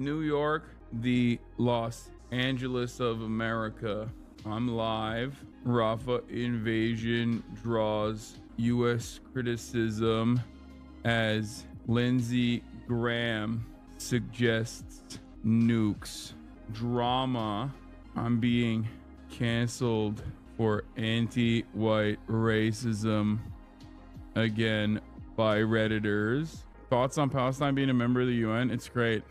New York, the Los Angeles of America. I'm live. Rafa invasion draws U.S. criticism as Lindsey Graham suggests nukes. Drama. I'm being canceled for anti-white racism again by Redditors. Thoughts on Palestine being a member of the UN? It's great.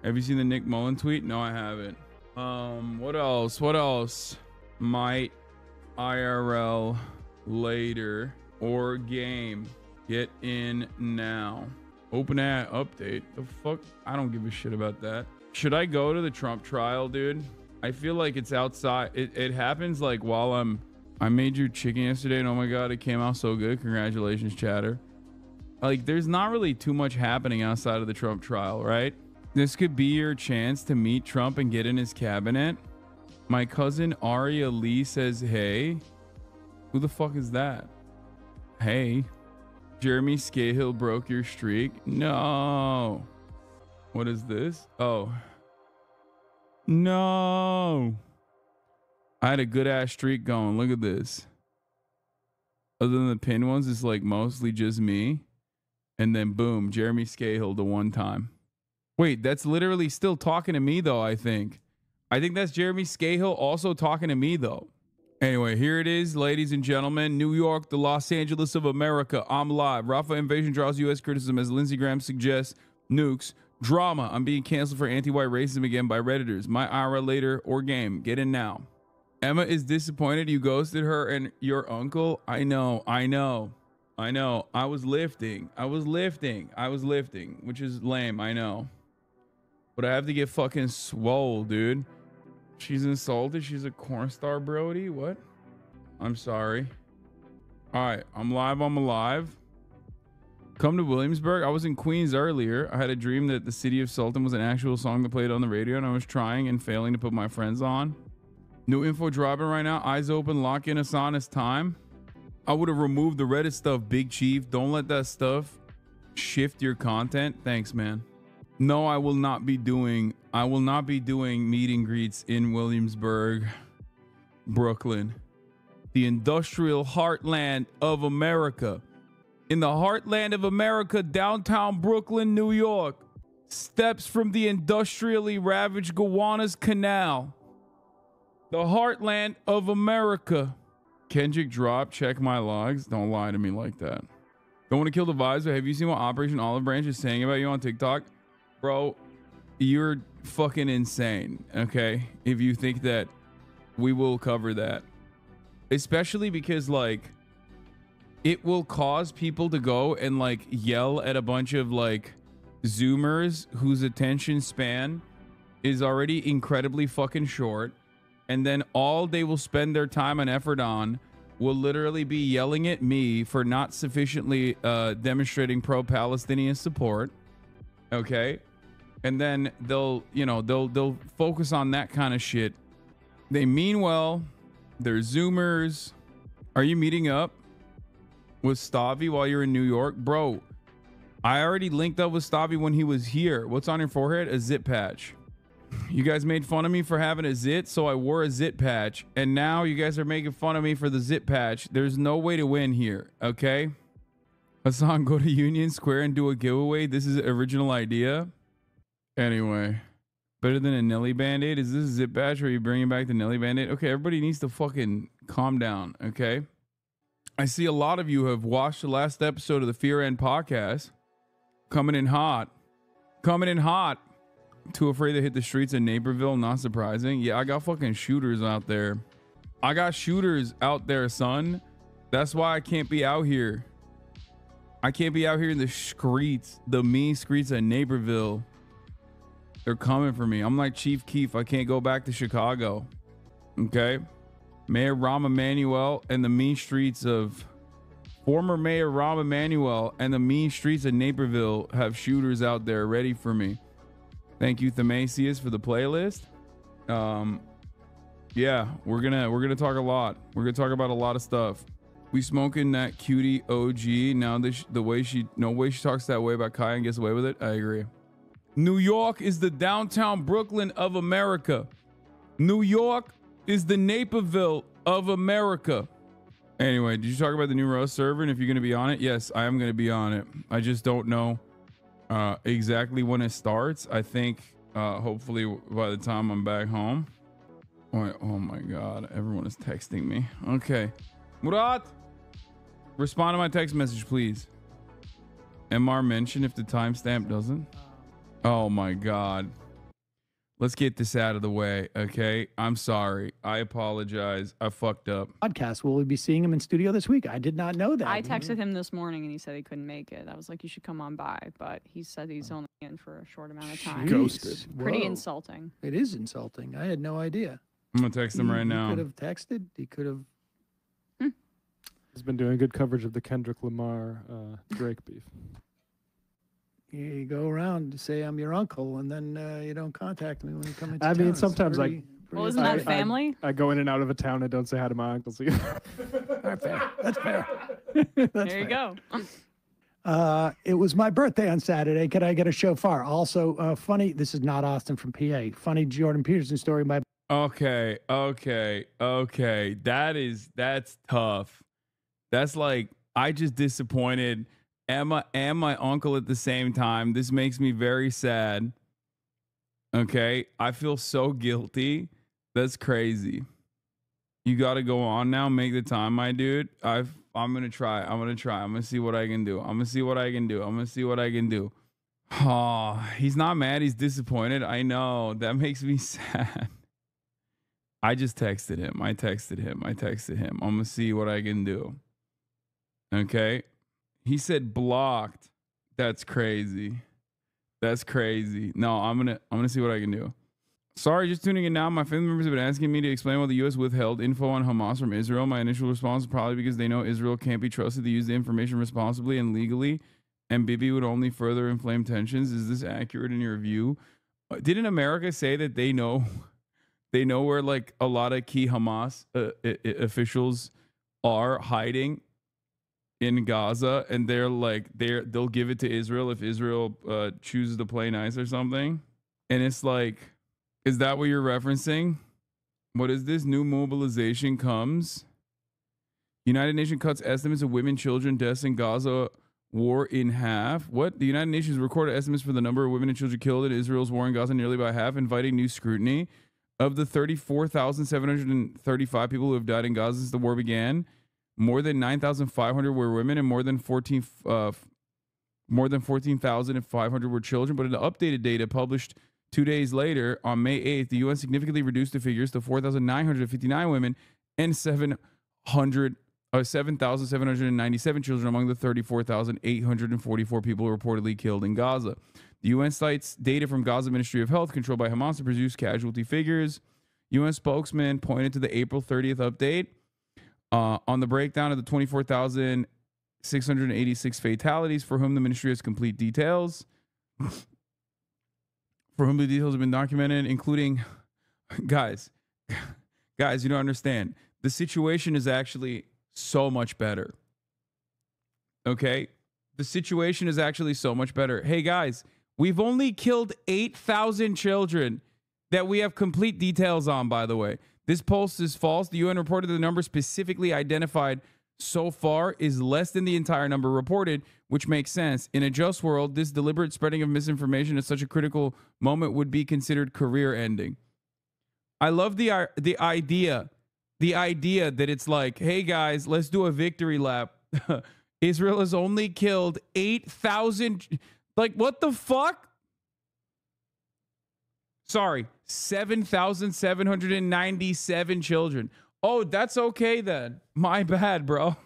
Have you seen the Nick Mullen tweet? No, I haven't. What else? What else? Might IRL later or game. Get in now. Open ad update. The fuck? I don't give a shit about that. Should I go to the Trump trial, dude? I feel like it's outside. It happens like while I made your chicken yesterday and oh my god, it came out so good. Congratulations, chatter. Like there's not really too much happening outside of the Trump trial, right? This could be your chance to meet Trump and get in his cabinet. My cousin Aria Lee says, hey. Who the fuck is that? Hey. Jeremy Scahill broke your streak. No. What is this? Oh. No. I had a good ass streak going. Look at this. Other than the pin ones, it's like mostly just me. And then boom, Jeremy Scahill the one time. Wait, that's literally still talking to me though, I think. I think that's Jeremy Scahill also talking to me though. Anyway, here it is, ladies and gentlemen. New York, the Los Angeles of America. I'm live. Rafa invasion draws U.S. criticism as Lindsey Graham suggests nukes. Drama. I'm being canceled for anti-white racism again by Redditors. My IRA later or game. Get in now. Emma is disappointed you ghosted her and your uncle. I know. I was lifting, which is lame. I know. But I have to get fucking swole, dude. She's insulted. She's a corn star, Brody. What? I'm sorry. All right. I'm live. I'm alive. Come to Williamsburg. I was in Queens earlier. I had a dream that the City of Sultan was an actual song that played on the radio, and I was trying and failing to put my friends on. New info dropping right now. Eyes open. Lock in Asana's time. I would have removed the Reddit stuff, Big Chief. Don't let that stuff shift your content. Thanks, man. No, I will not be doing meet and greets in Williamsburg, Brooklyn, the industrial heartland of America. In the heartland of America, downtown Brooklyn, New York, steps from the industrially ravaged Gowanus Canal, the heartland of America. Kendrick drop, check my logs. Don't lie to me like that. Don't want to kill the vibes, but have you seen what Operation Olive Branch is saying about you on TikTok? Bro, you're fucking insane, okay? If you think that we will cover that. Especially because, like, it will cause people to go and, like, yell at a bunch of, like, Zoomers whose attention span is already incredibly fucking short. And then all they will spend their time and effort on will literally be yelling at me for not sufficiently demonstrating pro-Palestinian support. Okay? And then they'll focus on that kind of shit. They mean well. They're Zoomers. Are you meeting up with Stavi while you're in New York? Bro, I already linked up with Stavi when he was here. What's on your forehead? A zit patch. You guys made fun of me for having a zit, so I wore a zit patch. And now you guys are making fun of me for the zit patch. There's no way to win here, okay? Hassan, go to Union Square and do a giveaway. This is an original idea. Anyway, better than a Nelly Band-Aid? Is this a zip patch or are you bringing back the Nelly Band-Aid? Okay, everybody needs to fucking calm down, okay? I see a lot of you have watched the last episode of the Fear End podcast. Coming in hot. Too afraid to hit the streets of Naperville, not surprising. Yeah, I got fucking shooters out there. Son. That's why I can't be out here. I can't be out here in the streets, the mean streets of Naperville. They're coming for me. I'm like Chief Keef. I can't go back to Chicago. Okay? Mayor Rahm Emanuel and the mean streets of... Former Mayor Rahm Emanuel and the mean streets of Naperville have shooters out there ready for me. Thank you, Themasius, for the playlist. Yeah, we're gonna talk a lot. We're gonna talk about a lot of stuff. We smoking that cutie OG. Now no way she talks that way about Kai and gets away with it. I agree. New York is the downtown Brooklyn of America. New York is the Naperville of America. Anyway, did you talk about the new roast server and if you're going to be on it? Yes, I am going to be on it. I just don't know exactly when it starts. I think hopefully by the time I'm back home. Oh my God, everyone is texting me. Okay. Murat, respond to my text message, please. MR mention if the timestamp doesn't. Oh my God. Let's get this out of the way, okay? I'm sorry. I apologize. I fucked up. Podcast. Will we be seeing him in studio this week? I did not know that. I texted him this morning and he said he couldn't make it. I was like, you should come on by, but he said he's only in for a short amount of time. Ghosted. Pretty insulting. It is insulting. I had no idea. I'm gonna text him right now. He could have texted. He could have. He's been doing good coverage of the Kendrick Lamar Drake beef. You go around to say I'm your uncle, and then you don't contact me when you come into I town. mean, sometimes Well, isn't that family? I go in and out of a town. I don't say hi to my uncles either. All right, fair. That's fair. There you go. It was my birthday on Saturday. Could I get a shofar? Also, funny. This is not Austin from PA. Funny Jordan Peterson story. Okay. That's tough. That's like, I just disappointed Emma and my uncle at the same time. This makes me very sad. Okay. I feel so guilty. That's crazy. You got to go on now. Make the time, my dude. I'm going to try. I'm going to see what I can do. I'm going to see what I can do. Oh, he's not mad. He's disappointed. I know. That makes me sad. I just texted him. I texted him. I'm going to see what I can do. Okay. He said blocked. That's crazy. No, I'm going to see what I can do. Sorry, just tuning in now. My family members have been asking me to explain why the U.S. withheld info on Hamas from Israel. My initial response is probably because they know Israel can't be trusted to use the information responsibly and legally, and Bibi would only further inflame tensions. Is this accurate in your view? Didn't America say that they know where like a lot of key Hamas officials are hiding in Gaza, and they'll give it to Israel if Israel chooses to play nice or something? And it's like, is that what you're referencing? What is this? New mobilization comes. United Nations cuts estimates of women, children deaths in Gaza war in half. What? The United Nations recorded estimates for the number of women and children killed in Israel's war in Gaza nearly by half, inviting new scrutiny. Of the 34,735 people who have died in Gaza since the war began, more than 9,500 were women and more than 14,500 were children. But in the updated data published 2 days later, on May 8th, the UN significantly reduced the figures to 4,959 women and 7,797 children among the 34,844 people reportedly killed in Gaza. The UN cites data from Gaza Ministry of Health, controlled by Hamas, to produce casualty figures. UN spokesman pointed to the April 30th update on the breakdown of the 24,686 fatalities for whom the ministry has complete details. For whom the details have been documented, including, guys, you don't understand. The situation is actually so much better. Okay? The situation is actually so much better. Hey, guys, we've only killed 8,000 children that we have complete details on, by the way. This post is false. The UN reported the number specifically identified so far is less than the entire number reported, which makes sense. In a just world, this deliberate spreading of misinformation at such a critical moment would be considered career ending. I love the idea that it's like, hey guys, let's do a victory lap. Israel has only killed 8,000. Like, what the fuck? Sorry, 7,797 children. Oh, that's okay then. My bad, bro.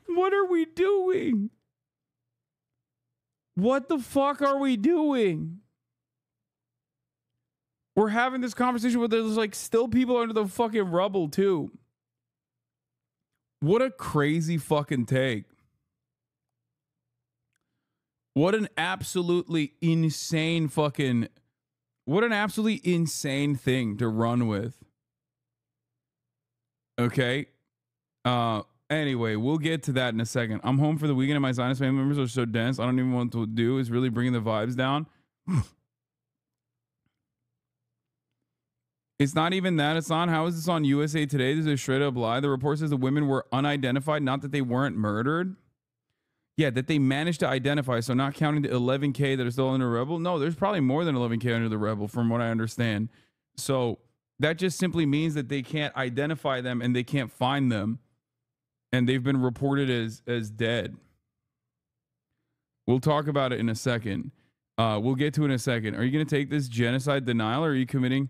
What are we doing? What the fuck are we doing? We're having this conversation where there's like still people under the fucking rubble too. What a crazy fucking take. What an absolutely insane thing to run with. Okay. And Anyway, we'll get to that in a second. I'm home for the weekend and my Zionist family members are so dense. I don't even want to do is really bringing the vibes down. It's not even that. It's on. How is this on USA Today? This is a straight up lie. The report says the women were unidentified, not that they weren't murdered. Yeah, that they managed to identify. So not counting the 11K that are still under the rebel. No, there's probably more than 11K under the rebel from what I understand. So that just simply means that they can't identify them and they can't find them. And they've been reported as dead. We'll talk about it in a second. We'll get to it in a second. Are you going to take this genocide denial or are you committing...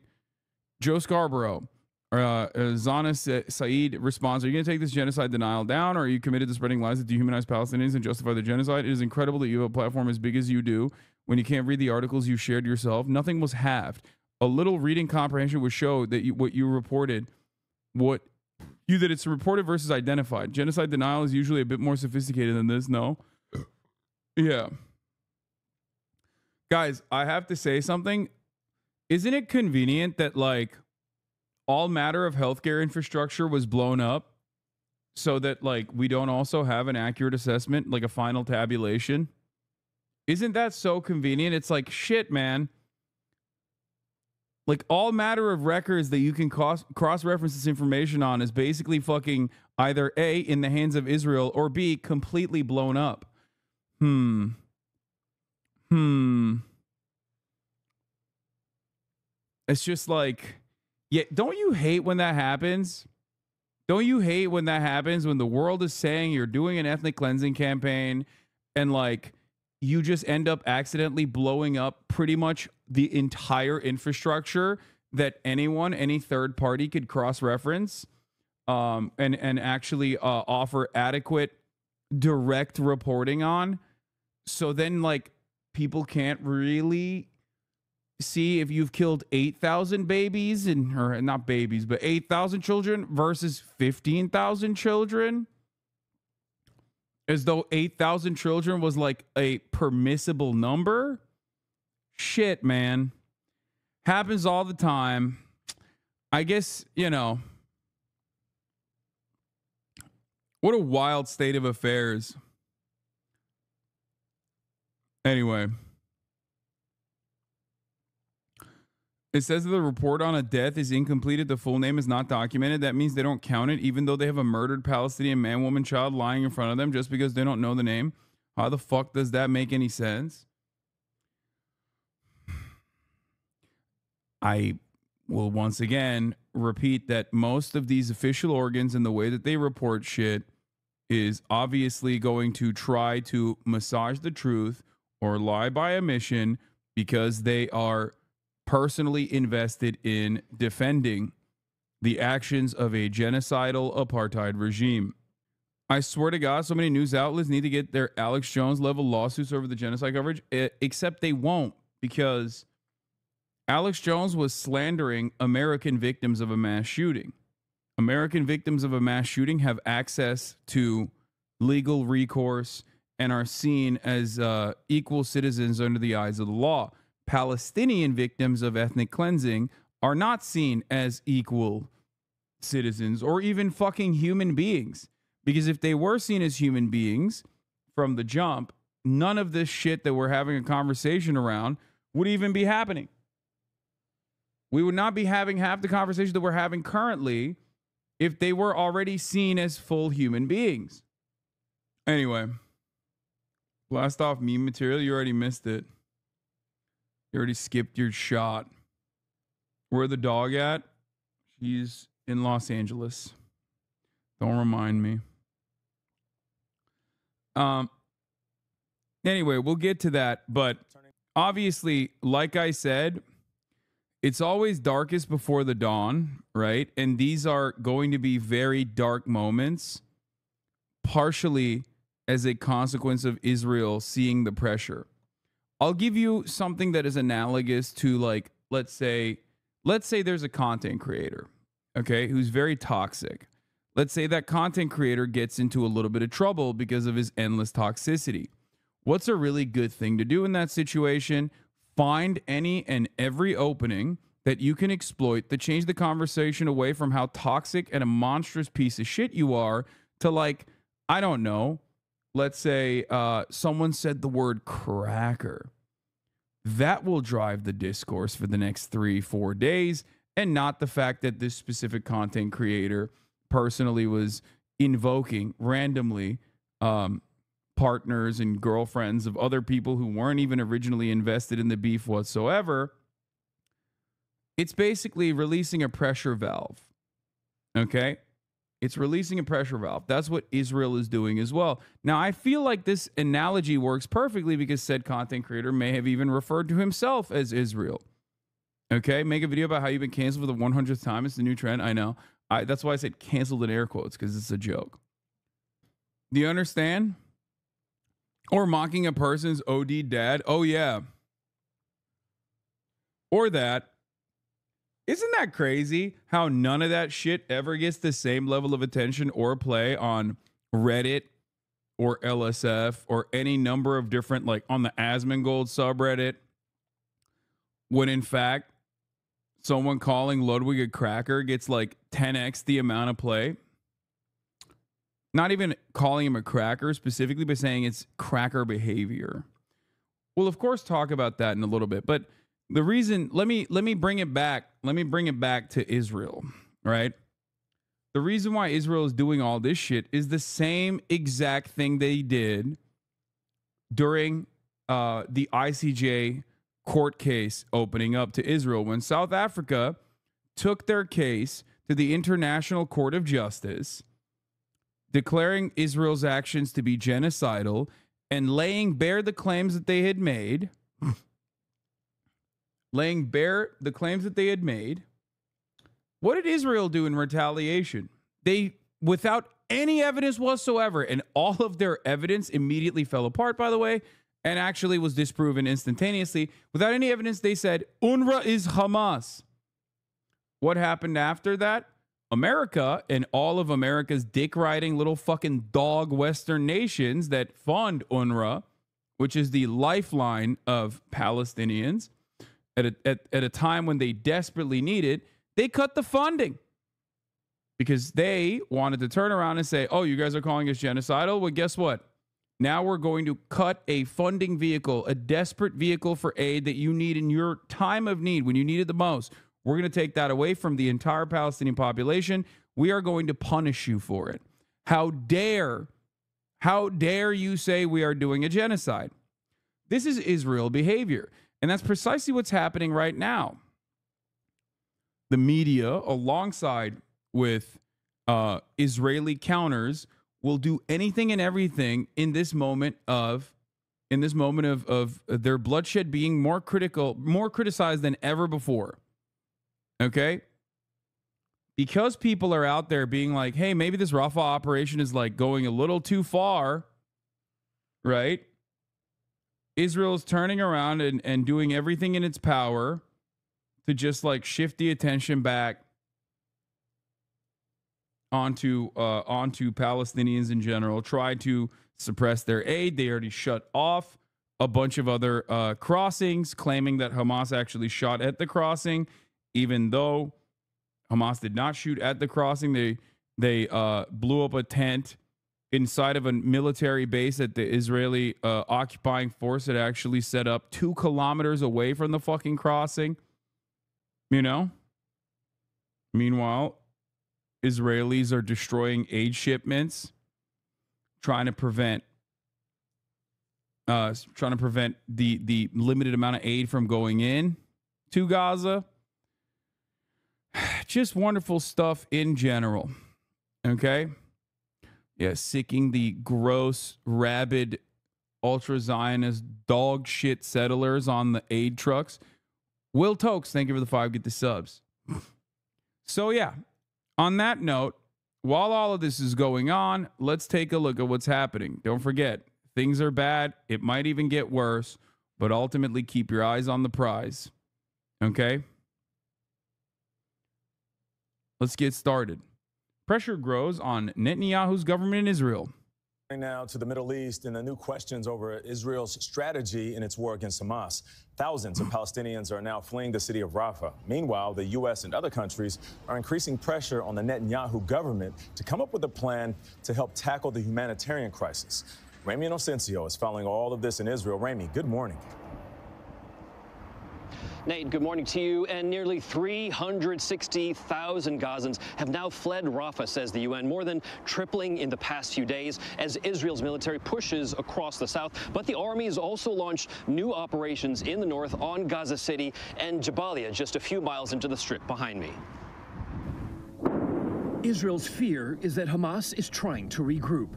Joe Scarborough, Zana Saeed responds, are you going to take this genocide denial down, or are you committed to spreading lies that dehumanize Palestinians and justify the genocide? It is incredible that you have a platform as big as you do when you can't read the articles you shared yourself. Nothing was halved. A little reading comprehension would show that what you reported, that it's reported versus identified. Genocide denial is usually a bit more sophisticated than this, no? Yeah. Guys, I have to say something. Isn't it convenient that like all matter of healthcare infrastructure was blown up so that like we don't also have an accurate assessment, like a final tabulation? Isn't that so convenient? It's like, shit, man. Like all matter of records that you can cross-reference this information on is basically fucking either A, in the hands of Israel, or B, completely blown up. It's just like, yeah, don't you hate when that happens? Don't you hate when that happens when the world is saying you're doing an ethnic cleansing campaign and like you just end up accidentally blowing up pretty much the entire infrastructure that any third party could cross-reference and actually offer adequate direct reporting on. So then like people can't really see if you've killed 8,000 babies or not babies, but 8,000 children versus 15,000 children, as though 8,000 children was like a permissible number. Shit, man. Happens all the time. I guess, you know, what a wild state of affairs. Anyway. It says that the report on a death is incomplete if the full name is not documented. That means they don't count it, even though they have a murdered Palestinian man, woman, child lying in front of them just because they don't know the name. How the fuck does that make any sense? I will once again repeat that most of these official organs and the way that they report shit is obviously going to try to massage the truth or lie by omission because they are personally invested in defending the actions of a genocidal apartheid regime. I swear to God, so many news outlets need to get their Alex Jones level lawsuits over the genocide coverage, except they won't, because Alex Jones was slandering American victims of a mass shooting. American victims of a mass shooting have access to legal recourse and are seen as equal citizens under the eyes of the law. Palestinian victims of ethnic cleansing are not seen as equal citizens or even fucking human beings. Because if they were seen as human beings from the jump, none of this shit that we're having a conversation around would even be happening. We would not be having half the conversation that we're having currently if they were already seen as full human beings. Anyway, blast off meme material. You already missed it. You already skipped your shot. Where the dog at? She's in Los Angeles. Don't remind me. Anyway, we'll get to that. But obviously, like I said, it's always darkest before the dawn, right? And these are going to be very dark moments, partially as a consequence of Israel seeing the pressure. I'll give you something that is analogous to, like, let's say there's a content creator, okay, who's very toxic. Let's say that content creator gets into a little bit of trouble because of his endless toxicity. What's a really good thing to do in that situation? Find any and every opening that you can exploit to change the conversation away from how toxic and a monstrous piece of shit you are to like, I don't know, let's say someone said the word cracker. That will drive the discourse for the next 3-4 days, and not the fact that this specific content creator personally was invoking randomly partners and girlfriends of other people who weren't even originally invested in the beef whatsoever. It's basically releasing a pressure valve. Okay? It's releasing a pressure valve. That's what Israel is doing as well. Now, I feel like this analogy works perfectly because said content creator may have even referred to himself as Israel. Okay? Make a video about how you've been canceled for the 100th time. It's the new trend. I know. That's why I said canceled in air quotes, because it's a joke. Do you understand? Or mocking a person's OD dad. Oh, yeah. Or that. Isn't that crazy how none of that shit ever gets the same level of attention or play on Reddit or LSF or any number of different, like on the Asmongold subreddit, when in fact someone calling Ludwig a cracker gets like 10x the amount of play? Not even calling him a cracker specifically, but saying it's cracker behavior. We'll of course talk about that in a little bit, but the reason, let me bring it back. Let me bring it back to Israel, right? The reason why Israel is doing all this shit is the same exact thing they did during the ICJ court case opening up to Israel when South Africa took their case to the International Court of Justice, declaring Israel's actions to be genocidal and laying bare the claims that they had made. Laying bare the claims that they had made. What did Israel do in retaliation? They, without any evidence whatsoever, and all of their evidence immediately fell apart, by the way, and actually was disproven instantaneously. Without any evidence, they said, UNRWA is Hamas. What happened after that? America and all of America's dick-riding little fucking dog Western nations that fund UNRWA, which is the lifeline of Palestinians, at a time when they desperately need it, they cut the funding because they wanted to turn around and say, oh, you guys are calling us genocidal? Well, guess what? Now we're going to cut a funding vehicle, a desperate vehicle for aid that you need in your time of need, when you need it the most. We're going to take that away from the entire Palestinian population. We are going to punish you for it. How dare you say we are doing a genocide? This is Israel behavior. And that's precisely what's happening right now. The media, alongside with Israeli counters, will do anything and everything in this moment of their bloodshed being more criticized than ever before. Okay? Because people are out there being like, hey, maybe this Rafah operation is like going a little too far, right? Israel's turning around and doing everything in its power to just like shift the attention back onto Palestinians in general, try to suppress their aid. They already shut off a bunch of other crossings, claiming that Hamas actually shot at the crossing, even though Hamas did not shoot at the crossing. They blew up a tent inside of a military base that the Israeli occupying force had actually set up 2 kilometers away from the fucking crossing. You know? Meanwhile, Israelis are destroying aid shipments, trying to prevent the limited amount of aid from going in to Gaza. Just wonderful stuff in general. Okay? Yeah, sicking the gross, rabid, ultra-Zionist dog shit settlers on the aid trucks. Will Tokes, thank you for the 5. Get the subs. So yeah, on that note, while all of this is going on, let's take a look at what's happening. Don't forget, things are bad. It might even get worse, but ultimately keep your eyes on the prize. Okay? Let's get started. Pressure grows on Netanyahu's government in Israel. Now to the Middle East and the new questions over Israel's strategy in its war against Hamas. Thousands of Palestinians are now fleeing the city of Rafah. Meanwhile, the U.S. and other countries are increasing pressure on the Netanyahu government to come up with a plan to help tackle the humanitarian crisis. Ramy Inocencio is following all of this in Israel. Ramy, good morning. Nate, good morning to you. And nearly 360,000 Gazans have now fled Rafah, says the UN, more than tripling in the past few days as Israel's military pushes across the south. But the army has also launched new operations in the north on Gaza City and Jabalia, just a few miles into the strip behind me. Israel's fear is that Hamas is trying to regroup.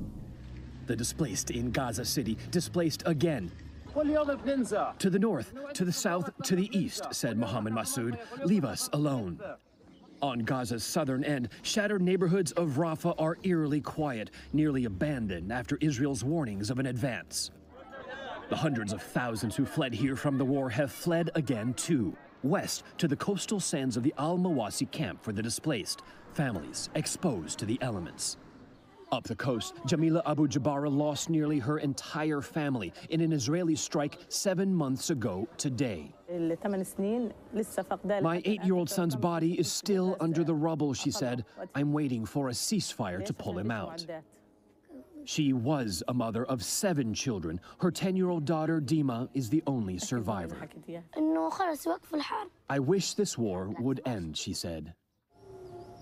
The displaced in Gaza City displaced again. To the north, to the south, to the east, said Mohammed Massoud. Leave us alone. On Gaza's southern end, shattered neighborhoods of Rafah are eerily quiet, nearly abandoned after Israel's warnings of an advance. The hundreds of thousands who fled here from the war have fled again too, west to the coastal sands of the Al-Mawasi camp for the displaced, families exposed to the elements. Up the coast, Jamila Abu Jabara lost nearly her entire family in an Israeli strike 7 months ago today. My 8-year-old son's body is still under the rubble, she said. I'm waiting for a ceasefire to pull him out. She was a mother of 7 children. Her 10-year-old daughter, Dima, is the only survivor. I wish this war would end, she said.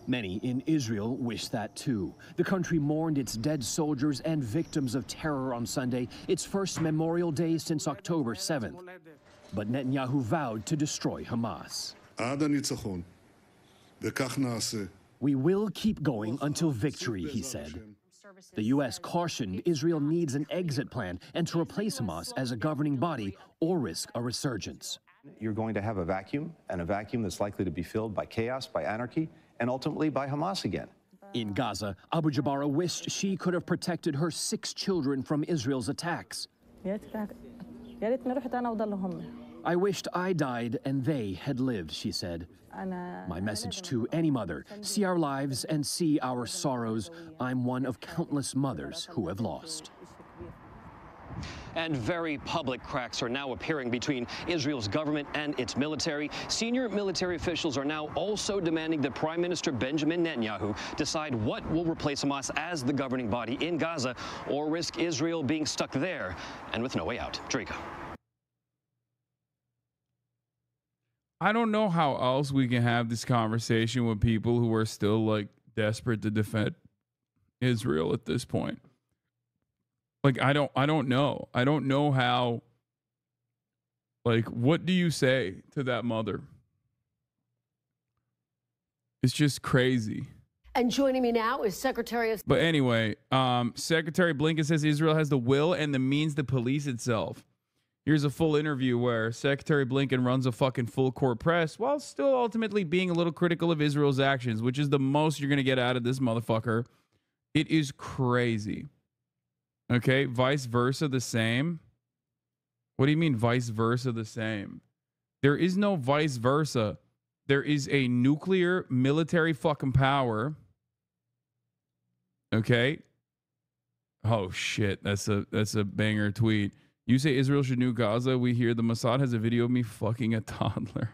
Many in Israel wish that too. The country mourned its dead soldiers and victims of terror on Sunday, its first Memorial Day since October 7th. But Netanyahu vowed to destroy Hamas. We will keep going until victory, he said. The U.S. cautioned Israel needs an exit plan and to replace Hamas as a governing body or risk a resurgence. You're going to have a vacuum, and a vacuum that's likely to be filled by chaos, by anarchy, and ultimately by Hamas again. In Gaza, Abu Jabara wished she could have protected her 6 children from Israel's attacks. I wished I died and they had lived, she said. My message to any mother, see our lives and see our sorrows. I'm one of countless mothers who have lost. And very public cracks are now appearing between Israel's government and its military. Senior military officials are now also demanding that Prime Minister Benjamin Netanyahu decide what will replace Hamas as the governing body in Gaza or risk Israel being stuck there and with no way out. Drika. I don't know how else we can have this conversation with people who are still like desperate to defend Israel at this point. Like, I don't know. I don't know how, like, what do you say to that mother? It's just crazy. And joining me now is Secretary of... But anyway, Secretary Blinken says Israel has the will and the means to police itself. Here's a full interview where Secretary Blinken runs a fucking full court press while still ultimately being a little critical of Israel's actions, which is the most you're going to get out of this motherfucker. It is crazy. Okay, vice versa the same. What do you mean vice versa the same? There is no vice versa. There is a nuclear military fucking power. Okay. Oh shit, that's a banger tweet. You say Israel should nuke Gaza. We hear the Mossad has a video of me fucking a toddler.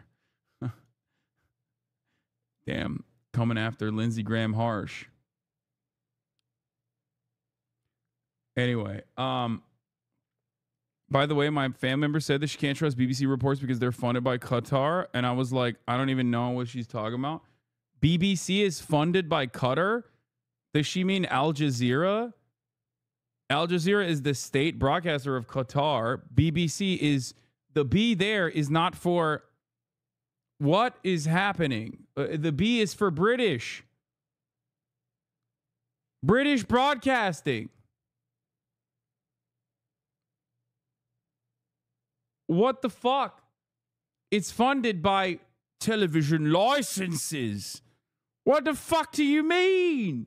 Damn, coming after Lindsey Graham harsh. Anyway, by the way, my family member said that she can't trust BBC reports because they're funded by Qatar. And I was like, I don't even know what she's talking about. BBC is funded by Qatar? Does she mean Al Jazeera? Al Jazeera is the state broadcaster of Qatar. BBC is, the B there is not for, what is happening? The B is for British. British Broadcasting. What the fuck? It's funded by television licenses. What the fuck do you mean?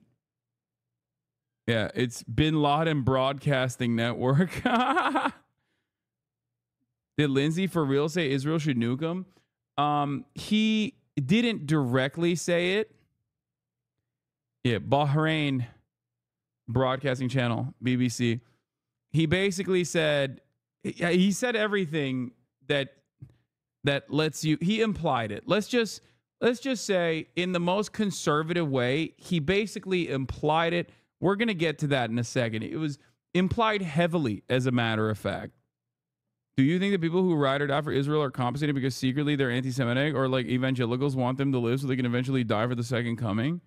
Yeah, it's Bin Laden Broadcasting Network. Did Lindsey for real say Israel should nuke him? He didn't directly say it. Yeah, Bahrain broadcasting channel, BBC. He basically said, he said everything that lets you, he implied it. Let's just say in the most conservative way, he basically implied it. We're going to get to that in a second. It was implied heavily, as a matter of fact. Do you think that people who ride or die for Israel are compensated because secretly they're anti-Semitic, or like evangelicals want them to live so they can eventually die for the second coming?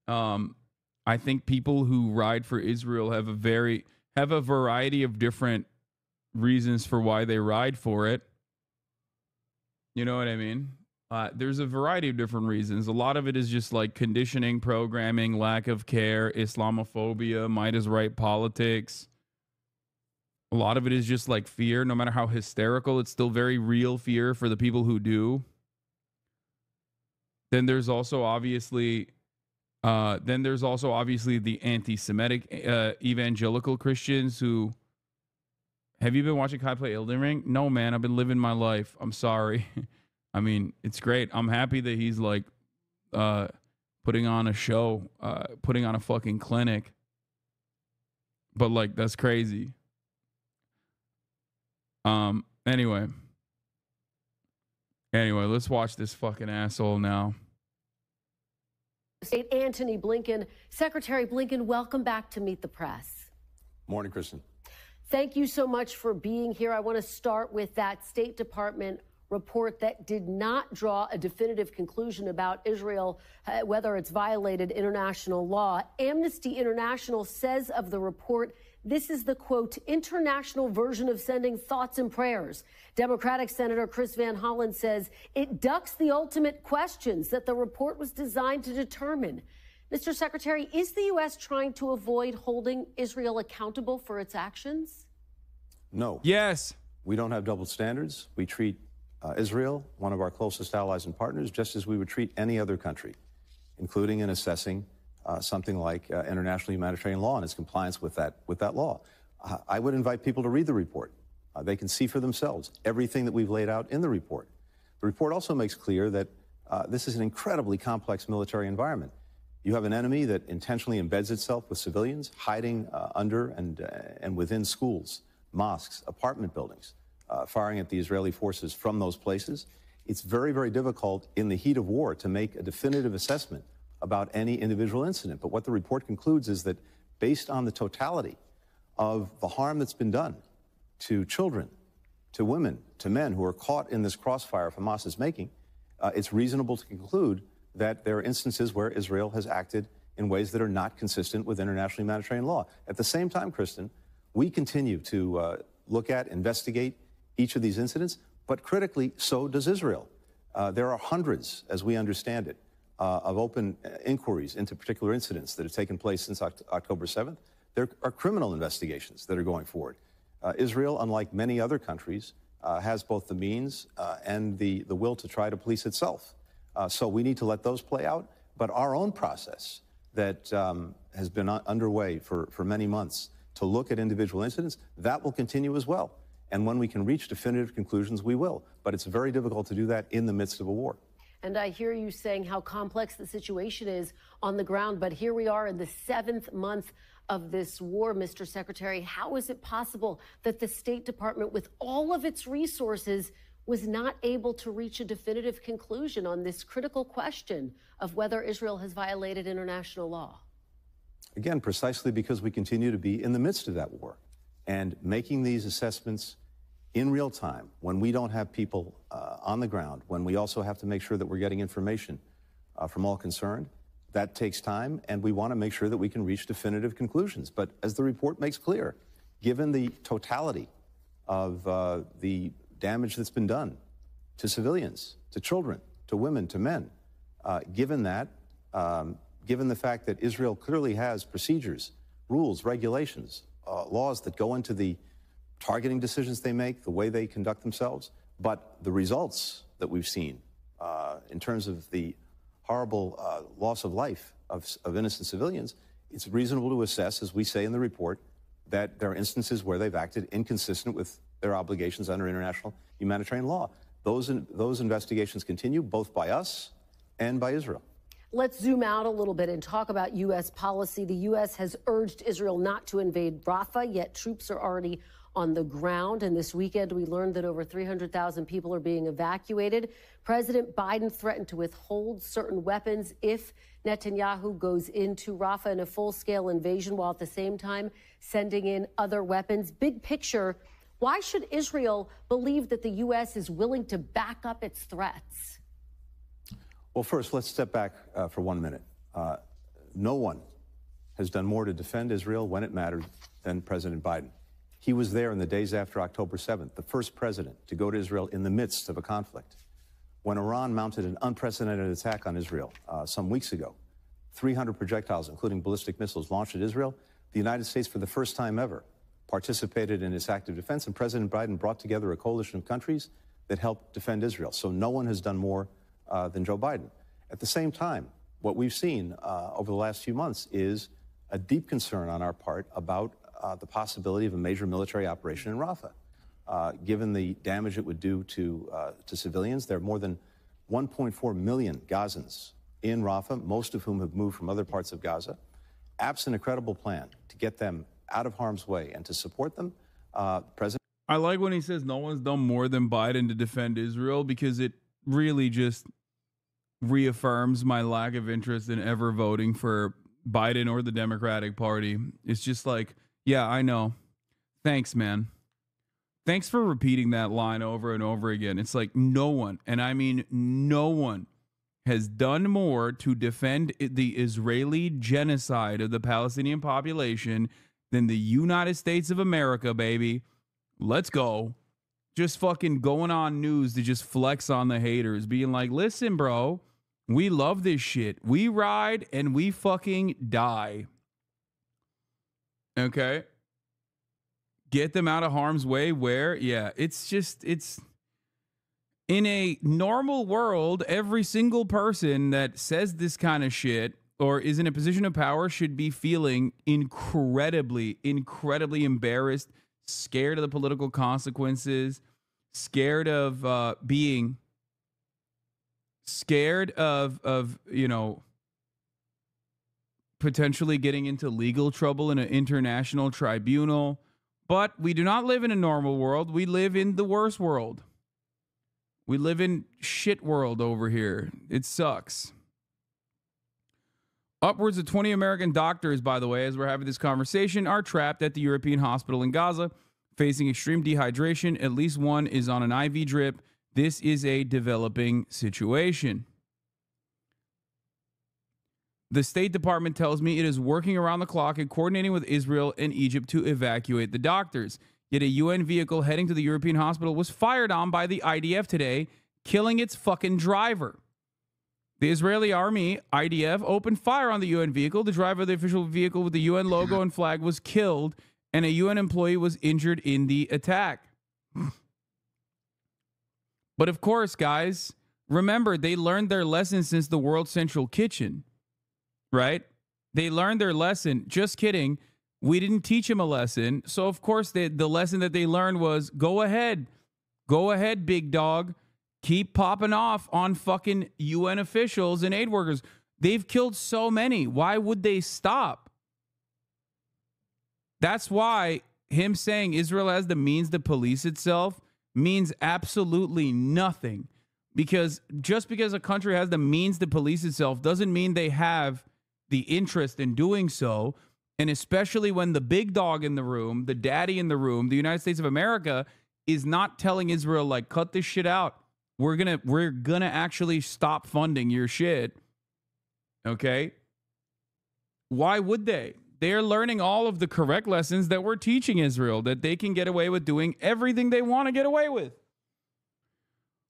I think people who ride for Israel have a variety of different reasons for why they ride for it. You know what I mean? There's a variety of different reasons. A lot of it is just like conditioning, programming, lack of care, Islamophobia, might as right politics. A lot of it is just like fear. No matter how hysterical, it's still very real fear for the people who do. Then there's also obviously the anti-Semitic evangelical Christians who. Have you been watching Kai play Elden Ring? No, man. I've been living my life. I'm sorry. I mean, it's great. I'm happy that he's like putting on a show, putting on a fucking clinic. But like, that's crazy. Anyway, let's watch this fucking asshole now. State Antony Blinken. Secretary Blinken, welcome back to Meet the Press. Morning, Kristen. Thank you so much for being here. I want to start with that State Department report that did not draw a definitive conclusion about Israel, whether it's violated international law. Amnesty International says of the report, this is the, quote, international version of sending thoughts and prayers. Democratic Senator Chris Van Hollen says it ducks the ultimate questions that the report was designed to determine. Mr. Secretary, is the U.S. trying to avoid holding Israel accountable for its actions? No. Yes. We don't have double standards. We treat Israel, one of our closest allies and partners, just as we would treat any other country, including in assessing something like international humanitarian law and its compliance with that law. I would invite people to read the report. They can see for themselves everything that we've laid out in the report. The report also makes clear that this is an incredibly complex military environment. You have an enemy that intentionally embeds itself with civilians, hiding under and within schools, mosques, apartment buildings, firing at the Israeli forces from those places. It's very, very difficult in the heat of war to make a definitive assessment about any individual incident. But what the report concludes is that based on the totality of the harm that's been done to children, to women, to men who are caught in this crossfire Hamas is making, it's reasonable to conclude that there are instances where Israel has acted in ways that are not consistent with international humanitarian law. At the same time, Kristen, we continue to look at, investigate each of these incidents, but critically, so does Israel. There are hundreds, as we understand it, of open inquiries into particular incidents that have taken place since October 7th. There are criminal investigations that are going forward. Israel, unlike many other countries, has both the means and the will to try to police itself. So we need to let those play out. But our own process that has been underway for many months to look at individual incidents, that will continue as well. And when we can reach definitive conclusions, we will. But it's very difficult to do that in the midst of a war. And I hear you saying how complex the situation is on the ground. But here we are in the 7th month of this war, Mr. Secretary. How is it possible that the State Department, with all of its resources, was not able to reach a definitive conclusion on this critical question of whether Israel has violated international law? Again, precisely because we continue to be in the midst of that war. And making these assessments in real time, when we don't have people on the ground, when we also have to make sure that we're getting information from all concerned, that takes time, and we want to make sure that we can reach definitive conclusions. But as the report makes clear, given the totality of the damage that's been done to civilians, to children, to women, to men, given that, given the fact that Israel clearly has procedures, rules, regulations, laws that go into the targeting decisions they make, the way they conduct themselves, but the results that we've seen in terms of the horrible loss of life of innocent civilians, it's reasonable to assess, as we say in the report, that there are instances where they've acted inconsistent with their obligations under international humanitarian law. Those investigations continue, both by us and by Israel. Let's zoom out a little bit and talk about U.S. policy. The U.S. has urged Israel not to invade Rafah, yet troops are already on the ground. And this weekend, we learned that over 300,000 people are being evacuated. President Biden threatened to withhold certain weapons if Netanyahu goes into Rafah in a full-scale invasion, while at the same time sending in other weapons. Big picture, why should Israel believe that the U.S. is willing to back up its threats? Well, first, let's step back for 1 minute. No one has done more to defend Israel when it mattered than President Biden. He was there in the days after October 7th, the first president to go to Israel in the midst of a conflict. When Iran mounted an unprecedented attack on Israel some weeks ago, 300 projectiles, including ballistic missiles, launched at Israel, the United States, for the first time ever, participated in its active defense, and President Biden brought together a coalition of countries that helped defend Israel. So no one has done more than Joe Biden. At the same time, what we've seen over the last few months is a deep concern on our part about the possibility of a major military operation in Rafah. Given the damage it would do to civilians, there are more than 1.4 million Gazans in Rafah, most of whom have moved from other parts of Gaza. Absent a credible plan to get them out of harm's way and to support them, President... I like when he says no one's done more than Biden to defend Israel, because it really just reaffirms my lack of interest in ever voting for Biden or the Democratic Party. It's just like, yeah, I know. Thanks, man. Thanks for repeating that line over and over again. It's like no one, and I mean no one, has done more to defend the Israeli genocide of the Palestinian population than the United States of America, baby. Let's go. Just fucking going on news to just flex on the haters, being like, listen, bro, we love this shit. We ride and we fucking die. Okay? Get them out of harm's way where? Yeah, it's in a normal world, every single person that says this kind of shit or is in a position of power should be feeling incredibly, incredibly embarrassed, scared of the political consequences, scared of being scared of, you know, potentially getting into legal trouble in an international tribunal. But we do not live in a normal world. We live in the worst world. We live in shit world over here. It sucks. Upwards of 20 American doctors, by the way, as we're having this conversation, are trapped at the European hospital in Gaza, facing extreme dehydration. At least one is on an IV drip. This is a developing situation. The State Department tells me it is working around the clock and coordinating with Israel and Egypt to evacuate the doctors. Yet a UN vehicle heading to the European hospital was fired on by the IDF today, killing its fucking driver. The Israeli army, IDF, opened fire on the UN vehicle. The driver of the official vehicle with the UN logo and flag was killed, and a UN employee was injured in the attack. But of course, guys, remember, they learned their lesson since the World Central Kitchen, right? They learned their lesson. Just kidding. We didn't teach them a lesson. So, of course, the lesson that they learned was, go ahead. Go ahead, big dog. Keep popping off on fucking UN officials and aid workers. They've killed so many. Why would they stop? That's why him saying Israel has the means to police itself means absolutely nothing. Because just because a country has the means to police itself doesn't mean they have the interest in doing so. And especially when the big dog in the room, the daddy in the room, the United States of America, is not telling Israel, like, cut this shit out. We're gonna actually stop funding your shit. Okay? Why would they? They're learning all of the correct lessons that we're teaching Israel, that they can get away with doing everything they want to get away with.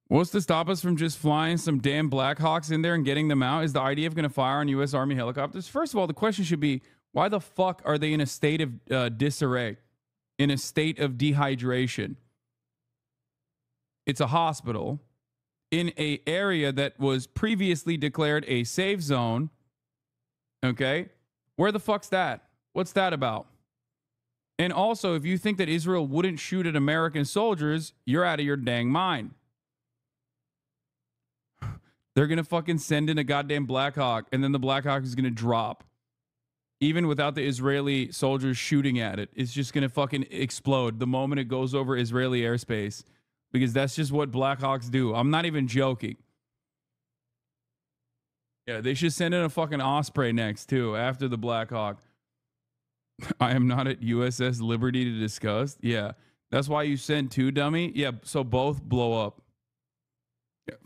What's to stop us from just flying some damn Blackhawks in there and getting them out? Is the IDF going to fire on U.S. Army helicopters? First of all, the question should be, why the fuck are they in a state of disarray, in a state of dehydration? It's a hospital in an area that was previously declared a safe zone. Okay? Where the fuck's that? What's that about? And also, if you think that Israel wouldn't shoot at American soldiers, you're out of your dang mind. They're going to fucking send in a goddamn Black Hawk, and then the Black Hawk is going to drop. Even without the Israeli soldiers shooting at it, it's just going to fucking explode the moment it goes over Israeli airspace, because that's just what Black Hawks do. I'm not even joking. Yeah, they should send in a fucking Osprey next, too, after the Black Hawk. I am not at USS Liberty to discuss. Yeah, that's why you send two, dummy. Yeah, so both blow up.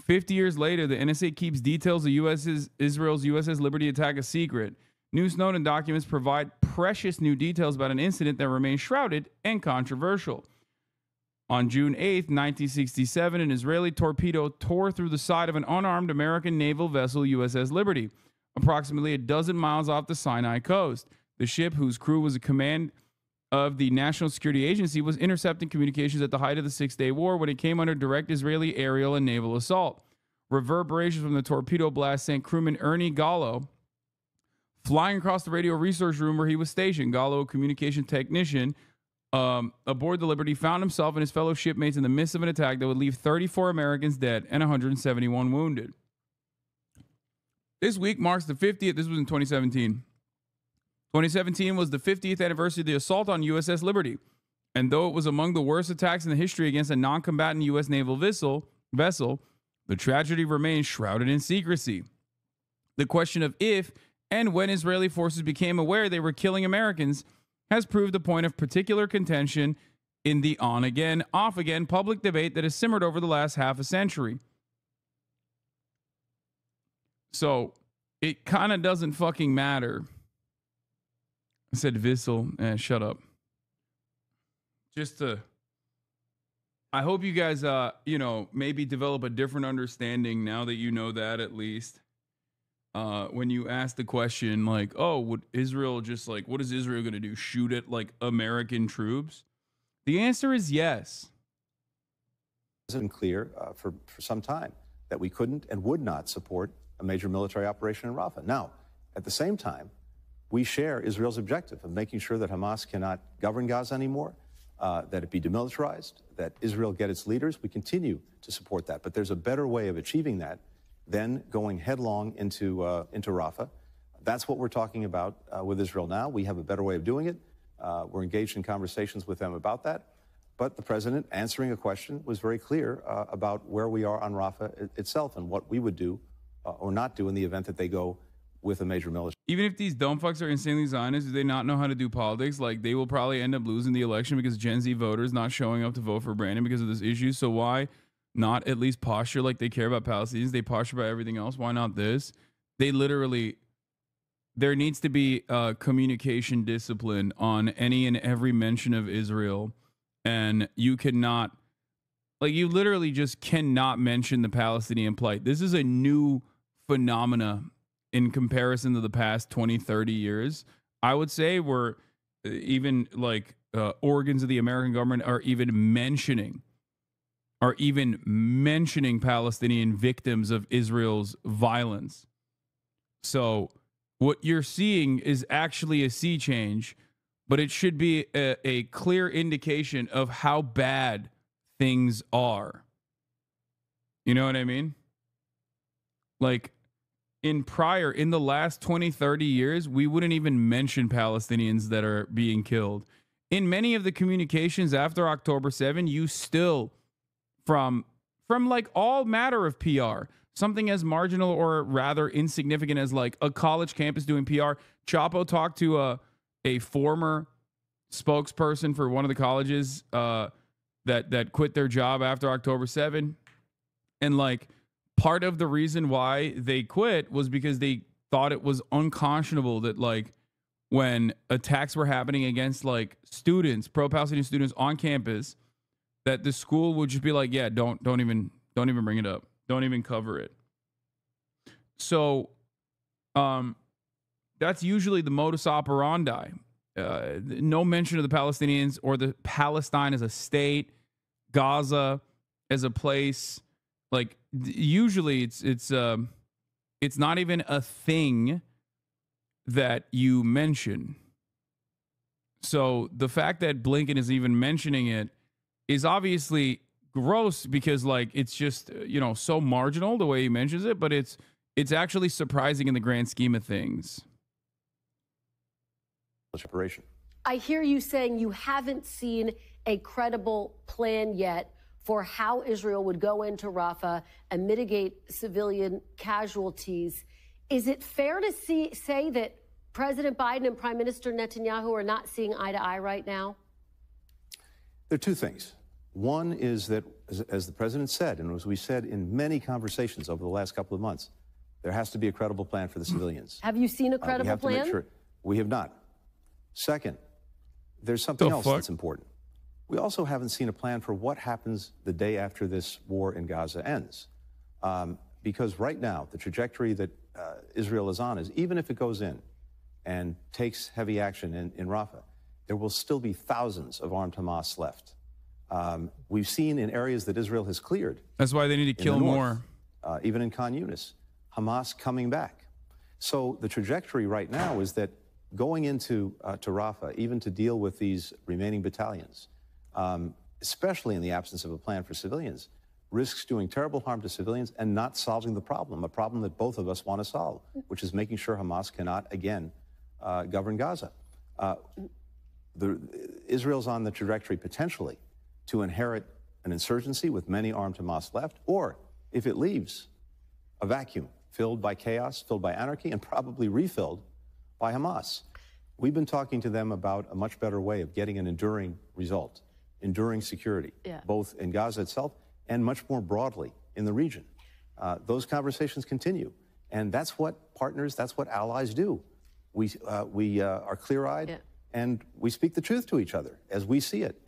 50 years later, the NSA keeps details of Israel's USS Liberty attack a secret. New Snowden documents provide precious new details about an incident that remains shrouded and controversial. On June 8th, 1967, an Israeli torpedo tore through the side of an unarmed American naval vessel, USS Liberty, approximately a dozen miles off the Sinai coast. The ship, whose crew was a command of the National Security Agency, was intercepting communications at the height of the Six-Day War when it came under direct Israeli aerial and naval assault. Reverberations from the torpedo blast sent crewman Ernie Gallo flying across the radio research room where he was stationed. Gallo, a communication technician aboard the Liberty, found himself and his fellow shipmates in the midst of an attack that would leave 34 Americans dead and 171 wounded. This week marks the 50th. This was in 2017. 2017 was the 50th anniversary of the assault on USS Liberty. And though it was among the worst attacks in the history against a non-combatant U.S. naval vessel, the tragedy remains shrouded in secrecy. The question of if and when Israeli forces became aware they were killing Americans has proved a point of particular contention in the on-again, off-again public debate that has simmered over the last half a century. So it kind of doesn't fucking matter. I said Vissel. Shut up. I hope you guys, maybe develop a different understanding now that you know that, at least. When you ask the question, like, oh, would Israel just, like, what is Israel going to do? Shoot at, like, American troops? The answer is yes. It's been clear for some time that we couldn't and would not support a major military operation in Rafah. Now, at the same time, we share Israel's objective of making sure that Hamas cannot govern Gaza anymore, that it be demilitarized, that Israel get its leaders. We continue to support that. But there's a better way of achieving that than going headlong into Rafah. That's what we're talking about with Israel now. We have a better way of doing it. We're engaged in conversations with them about that. But the president, answering a question, was very clear about where we are on Rafah itself and what we would do or not do in the event that they go with a major military. Even if these dumb fucks are insanely Zionists, do they not know how to do politics? Like, they will probably end up losing the election because Gen Z voters not showing up to vote for Brandon because of this issue. So why not at least posture like they care about Palestinians? They posture about everything else. Why not this? They literally, there needs to be communication discipline on any and every mention of Israel. And you cannot, like, you literally just cannot mention the Palestinian plight. This is a new phenomena in comparison to the past 20, 30 years. I would say where even like organs of the American government are even mentioning Palestinian victims of Israel's violence. So what you're seeing is actually a sea change, but it should be a clear indication of how bad things are. You know what I mean? Like, in the last 20, 30 years, we wouldn't even mention Palestinians that are being killed. In many of the communications after October 7, you still, from like all matter of PR, something as marginal or rather insignificant as like a college campus doing PR. Chapo talked to a former spokesperson for one of the colleges that quit their job after October 7. And like, part of the reason why they quit was because they thought it was unconscionable that, like, when attacks were happening against like students, pro-Palestinian students on campus, that the school would just be like, yeah, don't even bring it up. Don't even cover it. So that's usually the modus operandi. No mention of the Palestinians or the Palestine as a state, Gaza as a place. Like, usually it's not even a thing that you mention. So the fact that Blinken is even mentioning it is obviously gross because like it's just so marginal the way he mentions it, but it's actually surprising in the grand scheme of things. Separation. I hear you saying you haven't seen a credible plan yet for how Israel would go into Rafah and mitigate civilian casualties. Is it fair to say that President Biden and Prime Minister Netanyahu are not seeing eye to eye right now? There are two things. One is that, as the president said, and as we said in many conversations over the last couple of months, there has to be a credible plan for the civilians. Have you seen a credible plan? We have to make sure. We have not. Second, there's something else that's important. We also haven't seen a plan for what happens the day after this war in Gaza ends. Because right now, the trajectory that Israel is on is, even if it goes in and takes heavy action in Rafah, there will still be thousands of armed Hamas left. We've seen in areas that Israel has cleared. That's why they need to kill more. Even in Khan Yunis, Hamas coming back. So the trajectory right now is that going into to Rafah, even to deal with these remaining battalions, especially in the absence of a plan for civilians, risks doing terrible harm to civilians and not solving the problem, a problem that both of us want to solve, which is making sure Hamas cannot again govern Gaza. Israel's on the trajectory potentially to inherit an insurgency with many armed Hamas left, or if it leaves, a vacuum filled by chaos, filled by anarchy, and probably refilled by Hamas. We've been talking to them about a much better way of getting an enduring result, enduring security, both in Gaza itself and much more broadly in the region. Those conversations continue, and that's what partners, that's what allies do. We are clear-eyed, and we speak the truth to each other as we see it.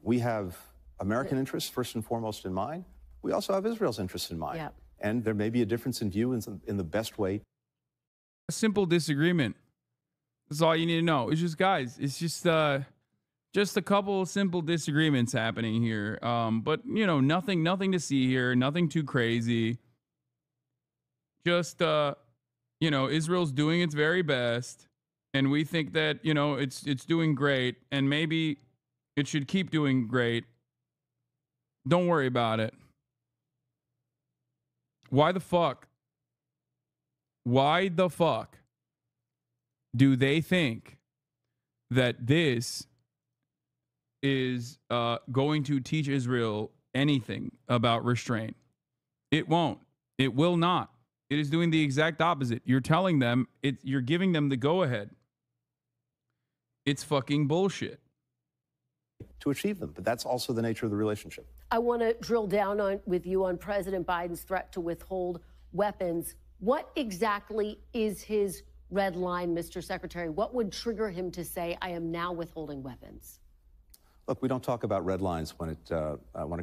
We have American interests first and foremost in mind. We also have Israel's interests in mind. And there may be a difference in view in the best way. A simple disagreement. That's all you need to know. It's just, guys, it's just a couple of simple disagreements happening here. But, nothing to see here. Nothing too crazy. Just, Israel's doing its very best. And we think that, it's doing great. And maybe it should keep doing great. Don't worry about it. Why the fuck do they think that this is going to teach Israel anything about restraint? It won't. It will not. It is doing the exact opposite. You're telling them, you're giving them the go-ahead. It's fucking bullshit. To achieve them, but that's also the nature of the relationship. I want to drill down with you on President Biden's threat to withhold weapons. What exactly is his red line, Mr. Secretary? What would trigger him to say, I am now withholding weapons? Look, we don't talk about red lines when it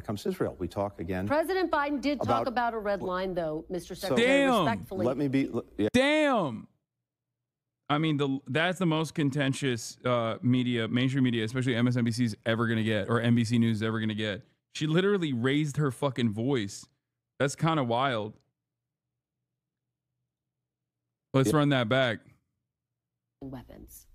comes to Israel. We talk again. President Biden did talk about a red line, though, Mr. Secretary, respectfully. Let me be. Damn. I mean, that's the most contentious media, mainstream media, especially MSNBC is ever going to get, or NBC News is ever going to get. She literally raised her fucking voice. That's kind of wild. Let's run that back. Weapons.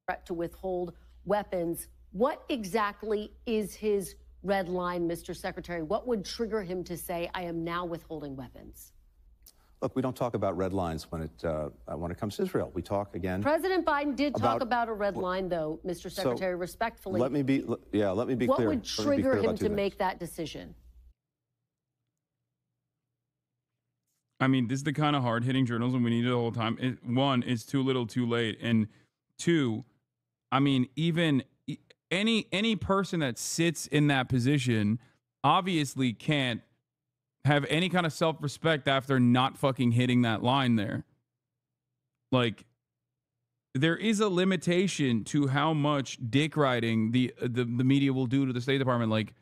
Threat to withhold weapons. What exactly is his red line, Mr. Secretary? What would trigger him to say, I am now withholding weapons? Look, we don't talk about red lines when it comes to Israel. We talk again. President Biden did talk about a red line, though, Mr. Secretary, respectfully. Let me be clear. What would trigger him to make that decision? I mean, this is the kind of hard-hitting journalism we need the whole time. One, it's too little, too late, and two, I mean, even any person that sits in that position obviously can't have any kind of self-respect after not fucking hitting that line there. Like, there is a limitation to how much dick riding the media will do to the State Department. Like,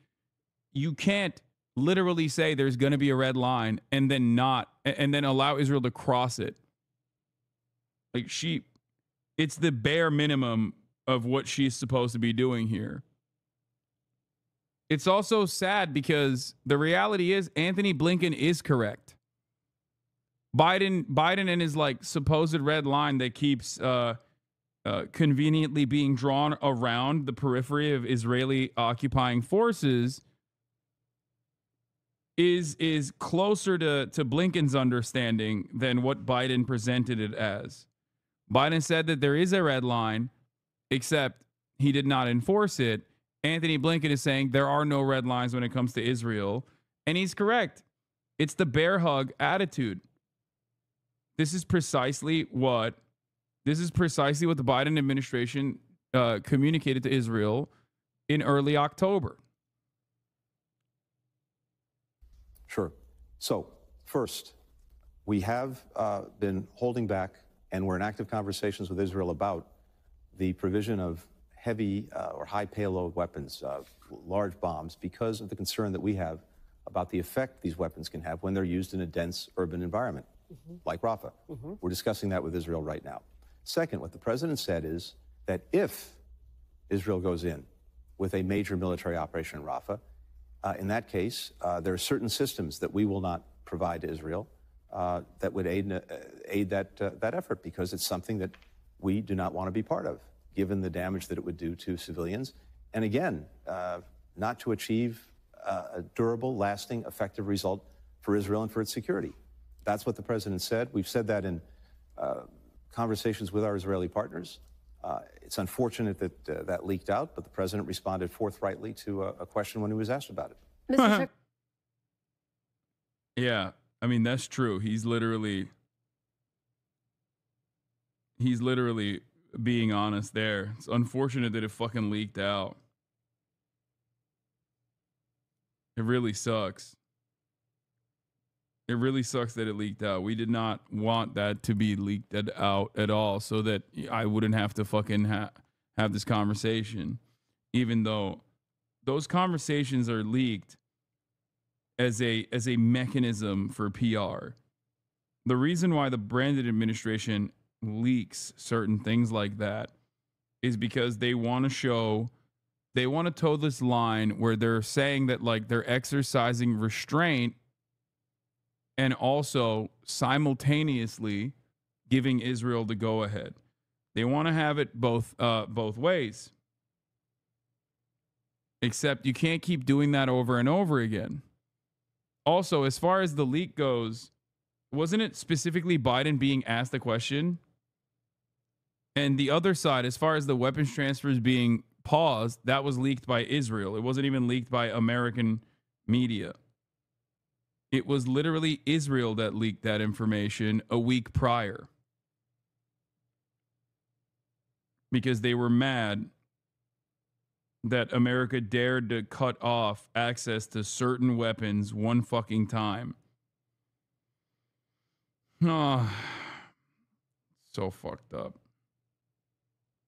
you can't literally say there's going to be a red line and then allow Israel to cross it. Like, it's the bare minimum of what she's supposed to be doing here. It's also sad because the reality is Anthony Blinken is correct. Biden and his like supposed red line that keeps conveniently being drawn around the periphery of Israeli occupying forces is closer to Blinken's understanding than what Biden presented it as. Biden said that there is a red line, except he did not enforce it. Anthony Blinken is saying there are no red lines when it comes to Israel, and he's correct. It's the bear hug attitude. This is precisely what the Biden administration communicated to Israel in early October. Sure. So, first, we have been holding back, and we're in active conversations with Israel about the provision of heavy or high payload weapons, large bombs, because of the concern that we have about the effect these weapons can have when they're used in a dense urban environment, like Rafah. We're discussing that with Israel right now. Second, what the president said is that if Israel goes in with a major military operation in Rafah, in that case, there are certain systems that we will not provide to Israel that would aid that effort, because it's something that we do not want to be part of, given the damage that it would do to civilians. And again, not to achieve a durable, lasting, effective result for Israel and for its security. That's what the president said. We've said that in conversations with our Israeli partners. It's unfortunate that that leaked out, but the president responded forthrightly to a question when he was asked about it. Yeah, I mean, that's true. He's literally being honest there. It's unfortunate that it fucking leaked out. It really sucks. It really sucks that it leaked out. We did not want that to be leaked out at all, so that I wouldn't have to fucking have this conversation, even though those conversations are leaked as a mechanism for PR. The reason why the Brandon administration leaks certain things like that is because they want to toe this line where they're saying that, like, they're exercising restraint and also simultaneously giving Israel the go ahead. They want to have it both ways. Except you can't keep doing that over and over again. Also, as far as the leak goes, wasn't it specifically Biden being asked the question? And the other side, as far as the weapons transfers being paused, that was leaked by Israel. It wasn't even leaked by American media. It was literally Israel that leaked that information a week prior, because they were mad that America dared to cut off access to certain weapons one fucking time. Oh, so fucked up.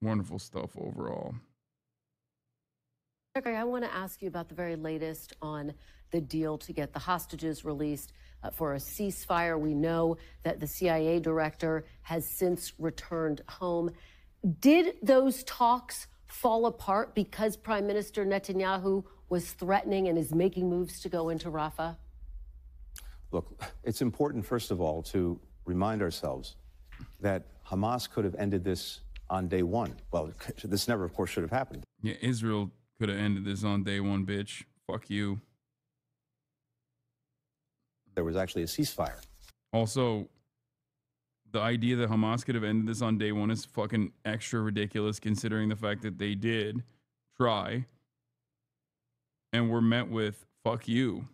Wonderful stuff overall. Secretary, I want to ask you about the very latest on the deal to get the hostages released for a ceasefire. We know that the CIA director has since returned home. Did those talks fall apart because Prime Minister Netanyahu was threatening and is making moves to go into Rafah? Look, it's important, first of all, to remind ourselves that Hamas could have ended this on day one. Well, this never, of course, should have happened. Yeah, Israel could have ended this on day one, bitch. Fuck you. There was actually a ceasefire. Also, the idea that Hamas could have ended this on day one is fucking extra ridiculous, considering the fact that they did try and were met with, fuck you.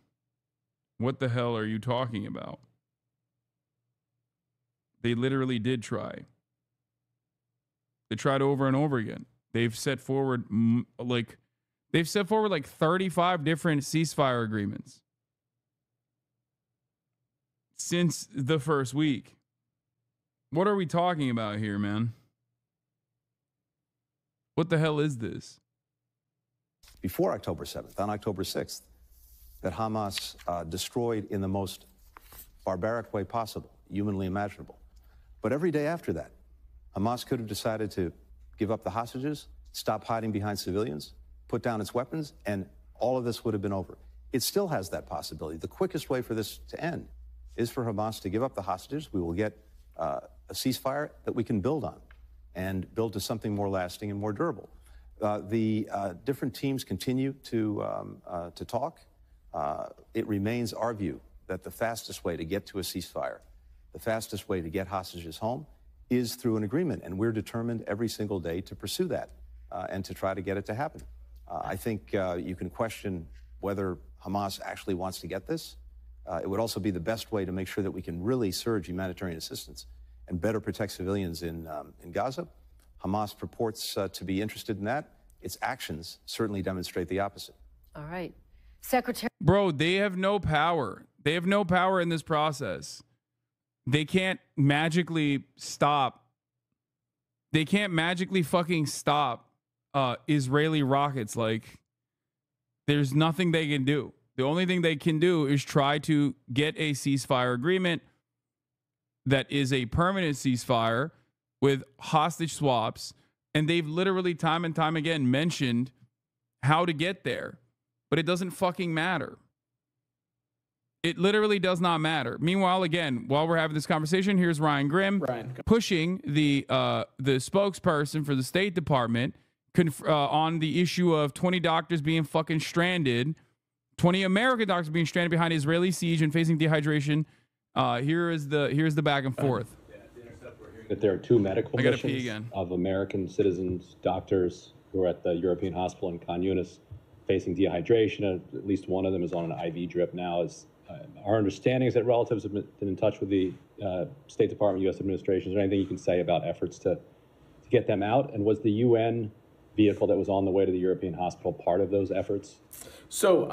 What the hell are you talking about? They literally did try. They tried over and over again. They've set forward like 35 different ceasefire agreements since the first week. What are we talking about here, man? What the hell is this? Before October 7th, on October 6th, that Hamas destroyed in the most barbaric way possible, humanly imaginable. But every day after that, Hamas could have decided to give up the hostages, stop hiding behind civilians, put down its weapons, and all of this would have been over. It still has that possibility. The quickest way for this to end is for Hamas to give up the hostages. We will get a ceasefire that we can build on. and build to something more lasting and more durable. The different teams continue to talk. It remains our view that the fastest way to get to a ceasefire, the fastest way to get hostages home, is through an agreement, and we're determined every single day to pursue that and to try to get it to happen. I think you can question whether Hamas actually wants to get this. It would also be the best way to make sure that we can really surge humanitarian assistance and better protect civilians in Gaza. Hamas purports to be interested in that. Its actions certainly demonstrate the opposite. All right. Secretary. Bro, they have no power. They have no power in this process. They can't magically stop. They can't magically fucking stop Israeli rockets. Like, there's nothing they can do. The only thing they can do is try to get a ceasefire agreement that is a permanent ceasefire with hostage swaps. And they've literally time and time again mentioned how to get there. But it doesn't fucking matter. It literally does not matter. Meanwhile, again, while we're having this conversation, here's Ryan Grimm pushing the spokesperson for the State Department on the issue of 20 doctors being fucking stranded, 20 American doctors being stranded behind Israeli siege and facing dehydration. Here's the back and forth. That there are 2 medical I gotta pee missions again. of American citizens, doctors who are at the European hospital in Khan Yunis facing dehydration. At least one of them is on an IV drip now. Our understanding is that relatives have been in touch with the State Department, U.S. administration. Is there anything you can say about efforts to get them out? And was the UN vehicle that was on the way to the European hospital part of those efforts? So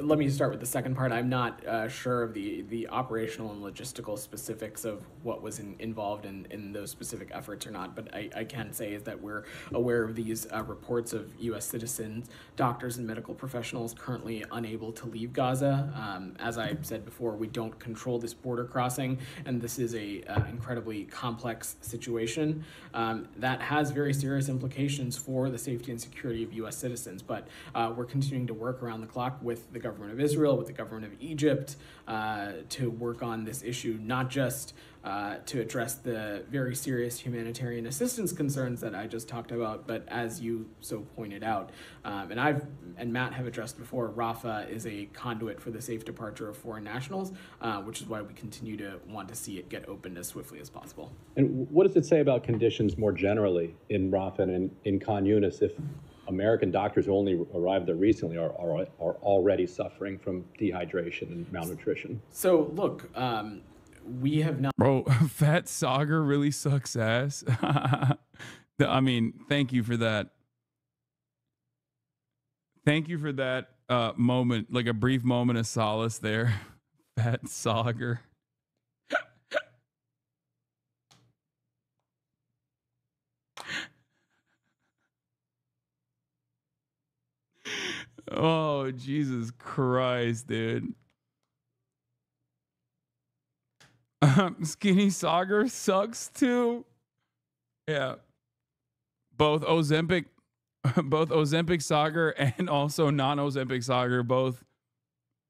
let me start with the second part. I'm not sure of the operational and logistical specifics of what was involved in those specific efforts or not, but I can say is that we're aware of these reports of U.S. citizens, doctors, and medical professionals currently unable to leave Gaza. As I said before, we don't control this border crossing, and this is a incredibly complex situation that has very serious implications for the safety and security of U.S. citizens, but we're continuing to work around the clock with the government of Israel, with the government of Egypt, to work on this issue, not just to address the very serious humanitarian assistance concerns that I just talked about, but as you so pointed out, and Matt have addressed before, Rafah is a conduit for the safe departure of foreign nationals, which is why we continue to want to see it get opened as swiftly as possible. And what does it say about conditions more generally in Rafah and in Khan Yunis if American doctors who only arrived there recently are already suffering from dehydration and malnutrition? So look, we have not. Bro, Fat Sagar really sucks ass. I mean, thank you for that. Thank you for that moment, like a brief moment of solace there. Fat Sagar. Oh, Jesus Christ, dude. Skinny Sagar sucks too. Yeah. Both Ozempic Sagar and also non-Ozempic Sagar both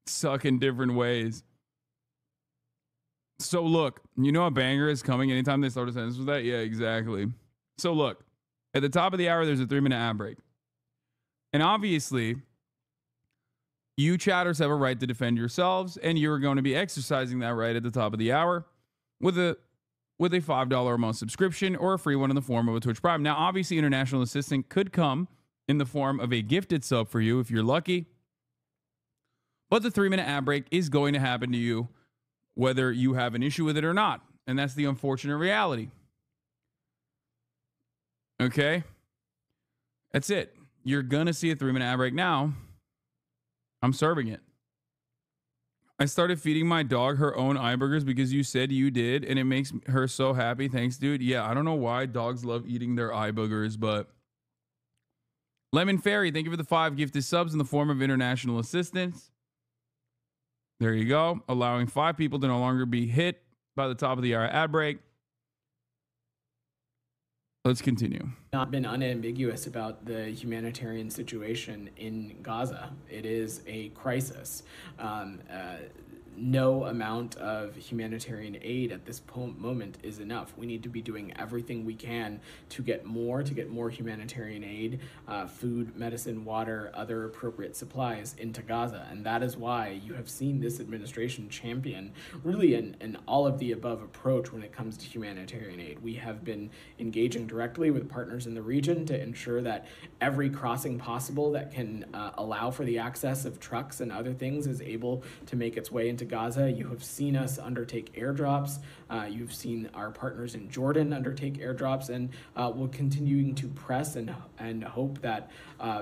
suck in different ways. So look, you know a banger is coming anytime they start a sentence with that? Yeah, exactly. So look, at the top of the hour, there's a 3-minute ad break. And obviously, you chatters have a right to defend yourselves, and you're going to be exercising that right at the top of the hour with a $5 a month subscription or a free one in the form of a Twitch Prime. Now, obviously, international assistance could come in the form of a gifted sub for you if you're lucky. But the 3-minute ad break is going to happen to you whether you have an issue with it or not. And that's the unfortunate reality. Okay? That's it. You're going to see a 3-minute ad break now. I'm serving it. I started feeding my dog her own eye burgers because you said you did, and it makes her so happy. Thanks, dude. Yeah, I don't know why dogs love eating their eye boogers, but Lemon Fairy, thank you for the 5 gifted subs in the form of international assistance. There you go. Allowing 5 people to no longer be hit by the top of the hour ad break. Let's continue. Not been unambiguous about the humanitarian situation in Gaza. It is a crisis. no amount of humanitarian aid at this moment is enough. We need to be doing everything we can to get more humanitarian aid, food, medicine, water, other appropriate supplies into Gaza. And that is why you have seen this administration champion really an all of the above approach when it comes to humanitarian aid. We have been engaging directly with partners in the region to ensure that every crossing possible that can allow for the access of trucks and other things is able to make its way into Gaza. You have seen us undertake airdrops. You've seen our partners in Jordan undertake airdrops, and we're continuing to press and hope that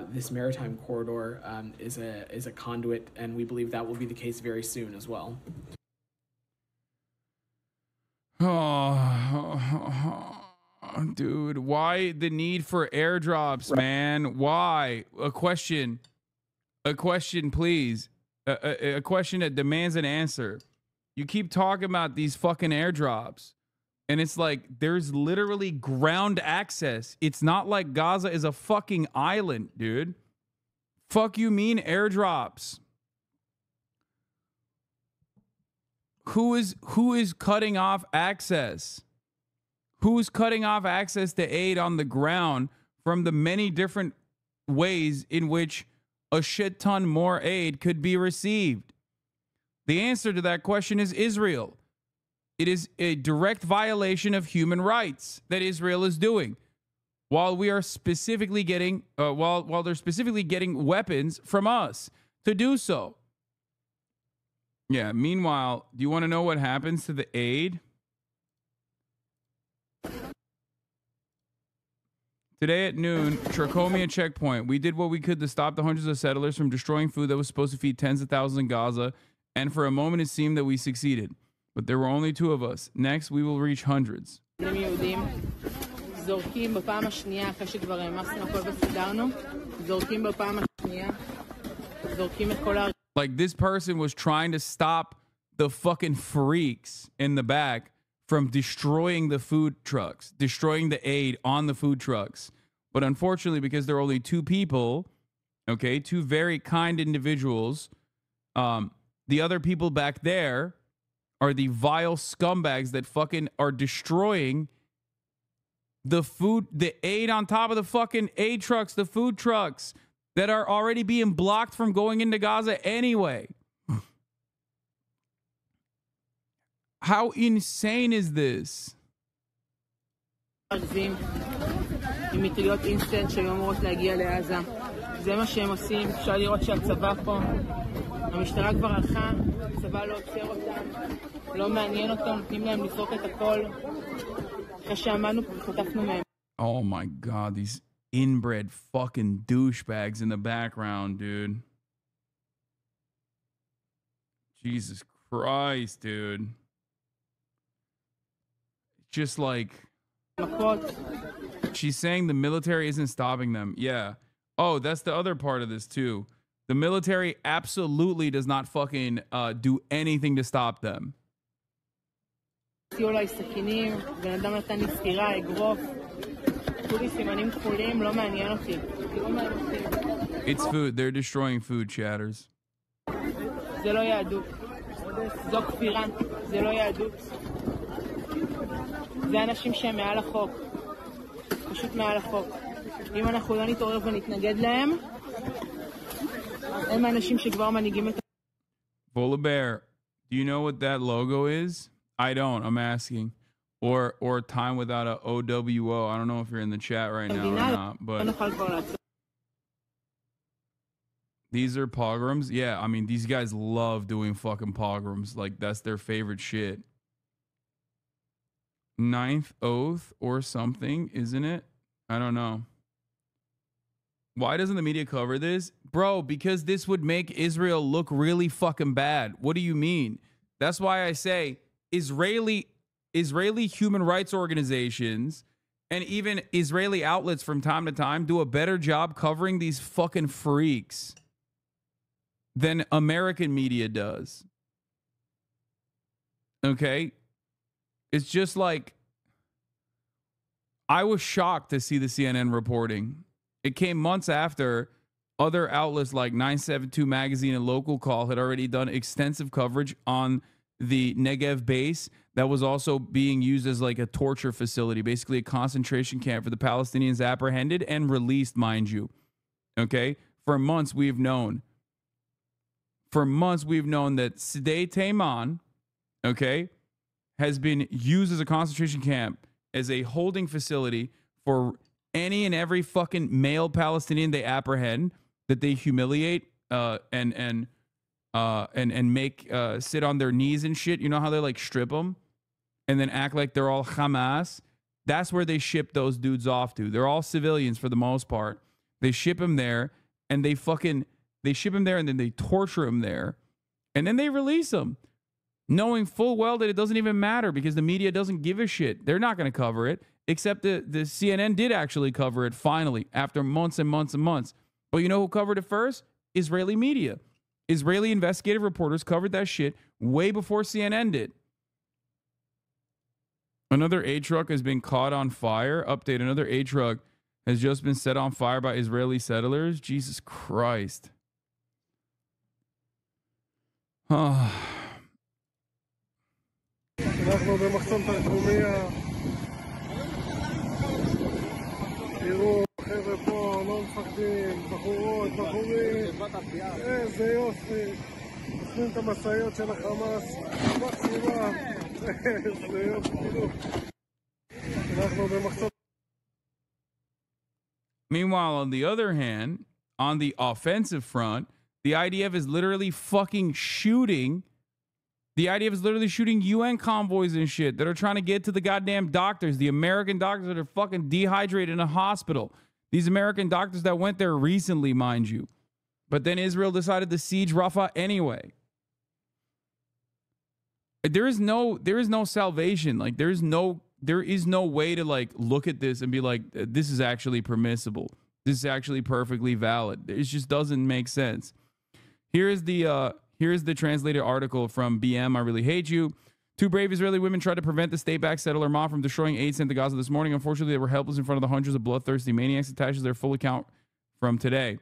this maritime corridor is a conduit, and we believe that will be the case very soon as well. Oh, dude, why the need for airdrops, man? Why? A question, please. A question that demands an answer. You keep talking about these fucking airdrops, and it's like there's literally ground access. It's not like Gaza is a fucking island, dude. Fuck you mean airdrops? Who is cutting off access? Who's cutting off access to aid on the ground from the many different ways in which a shit ton more aid could be received? The answer to that question is Israel. It is a direct violation of human rights that Israel is doing, while we are specifically getting, while they're specifically getting weapons from us to do so. Yeah. Meanwhile, do you want to know what happens to the aid? Today at noon, Trachomia checkpoint. We did what we could to stop the hundreds of settlers from destroying food that was supposed to feed tens of thousands in Gaza, and for a moment it seemed that we succeeded. But there were only 2 of us. Next, we will reach hundreds. Like, this person was trying to stop the fucking freaks in the back from destroying the food trucks, destroying the aid on the food trucks. But unfortunately, because there are only 2 people, okay, 2 very kind individuals, the other people back there are the vile scumbags that fucking are destroying the food, the aid on top of the fucking aid trucks, the food trucks that are already being blocked from going into Gaza anyway. How insane is this? עם מטריות אינסטנט שהיו אמורות להגיע לעזה. זה מה שהם עושים. אפשר לראות שהצבא פה, המשטרה כבר הלכה, הצבא לא עוצר אותם, לא מעניין אותם, נותנים להם לזרוק את הכל. אחרי שעמדנו, חטפנו מהם. Oh my God, these inbred fucking douchebags in the background, dude. Jesus Christ, dude. Just like, she's saying the military isn't stopping them. Yeah. Oh, that's the other part of this too. The military absolutely does not fucking do anything to stop them. It's food. They're destroying food, chatters. זה אנשים שהם מעל החוק, פשוט מעל החוק. אם אנחנו לא נתעורר ונתנגד להם, הם האנשים שכבר מנהיגים את... Vola Bear, do you know what that logo is? I don't, I'm asking. Or time without a OWO. I don't know if you're in the chat right now or not, but... These are pogroms? Yeah, I mean, these guys love doing fucking pogroms. Like, that's their favorite shit. Ninth Oath or something, isn't it? I don't know. Why doesn't the media cover this? Bro, because this would make Israel look really fucking bad. What do you mean? That's why I say Israeli human rights organizations and even Israeli outlets from time to time do a better job covering these fucking freaks than American media does. Okay? It's just like, I was shocked to see the CNN reporting. It came months after Other outlets like 972 Magazine and Local Call had already done extensive coverage on the Negev base that was also being used as like a torture facility, basically a concentration camp for the Palestinians apprehended and released, mind you. Okay? For months we've known that Sde Tayman, okay, has been used as a concentration camp, as a holding facility for any and every fucking male Palestinian they apprehend, that they humiliate and make sit on their knees and shit. You know how they like strip them and then act like they're all Hamas? That's where they ship those dudes off to. They're all civilians for the most part. They ship them there and they ship them there and then they torture them there and then they release them, knowing full well that it doesn't even matter because the media doesn't give a shit. They're not going to cover it, except the CNN did actually cover it finally after months and months and months. But you know who covered it first? Israeli media. Israeli investigative reporters covered that shit way before CNN did. Another aid truck has been caught on fire. Update, another aid truck has just been set on fire by Israeli settlers. Jesus Christ. אנחנו במחסום תרקומיה. תראו, חבר'ה פה, לא מפחדים, בחורות, בחורים. איזה יופי. נותנים את המשאיות של החמאס. מקסימה. איזה יופי, תראו. אנחנו במחסום. Meanwhile, on the other hand, on the offensive front, the IDF is literally fucking shooting. The IDF is literally shooting UN convoys and shit that are trying to get to the goddamn doctors, the American doctors that are fucking dehydrated in a hospital. These American doctors that went there recently, mind you. But then Israel decided to siege Rafah anyway. There is no salvation. Like there is no way to like look at this and be like, this is actually permissible. This is actually perfectly valid. It just doesn't make sense. Here's the translated article from BM, I Really Hate You. Two brave Israeli women tried to prevent the state-backed settler mob from destroying aid sent to Gaza this morning. Unfortunately, they were helpless in front of the hundreds of bloodthirsty maniacs, attaches their full account from today.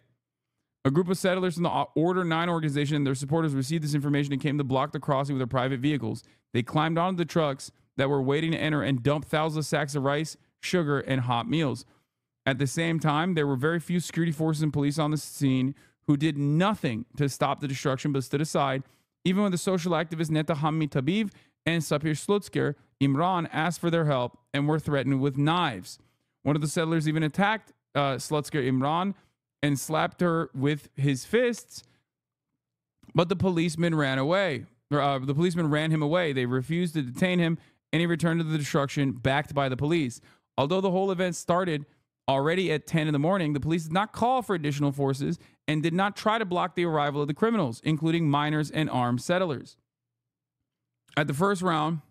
A group of settlers from the Order 9 organization and their supporters received this information and came to block the crossing with their private vehicles. They climbed onto the trucks that were waiting to enter and dumped thousands of sacks of rice, sugar, and hot meals. At the same time, there were very few security forces and police on the scene who did nothing to stop the destruction but stood aside, even when the social activists Neta Hammi Tabib and Sapir Slutzker Imran asked for their help and were threatened with knives. One of the settlers even attacked Slutzker Imran and slapped her with his fists, but the policeman ran away. The policeman ran him away. They refused to detain him, and he returned to the destruction backed by the police. Although the whole event started already at 10 in the morning, the police did not call for additional forces and did not try to block the arrival of the criminals, including minors and armed settlers. At the first round,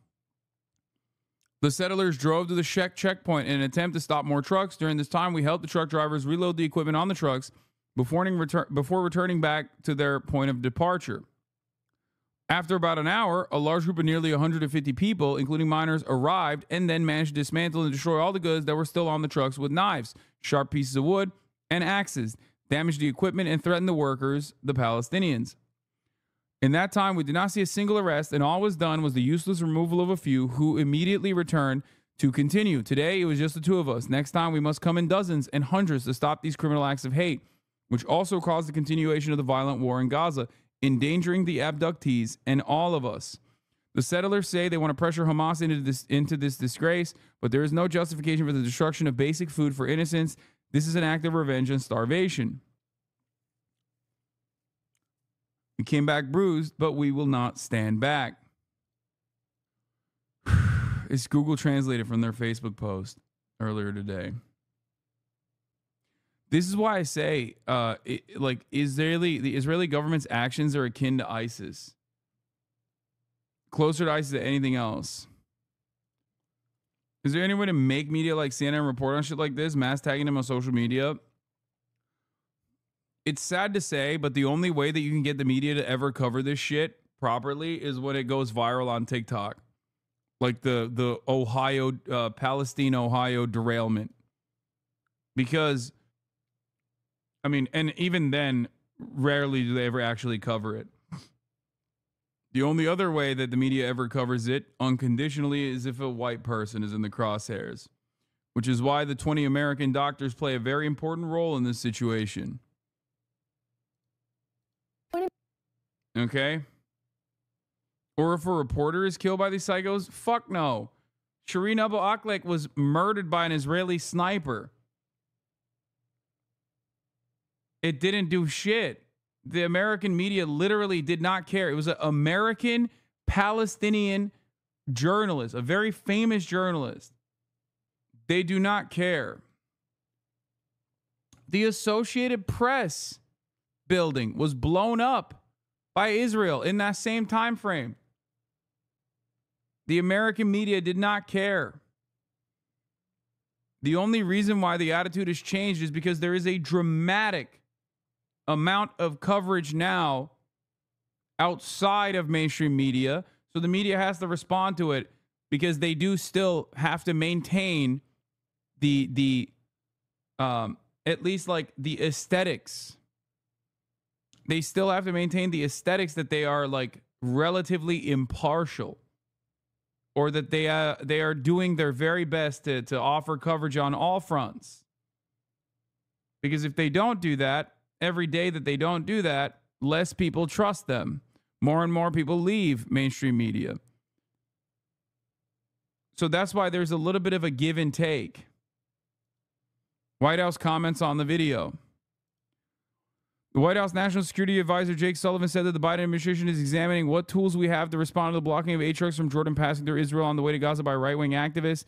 the settlers drove to the checkpoint in an attempt to stop more trucks. During this time, we helped the truck drivers reload the equipment on the trucks before returning back to their point of departure. After about an hour, a large group of nearly 150 people, including minors, arrived and then managed to dismantle and destroy all the goods that were still on the trucks with knives, sharp pieces of wood, and axes, damaged the equipment, and threatened the workers, the Palestinians. In that time, we did not see a single arrest, and all was done was the useless removal of a few who immediately returned to continue. Today, it was just the two of us. Next time, we must come in dozens and hundreds to stop these criminal acts of hate, which also caused the continuation of the violent war in Gaza, endangering the abductees and all of us. The settlers say they want to pressure Hamas into this disgrace, but there is no justification for the destruction of basic food for innocents. This is an act of revenge and starvation. We came back bruised, but we will not stand back. It's Google translated from their Facebook post earlier today. This is why I say, the Israeli government's actions are akin to ISIS. Closer to ISIS than anything else. Is there any way to make media like CNN report on shit like this, mass tagging them on social media? It's sad to say, but the only way that you can get the media to ever cover this shit properly is when it goes viral on TikTok. Like the Palestine, Ohio derailment. Because I mean, and even then, rarely do they ever actually cover it. The only other way that the media ever covers it unconditionally is if a white person is in the crosshairs, which is why the 20 American doctors play a very important role in this situation. Okay? Or if a reporter is killed by these psychos, fuck no. Shireen Abu Akleh was murdered by an Israeli sniper. It didn't do shit. The American media literally did not care. It was an American Palestinian journalist, a very famous journalist. They do not care. The Associated Press building was blown up by Israel in that same time frame. The American media did not care. The only reason why the attitude has changed is because there is a dramatic amount of coverage now outside of mainstream media. So the media has to respond to it because they do still have to maintain the at least like the aesthetics. They still have to maintain the aesthetics that they are like relatively impartial, or that they are doing their very best to offer coverage on all fronts. Because if they don't do that, every day that they don't do that, less people trust them. More and more people leave mainstream media. So that's why there's a little bit of a give and take. White House comments on the video. The White House National Security Advisor Jake Sullivan said that the Biden administration is examining what tools we have to respond to the blocking of aid trucks from Jordan passing through Israel on the way to Gaza by right-wing activists.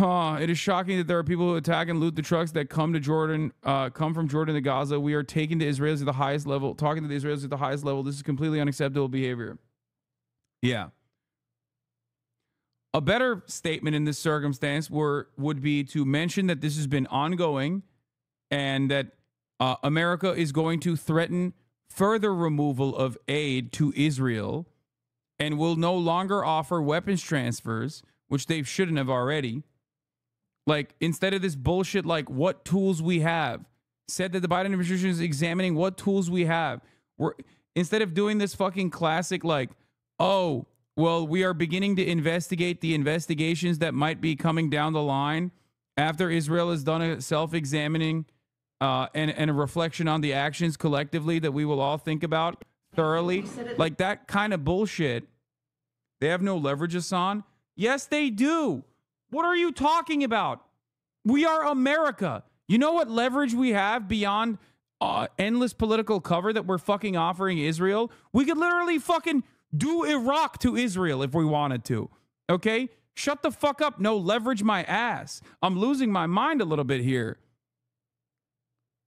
It is shocking that there are people who attack and loot the trucks that come to Jordan, come from Jordan to Gaza. We are taking the Israelis at the highest level, talking to the Israelis at the highest level. This is completely unacceptable behavior. Yeah. A better statement in this circumstance would be to mention that this has been ongoing and that America is going to threaten further removal of aid to Israel and will no longer offer weapons transfers, which they shouldn't have already. Like, instead of this bullshit, like what tools we have, said that the Biden administration is examining what tools we have. Instead of doing this fucking classic, like, oh, well, we are beginning to investigate the investigations that might be coming down the line after Israel has done a self-examining and a reflection on the actions collectively that we will all think about thoroughly. Like that kind of bullshit. They have no leverage, Hassan. Yes, they do. What are you talking about? We are America. You know what leverage we have beyond endless political cover that we're fucking offering Israel? We could literally fucking do Iraq to Israel if we wanted to. Okay? Shut the fuck up. No, leverage my ass. I'm losing my mind a little bit here.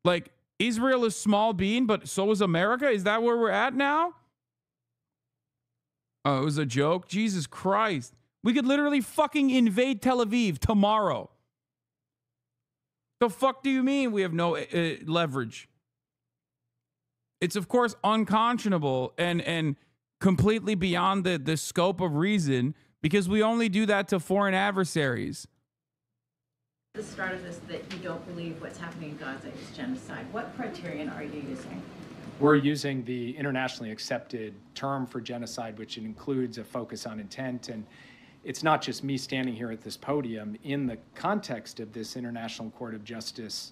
Like, Israel is small bean, but so is America? Is that where we're at now? Oh, it was a joke? Jesus Christ. We could literally fucking invade Tel Aviv tomorrow. The fuck do you mean we have no leverage? It's, of course, unconscionable and completely beyond the scope of reason because we only do that to foreign adversaries. The start of this, that you don't believe what's happening in Gaza is genocide. What criterion are you using? We're using the internationally accepted term for genocide, which includes a focus on intent. And it's not just me standing here at this podium. In the context of this International Court of Justice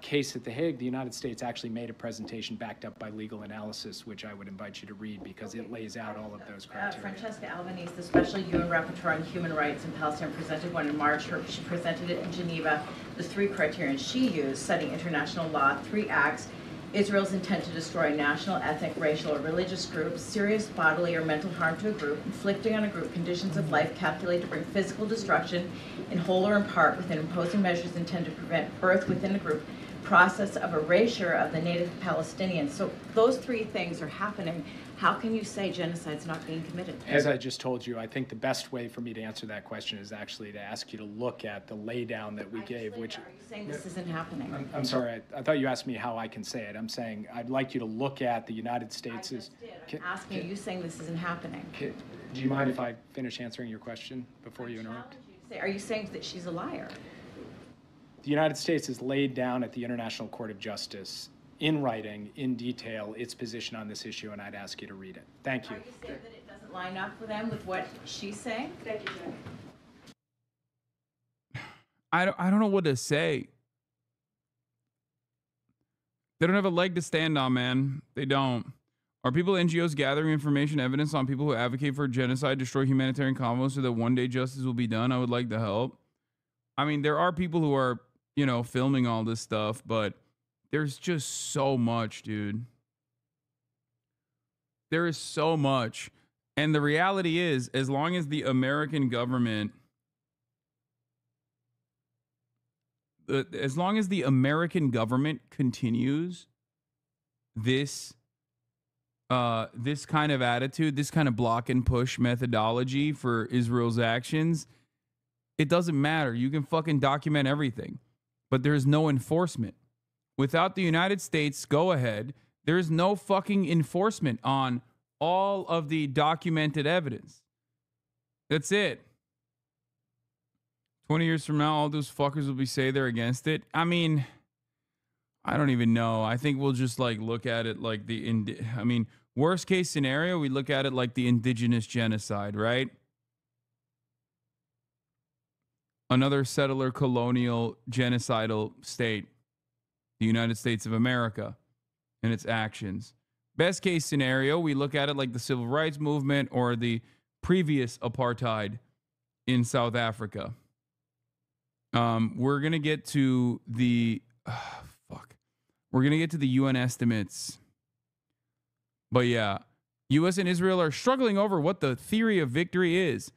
case at The Hague, the United States actually made a presentation backed up by legal analysis, which I would invite you to read because it lays out all of those criteria. Francesca Albanese, the Special UN Rapporteur on Human Rights in Palestine, presented one in March. She presented it in Geneva. The three criterion she used, citing international law, 3 acts: Israel's intent to destroy national, ethnic, racial, or religious groups, serious bodily or mental harm to a group, inflicting on a group conditions of life calculated to bring physical destruction in whole or in part, within imposing measures intended to prevent birth within the group, process of erasure of the native Palestinians. So those 3 things are happening. How can you say genocide's not being committed? As I just told you, I think the best way for me to answer that question is actually to ask you to look at the laydown that we gave, which... Are you saying this isn't happening? I'm sorry, I thought you asked me how I can say it. I'm saying I'd like you to look at the United States' I just did. I'm asking you saying this isn't happening. Do you mind if I finish answering your question before you interrupt? Are you saying that she's a liar? The United States has laid down at the International Court of Justice in writing, in detail, its position on this issue, and I'd ask you to read it. Thank you. Are you saying that it doesn't line up for them with what she's saying? Thank you, Jen. I don't know what to say. They don't have a leg to stand on, man. They don't. Are people, NGOs, gathering information, evidence on people who advocate for genocide, destroy humanitarian convos so that one day justice will be done? I would like to help. I mean, there are people who are, you know, filming all this stuff, but there's just so much, dude. There is so much. And the reality is, as long as the American government, continues this kind of attitude, this kind of block and push methodology for Israel's actions, it doesn't matter. You can fucking document everything, but there's no enforcement. Without the United States go ahead, there's no fucking enforcement on all of the documented evidence. That's it. 20 years from now, all those fuckers will be say they're against it. I mean, I don't even know. I think we'll just like look at it like worst case scenario, we look at it like the indigenous genocide, right? Another settler colonial genocidal state, the United States of America, and its actions. Best case scenario, we look at it like the civil rights movement or the previous apartheid in South Africa. We're going to get to the We're going to get to the UN estimates. But yeah, US and Israel are struggling over what the theory of victory is,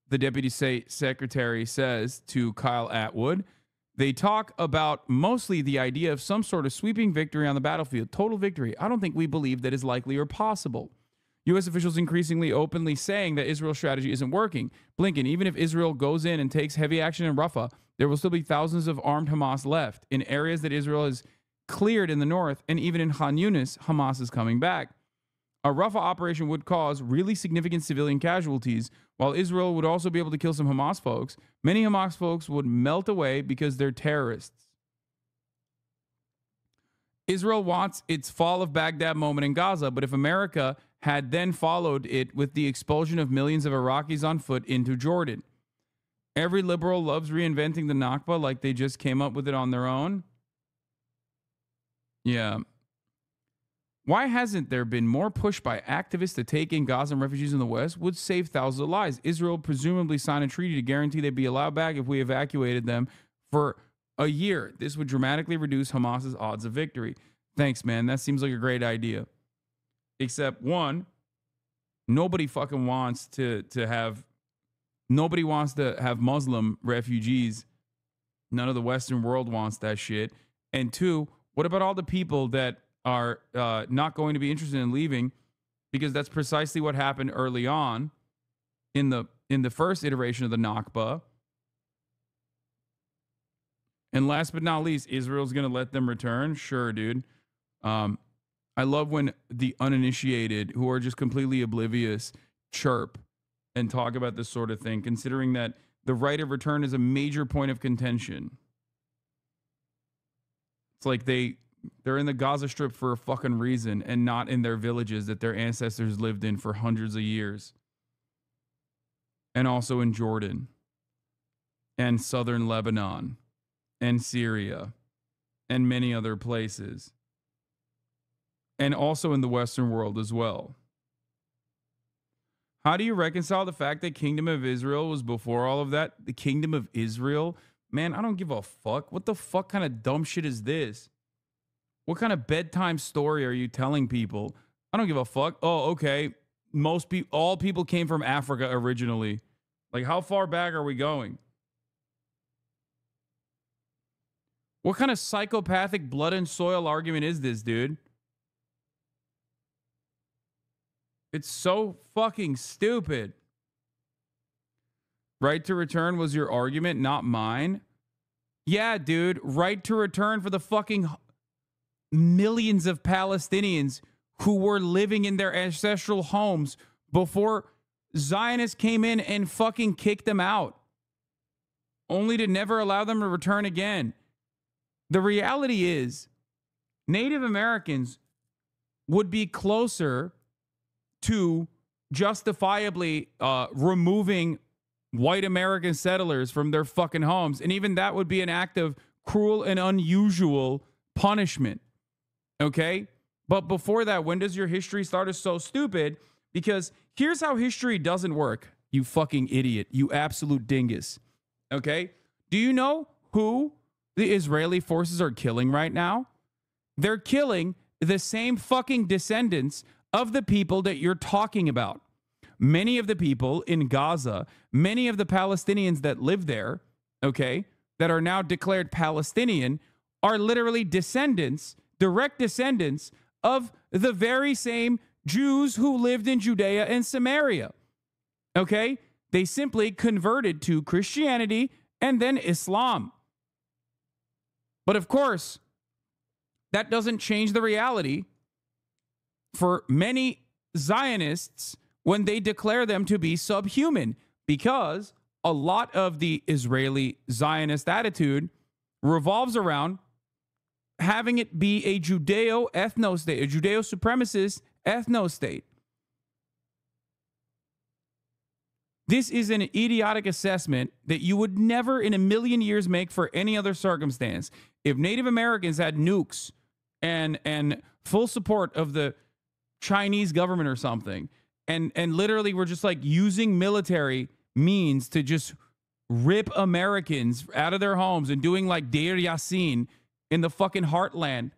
the Deputy State Secretary says to Kyle Atwood. They talk about mostly the idea of some sort of sweeping victory on the battlefield, total victory. I don't think we believe that is likely or possible. U.S. officials increasingly openly saying that Israel's strategy isn't working. Blinken, even if Israel goes in and takes heavy action in Rafah, there will still be thousands of armed Hamas left in areas that Israel has cleared in the north, and even in Khan Yunis, Hamas is coming back. A Rafah operation would cause really significant civilian casualties, while Israel would also be able to kill some Hamas folks. Many Hamas folks would melt away because they're terrorists. Israel wants its fall of Baghdad moment in Gaza, but if America had then followed it with the expulsion of millions of Iraqis on foot into Jordan. Every liberal loves reinventing the Nakba like they just came up with it on their own. Yeah. Why hasn't there been more push by activists to take in Gazan refugees in the West? Would save thousands of lives. Israel presumably signed a treaty to guarantee they'd be allowed back if we evacuated them for a year. This would dramatically reduce Hamas's odds of victory. Thanks, man. That seems like a great idea. Except one, nobody fucking wants to have Muslim refugees. None of the Western world wants that shit. And two, what about all the people that are not going to be interested in leaving, because that's precisely what happened early on in the first iteration of the Nakba. And last but not least, Israel's going to let them return? Sure, dude. I love when the uninitiated, who are just completely oblivious, chirp and talk about this sort of thing, considering that the right of return is a major point of contention. It's like they're in the Gaza Strip for a fucking reason and not in their villages that their ancestors lived in for hundreds of years. And also in Jordan and southern Lebanon and Syria and many other places. And also in the Western world as well. How do you reconcile the fact that Kingdom of Israel was before all of that? The Kingdom of Israel? Man, I don't give a fuck. What the fuck kind of dumb shit is this? What kind of bedtime story are you telling people? I don't give a fuck. Oh, okay. All people came from Africa originally. Like, how far back are we going? What kind of psychopathic blood and soil argument is this, dude? It's so fucking stupid. Right to return was your argument, not mine. Yeah, dude. Right to return for the fucking millions of Palestinians who were living in their ancestral homes before Zionists came in and fucking kicked them out, only to never allow them to return again. The reality is Native Americans would be closer to justifiably removing white American settlers from their fucking homes. And even that would be an act of cruel and unusual punishment. Okay? But before that, when does your history start is so stupid? Because here's how history doesn't work, you fucking idiot, you absolute dingus. Okay? Do you know who the Israeli forces are killing right now? They're killing the same fucking descendants of the people that you're talking about. Many of the people in Gaza, many of the Palestinians that live there, okay, that are now declared Palestinian, are literally descendants, direct descendants of the very same Jews who lived in Judea and Samaria. Okay? They simply converted to Christianity and then Islam. But of course, that doesn't change the reality for many Zionists when they declare them to be subhuman, because a lot of the Israeli Zionist attitude revolves around having it be a Judeo-ethno state, a Judeo-supremacist ethno state. This is an idiotic assessment that you would never in a million years make for any other circumstance. If Native Americans had nukes and full support of the Chinese government or something, and literally were just like using military means to just rip Americans out of their homes and doing like Deir Yassin in the fucking heartland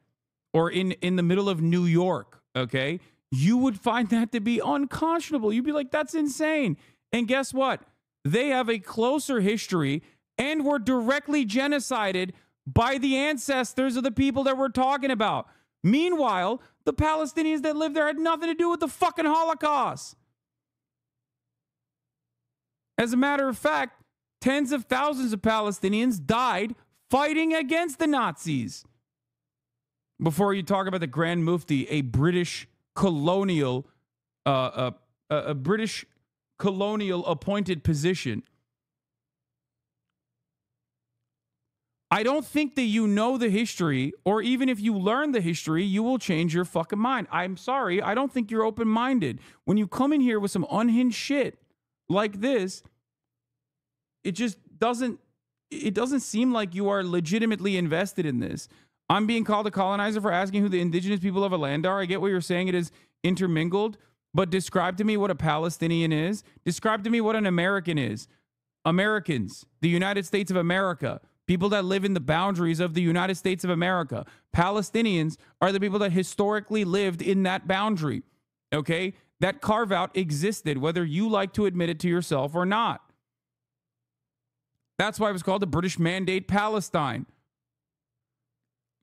or in the middle of New York, okay, you would find that to be unconscionable. You'd be like, that's insane. And guess what? They have a closer history and were directly genocided by the ancestors of the people that we're talking about. Meanwhile, the Palestinians that live there had nothing to do with the fucking Holocaust. As a matter of fact, tens of thousands of Palestinians died fighting against the Nazis. Before you talk about the Grand Mufti, a British colonial, a British colonial appointed position. I don't think that you know the history, or even if you learn the history, you will change your fucking mind. I'm sorry, I don't think you're open-minded. When you come in here with some unhinged shit like this, it just doesn't seem like you are legitimately invested in this. I'm being called a colonizer for asking who the indigenous people of a land are. I get what you're saying, it is intermingled, but describe to me what a Palestinian is. Describe to me what an American is. Americans, the United States of America, people that live in the boundaries of the United States of America. Palestinians are the people that historically lived in that boundary, okay? That carve-out existed, whether you like to admit it to yourself or not. That's why it was called the British Mandate Palestine.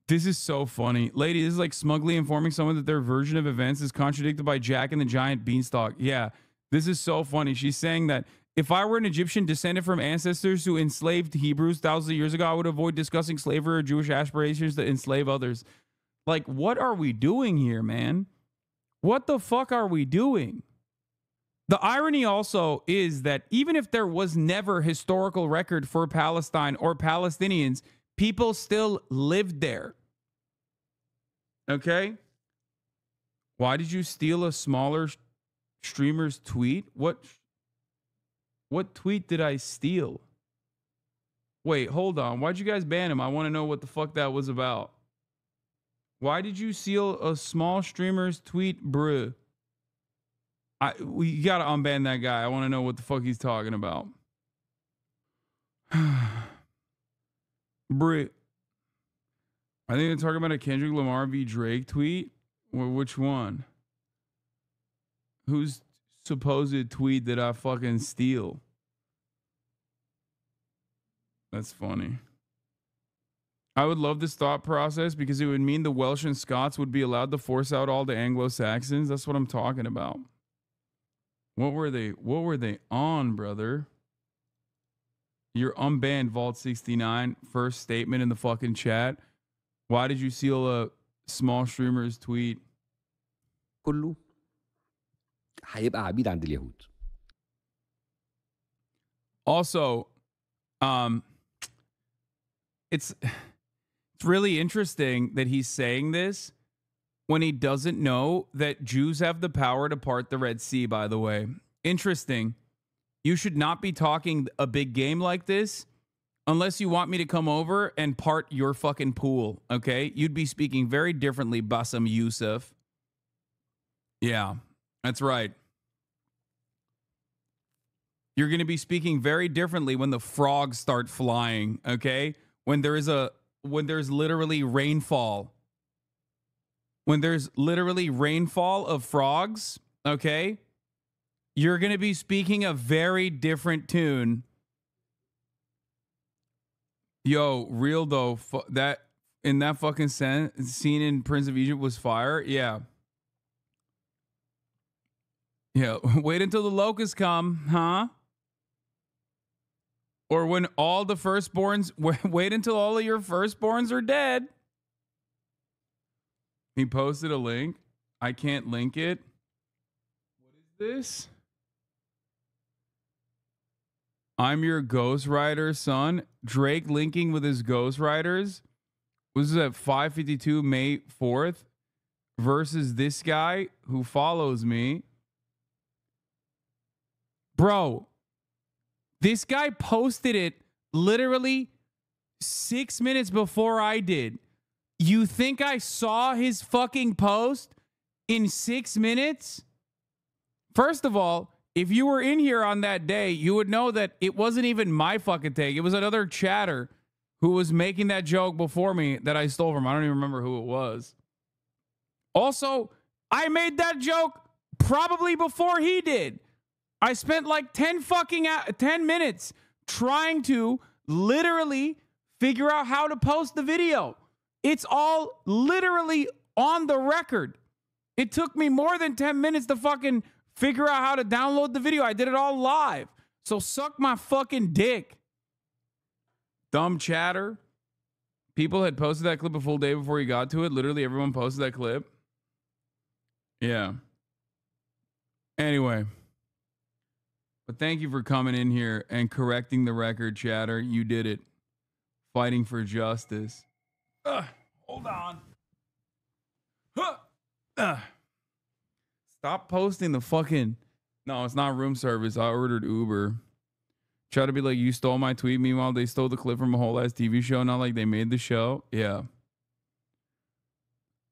This is so funny. Lady, this is like smugly informing someone that their version of events is contradicted by Jack and the Giant Beanstalk. Yeah, this is so funny. She's saying that if I were an Egyptian descended from ancestors who enslaved Hebrews thousands of years ago, I would avoid discussing slavery or Jewish aspirations to enslave others. Like, what are we doing here, man? What the fuck are we doing? The irony also is that even if there was never historical record for Palestine or Palestinians, people still lived there. Okay? Why did you steal a smaller streamer's tweet? What tweet did I steal? Wait, hold on. Why'd you guys ban him? I want to know what the fuck that was about. Why did you steal a small streamer's tweet, bruh? We gotta unban that guy. I want to know what the fuck he's talking about. Bruh. I think they're talking about a Kendrick Lamar v. Drake tweet. Or which one? Whose supposed tweet did I fucking steal? That's funny. I would love this thought process because it would mean the Welsh and Scots would be allowed to force out all the Anglo-Saxons. That's what I'm talking about. What were they on, brother? You're unbanned, Vault 69. First statement in the fucking chat. Why did you steal a small streamer's tweet? كله هيبقى عبيد عند اليهود. Also, it's really interesting that he's saying this when he doesn't know that Jews have the power to part the Red Sea, by the way. Interesting. You should not be talking a big game like this unless you want me to come over and part your fucking pool, okay? You'd be speaking very differently, Bassem Youssef. Yeah, that's right. You're going to be speaking very differently when the frogs start flying, okay? When there's literally rainfall. When there's literally rainfall of frogs, okay? You're going to be speaking a very different tune. Yo, real though, that in that fucking scene in Prince of Egypt was fire. Yeah. Yeah, wait until the locusts come, huh? Or when all the firstborns, wait until all of your firstborns are dead. He posted a link. I can't link it. What is this? I'm your ghostwriter, son. Drake linking with his ghostwriters. Was this at 5:52 May 4th versus this guy who follows me. Bro, this guy posted it literally 6 minutes before I did. You think I saw his fucking post in 6 minutes? First of all, if you were in here on that day, you would know that it wasn't even my fucking take. It was another chatter who was making that joke before me that I stole from. I don't even remember who it was. Also, I made that joke probably before he did. I spent like 10 minutes trying to literally figure out how to post the video. It's all literally on the record. It took me more than 10 minutes to fucking figure out how to download the video. I did it all live. So suck my fucking dick. Dumb chatter. People had posted that clip a full day before you got to it. Literally everyone posted that clip. Yeah. Anyway. But thank you for coming in here and correcting the record, chatter. You did it. Fighting for justice. Hold on. Stop posting the fucking... No, it's not room service. I ordered Uber. Try to be like, you stole my tweet. Meanwhile, they stole the clip from a whole ass TV show. Not like they made the show. Yeah.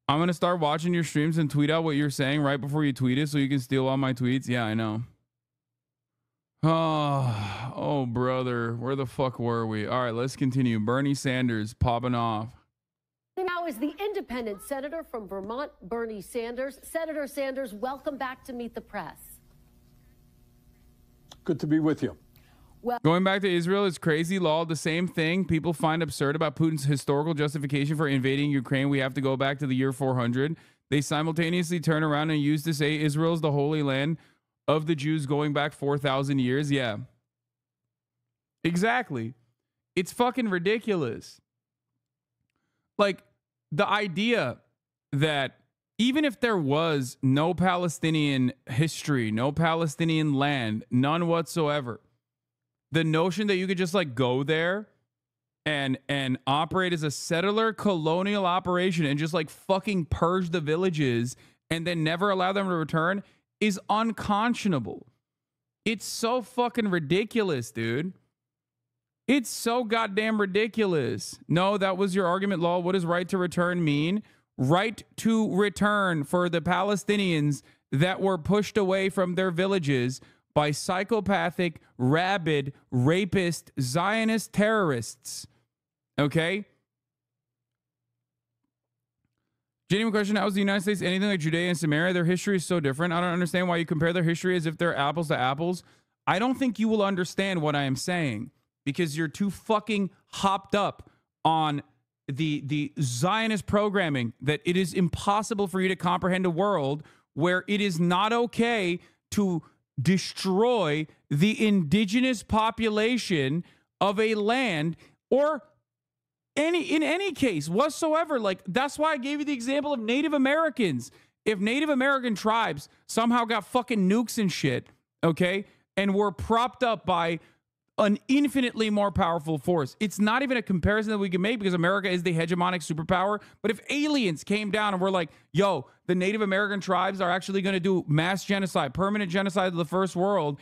I'm going to start watching your streams and tweet out what you're saying right before you tweet it so you can steal all my tweets. Yeah, I know. Oh, brother. Where the fuck were we? All right, let's continue. Bernie Sanders popping off. Now is the independent senator from Vermont, Bernie Sanders. Senator Sanders, welcome back to Meet the Press. Good to be with you. Well, going back to Israel is crazy law. The same thing people find absurd about Putin's historical justification for invading Ukraine. We have to go back to the year 400. They simultaneously turn around and use to say Israel is the holy land of the Jews going back 4,000 years. Yeah. Exactly. It's fucking ridiculous. Like, the idea that even if there was no Palestinian history, no Palestinian land, none whatsoever, the notion that you could just like go there and operate as a settler colonial operation and just like fucking purge the villages and then never allow them to return is unconscionable. It's so fucking ridiculous, dude. It's so goddamn ridiculous. No, that was your argument, law. What does right to return mean? Right to return for the Palestinians that were pushed away from their villages by psychopathic, rabid, rapist, Zionist terrorists. Okay? Genuine question, how is the United States anything like Judea and Samaria? Their history is so different. I don't understand why you compare their history as if they're apples to apples. I don't think you will understand what I am saying because you're too fucking hopped up on the Zionist programming that it is impossible for you to comprehend a world where it is not okay to destroy the indigenous population of a land or in any case whatsoever. Like, that's why I gave you the example of Native Americans. If Native American tribes somehow got fucking nukes and shit, okay, and were propped up by an infinitely more powerful force. It's not even a comparison that we can make because America is the hegemonic superpower. But if aliens came down and were like, yo, the Native American tribes are actually going to do mass genocide, permanent genocide of the first world,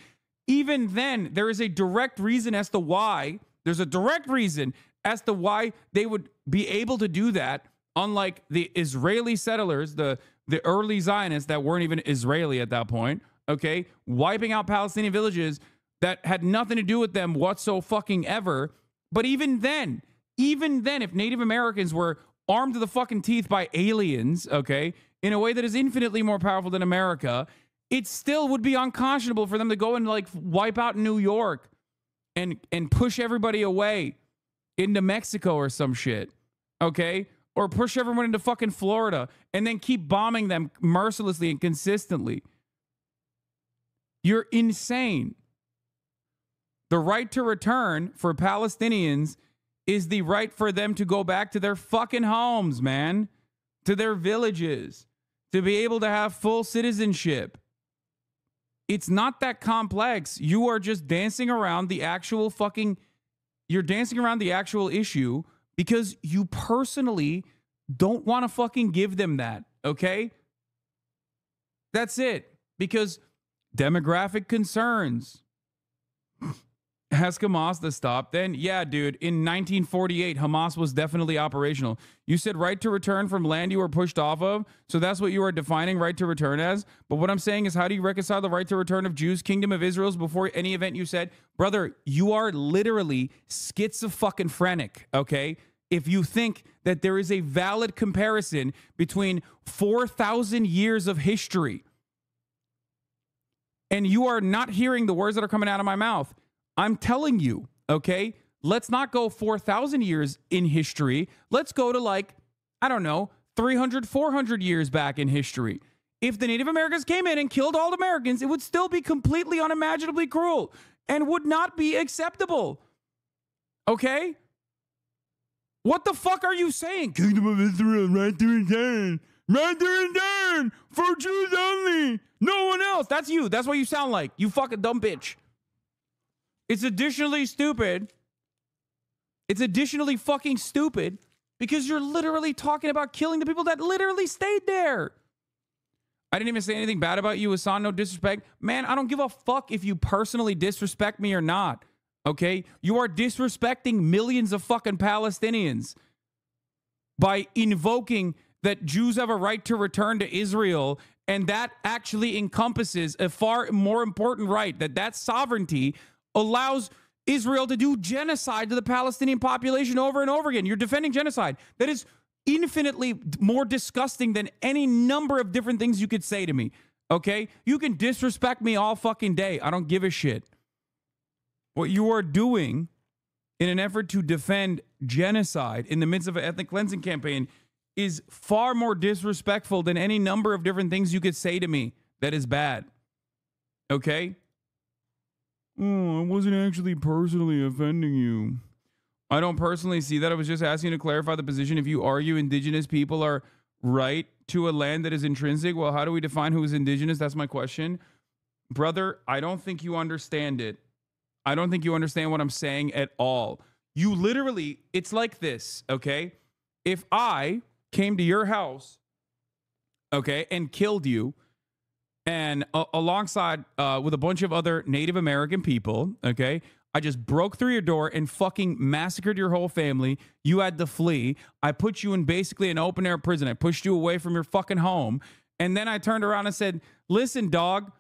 even then, there is a direct reason as to why. There's a direct reason as to why they would be able to do that, unlike the Israeli settlers, the early Zionists that weren't even Israeli at that point, okay, wiping out Palestinian villages that had nothing to do with them whatsoever. But even then, if Native Americans were armed to the fucking teeth by aliens, okay, in a way that is infinitely more powerful than America, it still would be unconscionable for them to go and like wipe out New York and push everybody away into Mexico or some shit, okay? Or push everyone into fucking Florida and then keep bombing them mercilessly and consistently. You're insane. The right to return for Palestinians is the right for them to go back to their fucking homes, man, to their villages, to be able to have full citizenship. It's not that complex. You are just dancing around the actual you're dancing around the actual issue because you personally don't want to fucking give them that, okay? That's it. Because demographic concerns. Ask Hamas to stop. Then, yeah, dude, in 1948, Hamas was definitely operational. You said right to return from land you were pushed off of, so that's what you are defining right to return as. But what I'm saying is, how do you reconcile the right to return of Jews, Kingdom of Israel's before any event you said? Brother, you are literally schizophrenic, okay? If you think that there is a valid comparison between 4,000 years of history and you are not hearing the words that are coming out of my mouth, I'm telling you, okay, let's not go 4,000 years in history. Let's go to like, I don't know, 300, 400 years back in history. If the Native Americans came in and killed all Americans, it would still be completely unimaginably cruel and would not be acceptable. Okay? What the fuck are you saying? Kingdom of Israel, right to return. Right to return for Jews only. No one else. That's you. That's what you sound like. You fucking dumb bitch. It's additionally stupid. It's additionally fucking stupid because you're literally talking about killing the people that literally stayed there. I didn't even say anything bad about you, Hassan. No disrespect. Man, I don't give a fuck if you personally disrespect me or not. Okay? You are disrespecting millions of fucking Palestinians by invoking that Jews have a right to return to Israel, and that actually encompasses a far more important right, that sovereignty allows Israel to do genocide to the Palestinian population over and over again. You're defending genocide. That is infinitely more disgusting than any number of different things you could say to me, okay? You can disrespect me all fucking day. I don't give a shit. What you are doing in an effort to defend genocide in the midst of an ethnic cleansing campaign is far more disrespectful than any number of different things you could say to me that is bad, okay? Oh, I wasn't actually personally offending you. I don't personally see that. I was just asking to clarify the position. If you argue indigenous people are right to a land that is intrinsic, well, how do we define who is indigenous? That's my question. Brother, I don't think you understand it. I don't think you understand what I'm saying at all. You literally, it's like this, okay? If I came to your house, okay, and killed you, and alongside with a bunch of other Native American people, okay, I just broke through your door and fucking massacred your whole family. You had to flee. I put you in basically an open air prison. I pushed you away from your fucking home. And then I turned around and said, listen, dog,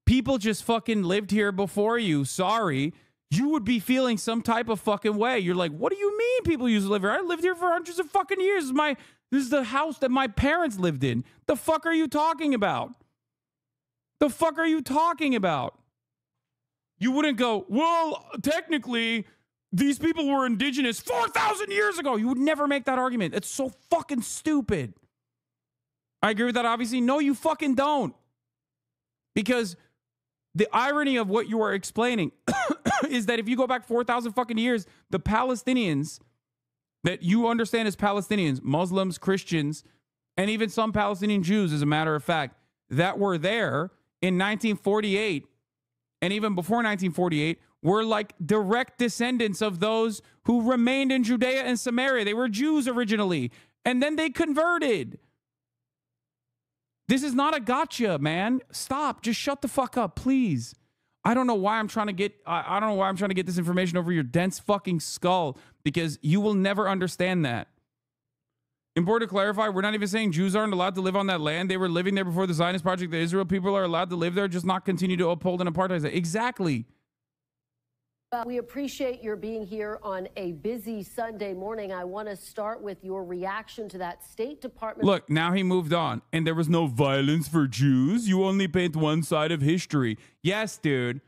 people just fucking lived here before you. Sorry. You would be feeling some type of fucking way. You're like, what do you mean people used to live here? I lived here for hundreds of fucking years. This is the house that my parents lived in. The fuck are you talking about? The fuck are you talking about? You wouldn't go, well, technically, these people were indigenous 4,000 years ago. You would never make that argument. It's so fucking stupid. I agree with that, obviously. No, you fucking don't. Because the irony of what you are explaining is that if you go back 4,000 fucking years, the Palestinians that you understand as Palestinians, Muslims, Christians, and even some Palestinian Jews, as a matter of fact, that were there in 1948, and even before 1948, were like direct descendants of those who remained in Judea and Samaria. They were Jews originally, and then they converted. This is not a gotcha, man. Stop. Just shut the fuck up, please. I don't know why I'm trying to get I don't know why I'm trying to get this information over your dense fucking skull, because you will never understand that. Important to clarify, we're not even saying Jews aren't allowed to live on that land. They were living there before the Zionist project. The Israel people are allowed to live there, just not continue to uphold an apartheid state. Exactly. We appreciate your being here on a busy Sunday morning. I want to start with your reaction to that State Department. Look, now he moved on, and there was no violence for Jews. You only paint one side of history. Yes, dude.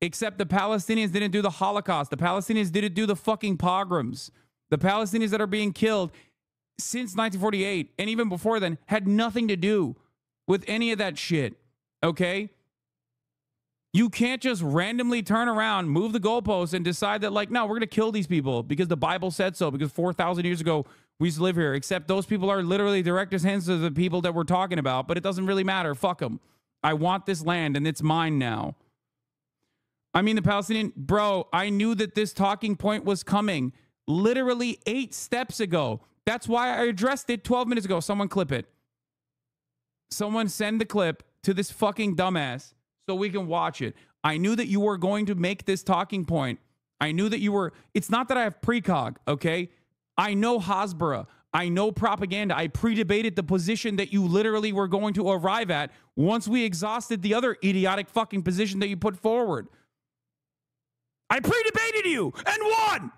Except the Palestinians didn't do the Holocaust. The Palestinians didn't do the fucking pogroms. The Palestinians that are being killed since 1948, and even before then, had nothing to do with any of that shit. Okay? You can't just randomly turn around, move the goalposts, and decide that, like, no, we're going to kill these people because the Bible said so, because 4,000 years ago we used to live here. Except those people are literally direct descendants of the people that we're talking about, but it doesn't really matter. Fuck them. I want this land, and it's mine now. I mean, the Palestinian... Bro, I knew that this talking point was coming literally 8 steps ago. That's why I addressed it 12 minutes ago. Someone clip it. Someone send the clip to this fucking dumbass so we can watch it. I knew that you were going to make this talking point. I knew that you were... It's not that I have precog, okay? I know Hasbara. I know propaganda. I pre-debated the position that you literally were going to arrive at once we exhausted the other idiotic fucking position that you put forward. I pre-debated you and won!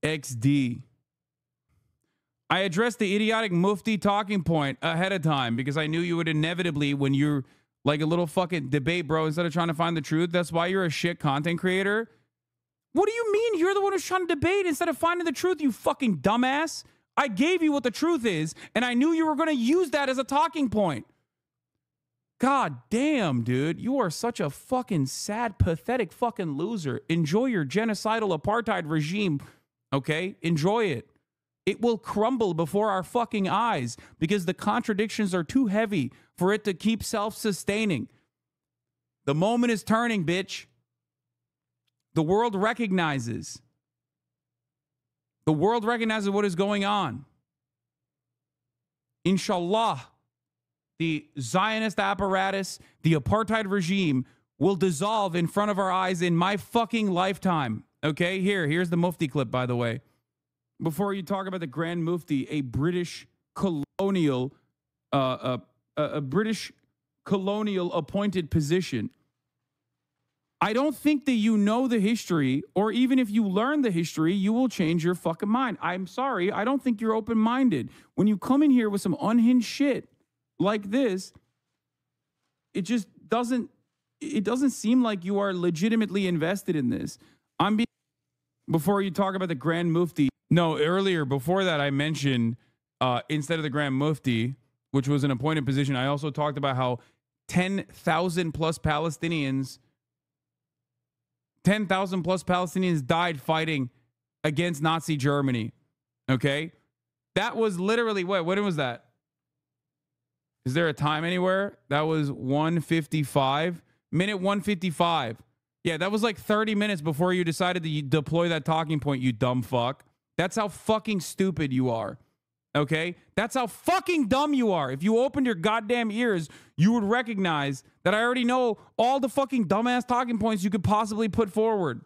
XD. I addressed the idiotic mufti talking point ahead of time because I knew you would inevitably, when you're like a little fucking debate, bro, instead of trying to find the truth, that's why you're a shit content creator. What do you mean you're the one who's trying to debate instead of finding the truth, you fucking dumbass? I gave you what the truth is, and I knew you were going to use that as a talking point. God damn, dude. You are such a fucking sad, pathetic fucking loser. Enjoy your genocidal apartheid regime, okay? Enjoy it. It will crumble before our fucking eyes because the contradictions are too heavy for it to keep self-sustaining. The moment is turning, bitch. The world recognizes. The world recognizes what is going on. Inshallah, the Zionist apparatus, the apartheid regime will dissolve in front of our eyes in my fucking lifetime. Okay, here's the Mufti clip, by the way. Before you talk about the Grand Mufti, a British colonial, a British colonial appointed position. I don't think that you know the history, or even if you learn the history, you will change your fucking mind. I'm sorry, I don't think you're open-minded. When you come in here with some unhinged shit like this, it just doesn't seem like you are legitimately invested in this. Before you talk about the Grand Mufti, no, earlier, before that, I mentioned instead of the Grand Mufti, which was an appointed position, I also talked about how 10,000 plus Palestinians died fighting against Nazi Germany. Okay? That was literally, when was that? Is there a time anywhere? That was 1:55. Minute 1:55. Yeah, that was like 30 minutes before you decided to deploy that talking point, you dumb fuck. That's how fucking stupid you are. Okay? That's how fucking dumb you are. If you opened your goddamn ears, you would recognize that I already know all the fucking dumbass talking points you could possibly put forward.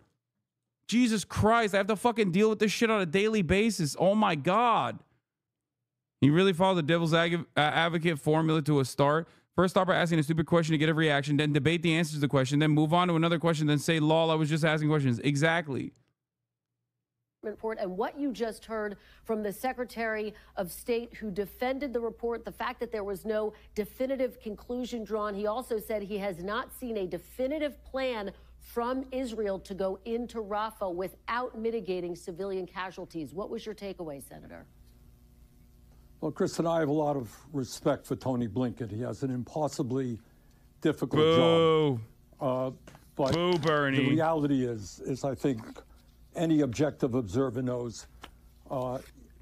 Jesus Christ, I have to fucking deal with this shit on a daily basis. Oh my God. You really follow the devil's advocate formula to a start. First, start by asking a stupid question to get a reaction, then debate the answers to the question, then move on to another question, then say, lol, I was just asking questions. Exactly. Report and what you just heard from the Secretary of State who defended the report, the fact that there was no definitive conclusion drawn. He also said he has not seen a definitive plan from Israel to go into Rafah without mitigating civilian casualties. What was your takeaway, Senator? Well, Chris and I have a lot of respect for Tony Blinken. He has an impossibly difficult job. But Boo, Bernie. The reality is I think any objective observer knows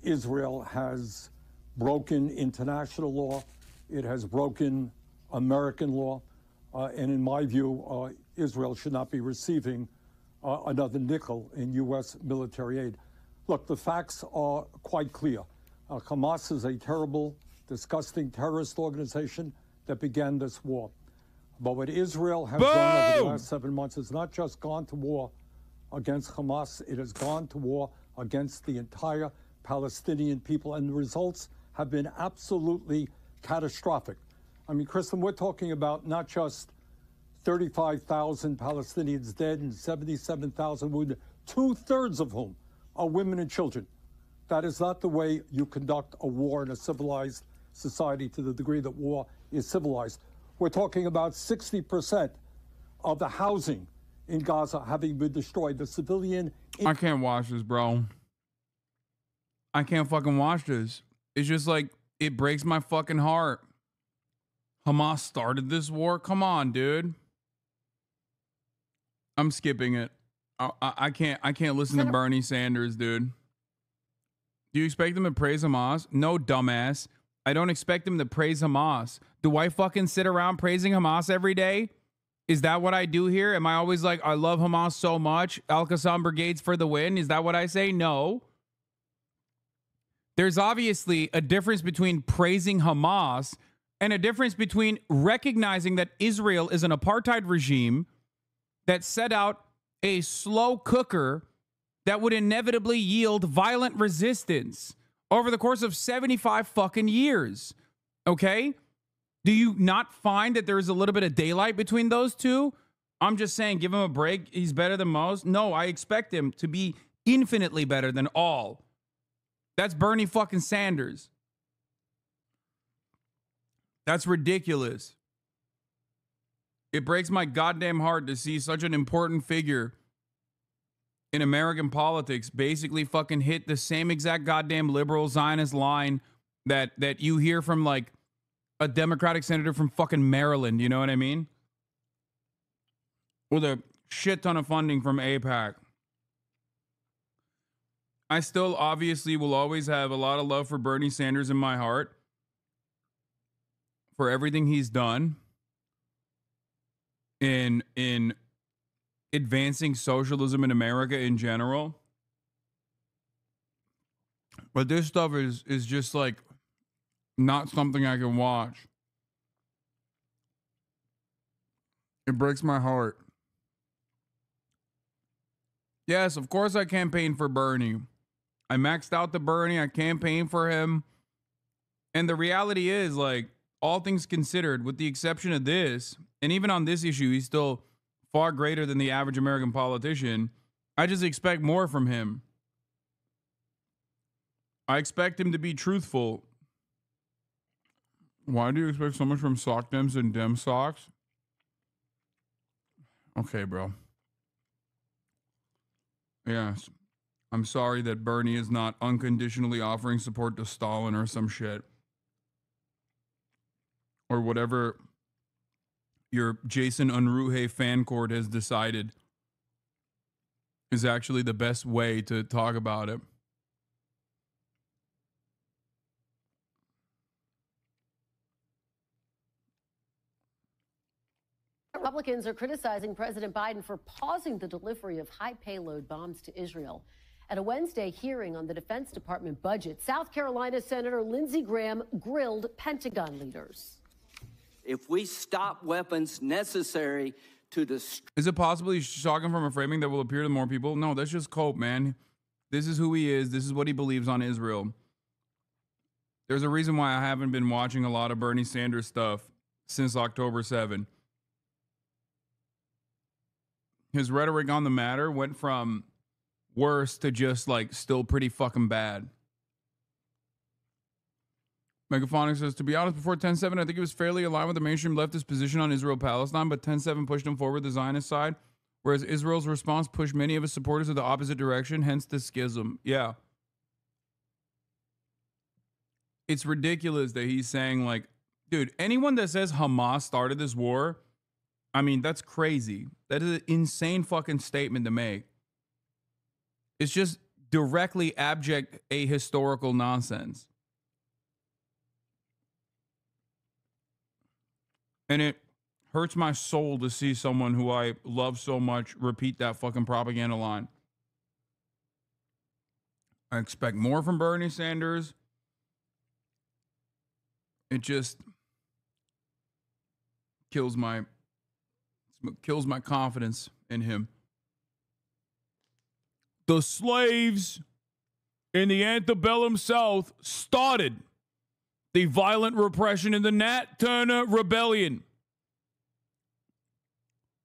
Israel has broken international law. It has broken American law. And in my view, Israel should not be receiving another nickel in U.S. military aid. Look, the facts are quite clear. Hamas is a terrible, disgusting terrorist organization that began this war. But what Israel has done over the last 7 months has not just gone to war against Hamas, it has gone to war against the entire Palestinian people, and the results have been absolutely catastrophic. I mean, Kristen, we're talking about not just 35,000 Palestinians dead and 77,000 wounded, 2/3 of whom are women and children. That is not the way you conduct a war in a civilized society to the degree that war is civilized. We're talking about 60% of the housing in Gaza having been destroyed. The civilian... I can't watch this, bro. I can't fucking watch this. It's just like, it breaks my fucking heart. Hamas started this war? Come on, dude. I'm skipping it. I can't listen to Bernie Sanders, dude. Do you expect them to praise Hamas? No, dumbass. I don't expect them to praise Hamas. Do I fucking sit around praising Hamas every day? Is that what I do here? Am I always like, I love Hamas so much, Al-Qassam Brigades for the win? Is that what I say? No. There's obviously a difference between praising Hamas and a difference between recognizing that Israel is an apartheid regime that set out a slow cooker that would inevitably yield violent resistance over the course of 75 fucking years. Okay? Do you not find that there is a little bit of daylight between those two? I'm just saying, give him a break. He's better than most. No, I expect him to be infinitely better than all. That's Bernie fucking Sanders. That's ridiculous. It breaks my goddamn heart to see such an important figure in American politics basically fucking hit the same exact goddamn liberal Zionist line that you hear from like a Democratic senator from fucking Maryland. You know what I mean? With a shit ton of funding from AIPAC. I still obviously will always have a lot of love for Bernie Sanders in my heart for everything he's done in advancing socialism in America in general. But this stuff is just like not something I can watch. It breaks my heart. Yes, of course I campaigned for Bernie. I maxed out the Bernie. I campaigned for him. And the reality is, like, all things considered, with the exception of this, and even on this issue, he's still far greater than the average American politician. I just expect more from him. I expect him to be truthful. Why do you expect so much from sock dems and dem socks? Okay, bro. Yes. I'm sorry that Bernie is not unconditionally offering support to Stalin or some shit. Or whatever your Jason Unruhe fan court has decided is actually the best way to talk about it. Republicans are criticizing President Biden for pausing the delivery of high payload bombs to Israel. At a Wednesday hearing on the Defense Department budget, South Carolina Senator Lindsey Graham grilled Pentagon leaders. If we stop weapons necessary to destroy... Is it possible he's talking from a framing that will appear to more people? No, that's just cope, man. This is who he is. This is what he believes on Israel. There's a reason why I haven't been watching a lot of Bernie Sanders stuff since October 7. His rhetoric on the matter went from worse to just like still pretty fucking bad. Megaphonic says, to be honest, before 10-7, I think it was fairly aligned with the mainstream leftist position on Israel-Palestine, but 10-7 pushed him forward the Zionist side, whereas Israel's response pushed many of his supporters in the opposite direction, hence the schism. Yeah. It's ridiculous that he's saying, like, dude, anyone that says Hamas started this war, I mean, that's crazy. That is an insane fucking statement to make. It's just directly abject ahistorical nonsense. And it hurts my soul to see someone who I love so much repeat that fucking propaganda line. I expect more from Bernie Sanders. It just kills my confidence in him. The slaves in the antebellum South started the violent repression in the Nat Turner Rebellion.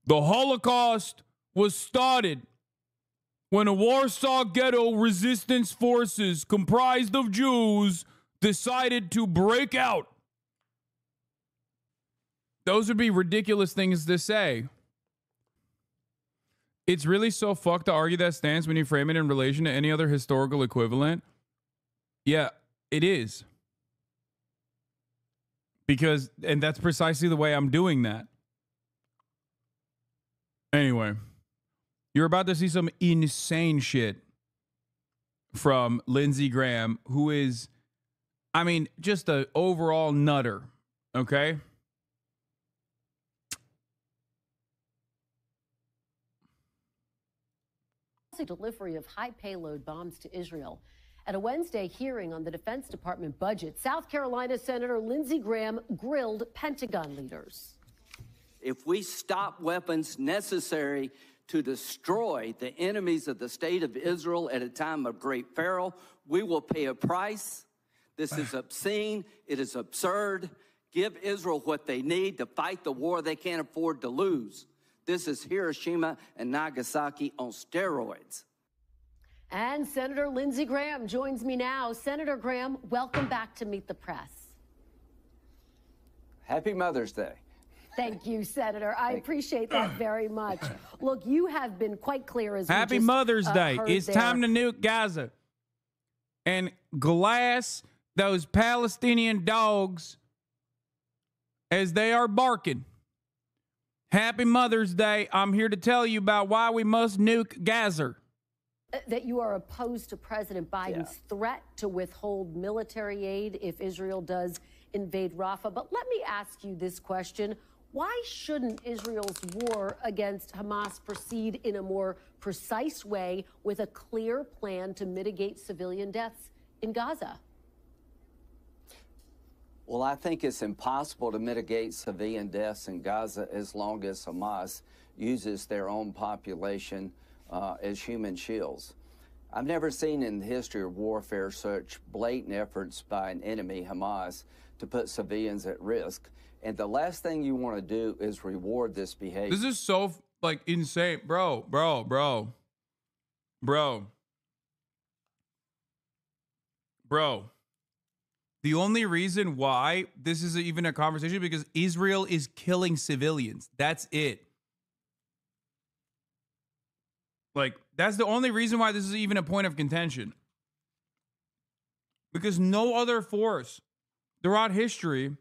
The Holocaust was started when a Warsaw Ghetto resistance forces comprised of Jews decided to break out. Those would be ridiculous things to say. It's really so fucked to argue that stance when you frame it in relation to any other historical equivalent. Yeah, it is. Because, and that's precisely the way I'm doing that. Anyway, you're about to see some insane shit from Lindsey Graham, who is, I mean, just an overall nutter, okay? Delivery of high payload bombs to Israel. At a Wednesday hearing on the Defense Department budget, South Carolina Senator Lindsey Graham grilled Pentagon leaders. If we stop weapons necessary to destroy the enemies of the state of Israel at a time of great peril, we will pay a price. This is obscene. It is absurd. Give Israel what they need to fight the war they can't afford to lose. This is Hiroshima and Nagasaki on steroids. And Senator Lindsey Graham joins me now. Senator Graham, welcome back to Meet the Press. Happy Mother's Day. Thank you, Senator. I appreciate that very much. Look, you have been quite clear as Happy Mother's Day. It's time to nuke Gaza and glass those Palestinian dogs as they are barking. Happy Mother's Day. I'm here to tell you about why we must nuke Gaza. That you are opposed to President Biden's threat to withhold military aid if Israel does invade Rafah. But let me ask you this question. Why shouldn't Israel's war against Hamas proceed in a more precise way with a clear plan to mitigate civilian deaths in Gaza? Well, I think it's impossible to mitigate civilian deaths in Gaza as long as Hamas uses their own population as human shields. I've never seen in the history of warfare such blatant efforts by an enemy, Hamas, to put civilians at risk. And the last thing you want to do is reward this behavior. This is so, like, insane. Bro. The only reason why this is even a conversation is because Israel is killing civilians. That's it. Like, that's the only reason why this is even a point of contention. Because no other force throughout history,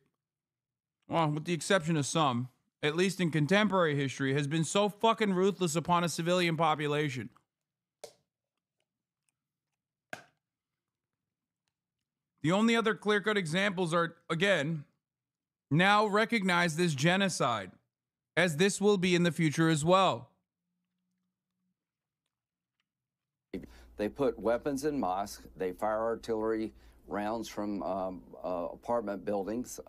well, with the exception of some, at least in contemporary history, has been so fucking ruthless upon a civilian population. The only other clear-cut examples are, again, now recognize this genocide, as this will be in the future as well. They put weapons in mosques. They fire artillery rounds from apartment buildings.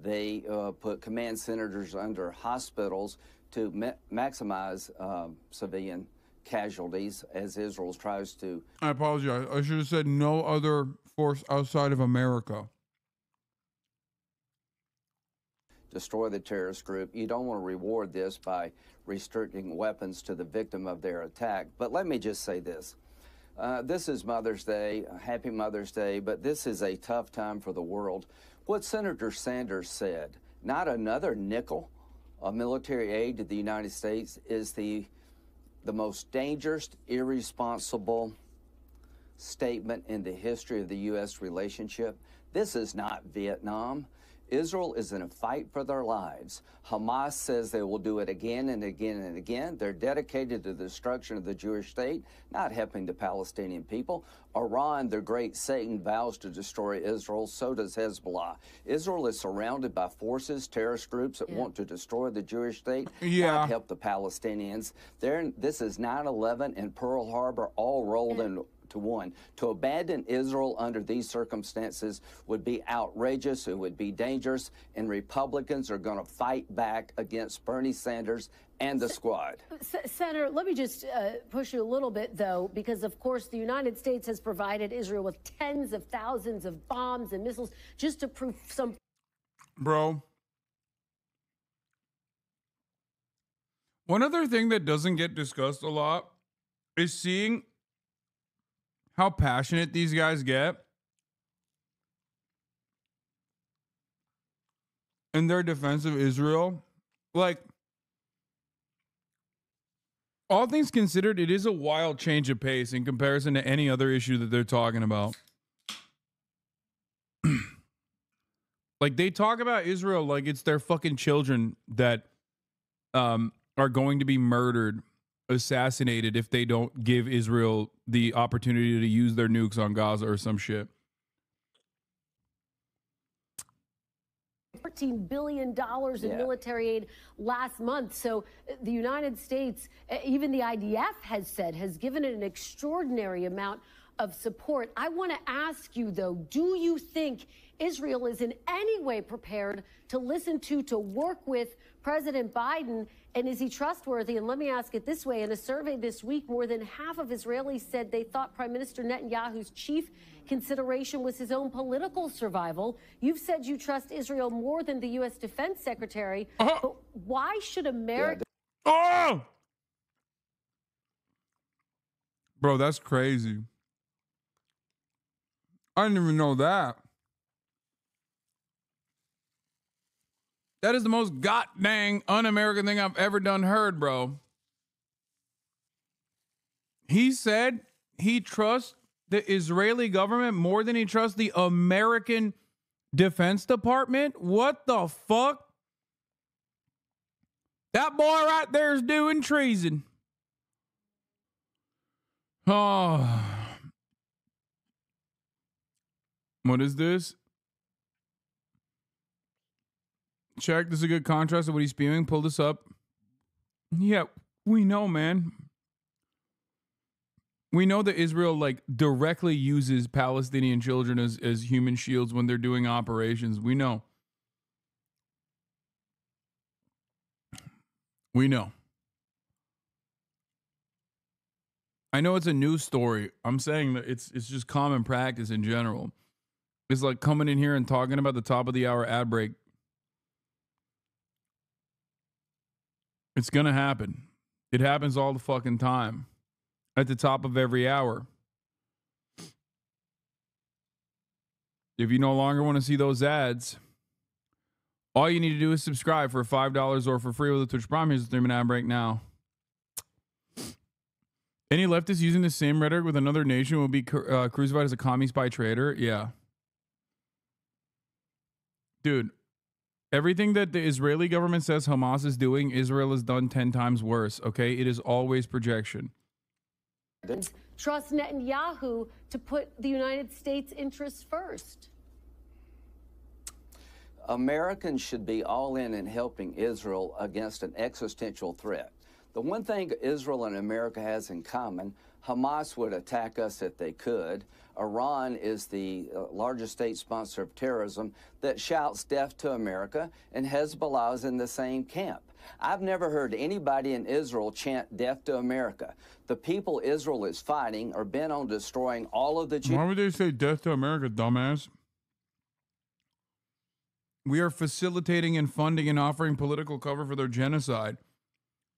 They put command centers under hospitals to maximize civilian casualties as Israel tries to... I apologize. I should have said no other force outside of America. Destroy the terrorist group. You don't want to reward this by restricting weapons to the victim of their attack. But let me just say this. This is Mother's Day. Happy Mother's Day. But this is a tough time for the world. What Senator Sanders said, not another nickel of military aid to the United States, is the most dangerous, irresponsible statement in the history of the U.S. relationship. This is not Vietnam. Israel is in a fight for their lives. Hamas says they will do it again and again and again. They're dedicated to the destruction of the Jewish state, not helping the Palestinian people. Iran, the great Satan, vows to destroy Israel. So does Hezbollah. Israel is surrounded by forces, terrorist groups that want to destroy the Jewish state, not help the Palestinians. This is 9/11 and Pearl Harbor all rolled into one. To abandon Israel under these circumstances would be outrageous. It would be dangerous. And Republicans are going to fight back against Bernie Sanders and the squad. Senator, let me just push you a little bit, though, because, of course, the United States has provided Israel with tens of thousands of bombs and missiles just to prove some. Bro. One other thing that doesn't get discussed a lot is seeing how passionate these guys get in their defense of Israel. Like, all things considered, it is a wild change of pace in comparison to any other issue that they're talking about. Like, they talk about Israel like it's their fucking children that are going to be murdered, assassinated if they don't give Israel the opportunity to use their nukes on Gaza or some shit. $14 billion in military aid last month. So the United States, even the IDF has said, has given it an extraordinary amount of support. I want to ask you, though, do you think Israel is in any way prepared to listen to work with President Biden? And is he trustworthy? And let me ask it this way. In a survey this week, more than half of Israelis said they thought Prime Minister Netanyahu's chief consideration was his own political survival. You've said you trust Israel more than the U.S. Defense Secretary. But why should America... Oh! Bro, that's crazy. I didn't even know that. That is the most god-dang un-American thing I've ever done heard, bro. He said he trusts the Israeli government more than he trusts the American Defense Department? What the fuck? That boy right there is doing treason. Oh. What is this? Check. This is a good contrast of what he's spewing. Pull this up. Yeah, we know, man. We know that Israel like directly uses Palestinian children as human shields when they're doing operations. We know. We know. I know it's a news story. I'm saying that it's just common practice in general. It's like coming in here and talking about the top of the hour ad break. It's going to happen. It happens all the fucking time. At the top of every hour. If you no longer want to see those ads, all you need to do is subscribe for $5 or for free with a Twitch Prime. Here's the 3-minute ad break now. Any leftist using the same rhetoric with another nation will be crucified as a commie spy traitor? Yeah. Dude. Everything that the Israeli government says Hamas is doing, Israel has done 10 times worse, okay? It is always projection. Trust Netanyahu to put the United States' interests first. Americans should be all in helping Israel against an existential threat. The one thing Israel and America has in common, Hamas would attack us if they could. Iran is the largest state sponsor of terrorism that shouts death to America, and Hezbollah is in the same camp. I've never heard anybody in Israel chant death to America. The people Israel is fighting are bent on destroying all of the Jews. Why would they say death to America, dumbass? We are facilitating and funding and offering political cover for their genocide.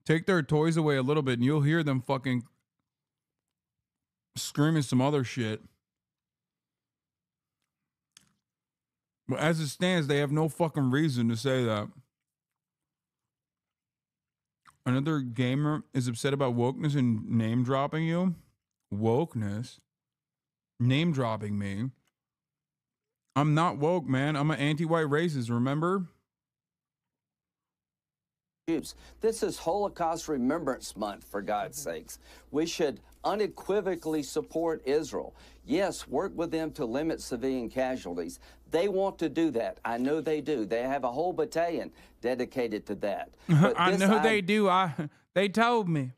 Take their toys away a little bit and you'll hear them fucking screaming some other shit. But as it stands, they have no fucking reason to say that. Another gamer is upset about wokeness and name dropping you. Wokeness? Name dropping me. I'm not woke, man. I'm an anti-white racist, remember? This is Holocaust Remembrance Month, for God's sakes. We should unequivocally support Israel. Yes, work with them to limit civilian casualties. They want to do that. I know they do. They have a whole battalion dedicated to that. But I know they do. They told me.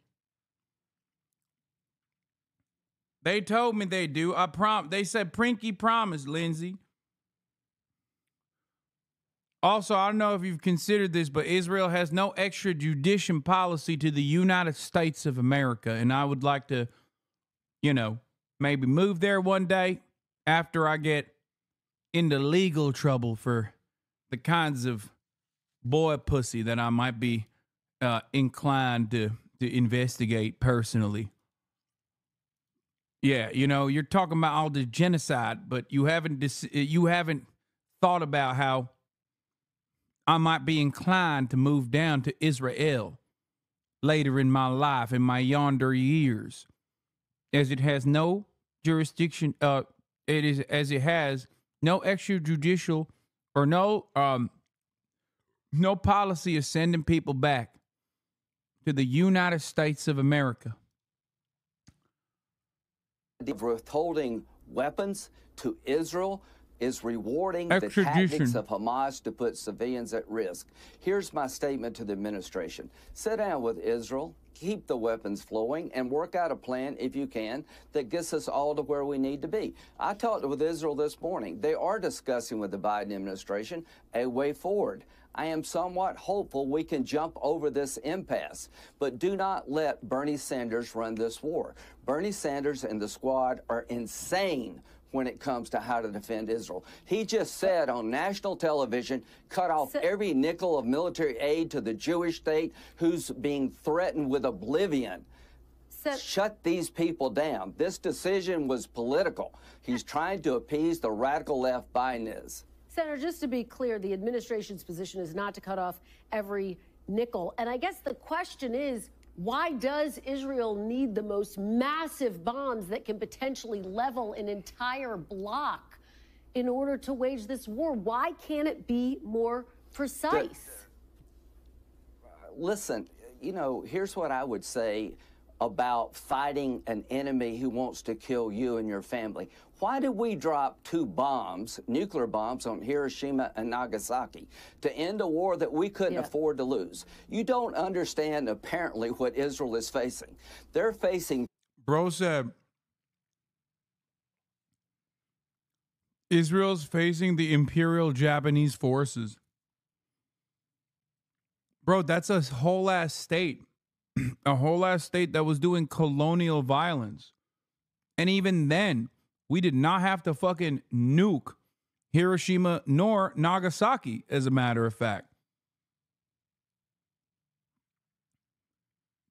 They told me they do. They said Prinky promised, Lindsay. Also, I don't know if you've considered this, but Israel has no extradition policy to the United States of America. And I would like to, maybe move there one day after I get into legal trouble for the kinds of boy pussy that I might be inclined to investigate personally. Yeah, you're talking about all the genocide, but you haven't thought about how I might be inclined to move down to Israel later in my life, in my yonder years, as it has no jurisdiction. It has no extrajudicial or no policy of sending people back to the United States of America. Withholding weapons to Israel is rewarding the tactics of Hamas to put civilians at risk. Here's my statement to the administration. Sit down with Israel, keep the weapons flowing, and work out a plan, if you can, that gets us all to where we need to be. I talked with Israel this morning. They are discussing with the Biden administration a way forward. I am somewhat hopeful we can jump over this impasse, but do not let Bernie Sanders run this war. Bernie Sanders and the squad are insane when it comes to how to defend Israel. He just said on national television, cut off every nickel of military aid to the Jewish state who's being threatened with oblivion. Shut these people down. This decision was political. He's trying to appease the radical left Biden is. Senator, just to be clear, the administration's position is not to cut off every nickel. And I guess the question is, why does Israel need the most massive bombs that can potentially level an entire block in order to wage this war? Why can't it be more precise? Listen, here's what I would say about fighting an enemy who wants to kill you and your family. Why did we drop 2 bombs, nuclear bombs, on Hiroshima and Nagasaki to end a war that we couldn't afford to lose? You don't understand, apparently, what Israel is facing. They're facing... Bro said, Israel's facing the Imperial Japanese forces. Bro, that's a whole ass state. A whole ass state that was doing colonial violence. And even then, we did not have to fucking nuke Hiroshima nor Nagasaki, as a matter of fact.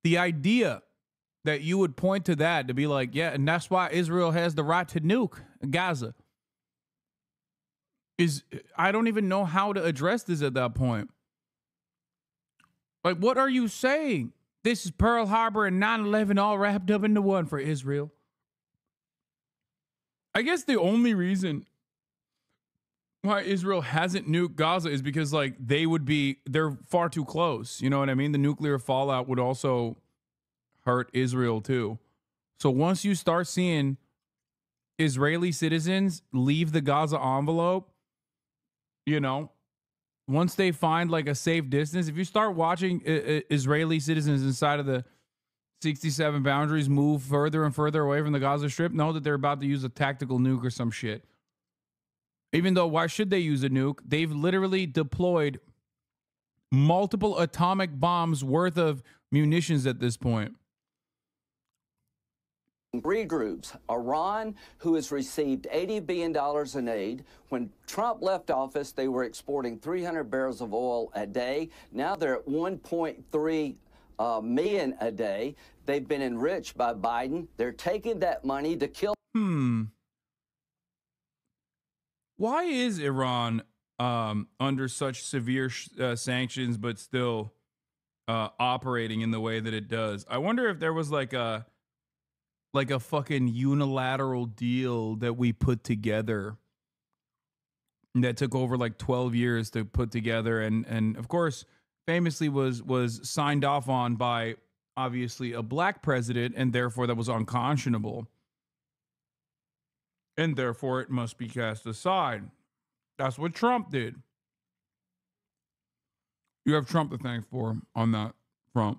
The idea that you would point to that to be like, yeah, and that's why Israel has the right to nuke Gaza is, I don't even know how to address this at that point. Like, what are you saying? This is Pearl Harbor and 9/11 all wrapped up into one for Israel. I guess the only reason why Israel hasn't nuked Gaza is because, like, they're far too close. You know what I mean? The nuclear fallout would also hurt Israel too. So once you start seeing Israeli citizens leave the Gaza envelope, once they find like a safe distance, if you start watching Israeli citizens inside of the 67 boundaries move further and further away from the Gaza Strip, know that they're about to use a tactical nuke or some shit. Even though, why should they use a nuke? They've literally deployed multiple atomic bombs worth of munitions at this point. 3 groups. Iran, who has received $80 billion in aid. When Trump left office, they were exporting 300 barrels of oil a day. Now they're at 1.3 million a day. They've been enriched by Biden. They're taking that money to kill. Why is Iran under such severe sanctions but still operating in the way that it does? I wonder if there was like a fucking unilateral deal that we put together that took over like 12 years to put together, and of course famously was signed off on by obviously a black president, and therefore that was unconscionable, and therefore it must be cast aside. That's what Trump did. You have Trump to thank for on that front.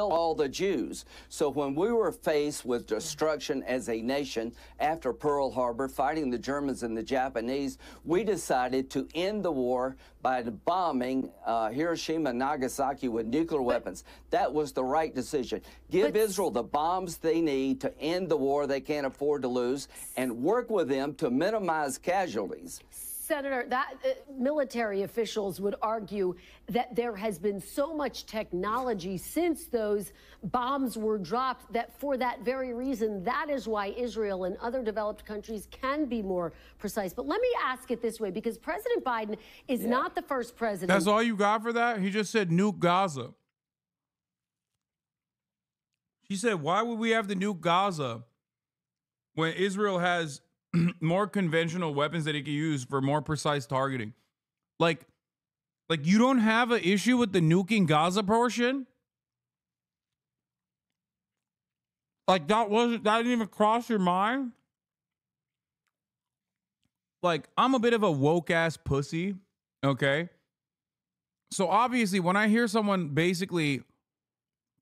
All the Jews. So when we were faced with destruction as a nation after Pearl Harbor, fighting the Germans and the Japanese, we decided to end the war by bombing Hiroshima and Nagasaki with nuclear weapons. That was the right decision. Give Israel the bombs they need to end the war they can't afford to lose, and work with them to minimize casualties. Senator, that military officials would argue that there has been so much technology since those bombs were dropped that for that very reason, that is why Israel and other developed countries can be more precise. But let me ask it this way, because President Biden is not the first president. That's all you got for that? He just said nuke Gaza. She said, why would we have to nuke Gaza when Israel has more conventional weapons that it can use for more precise targeting? Like you don't have an issue with the nuking Gaza portion? Like that didn't even cross your mind? Like, I'm a bit of a woke ass pussy, okay? So obviously when I hear someone basically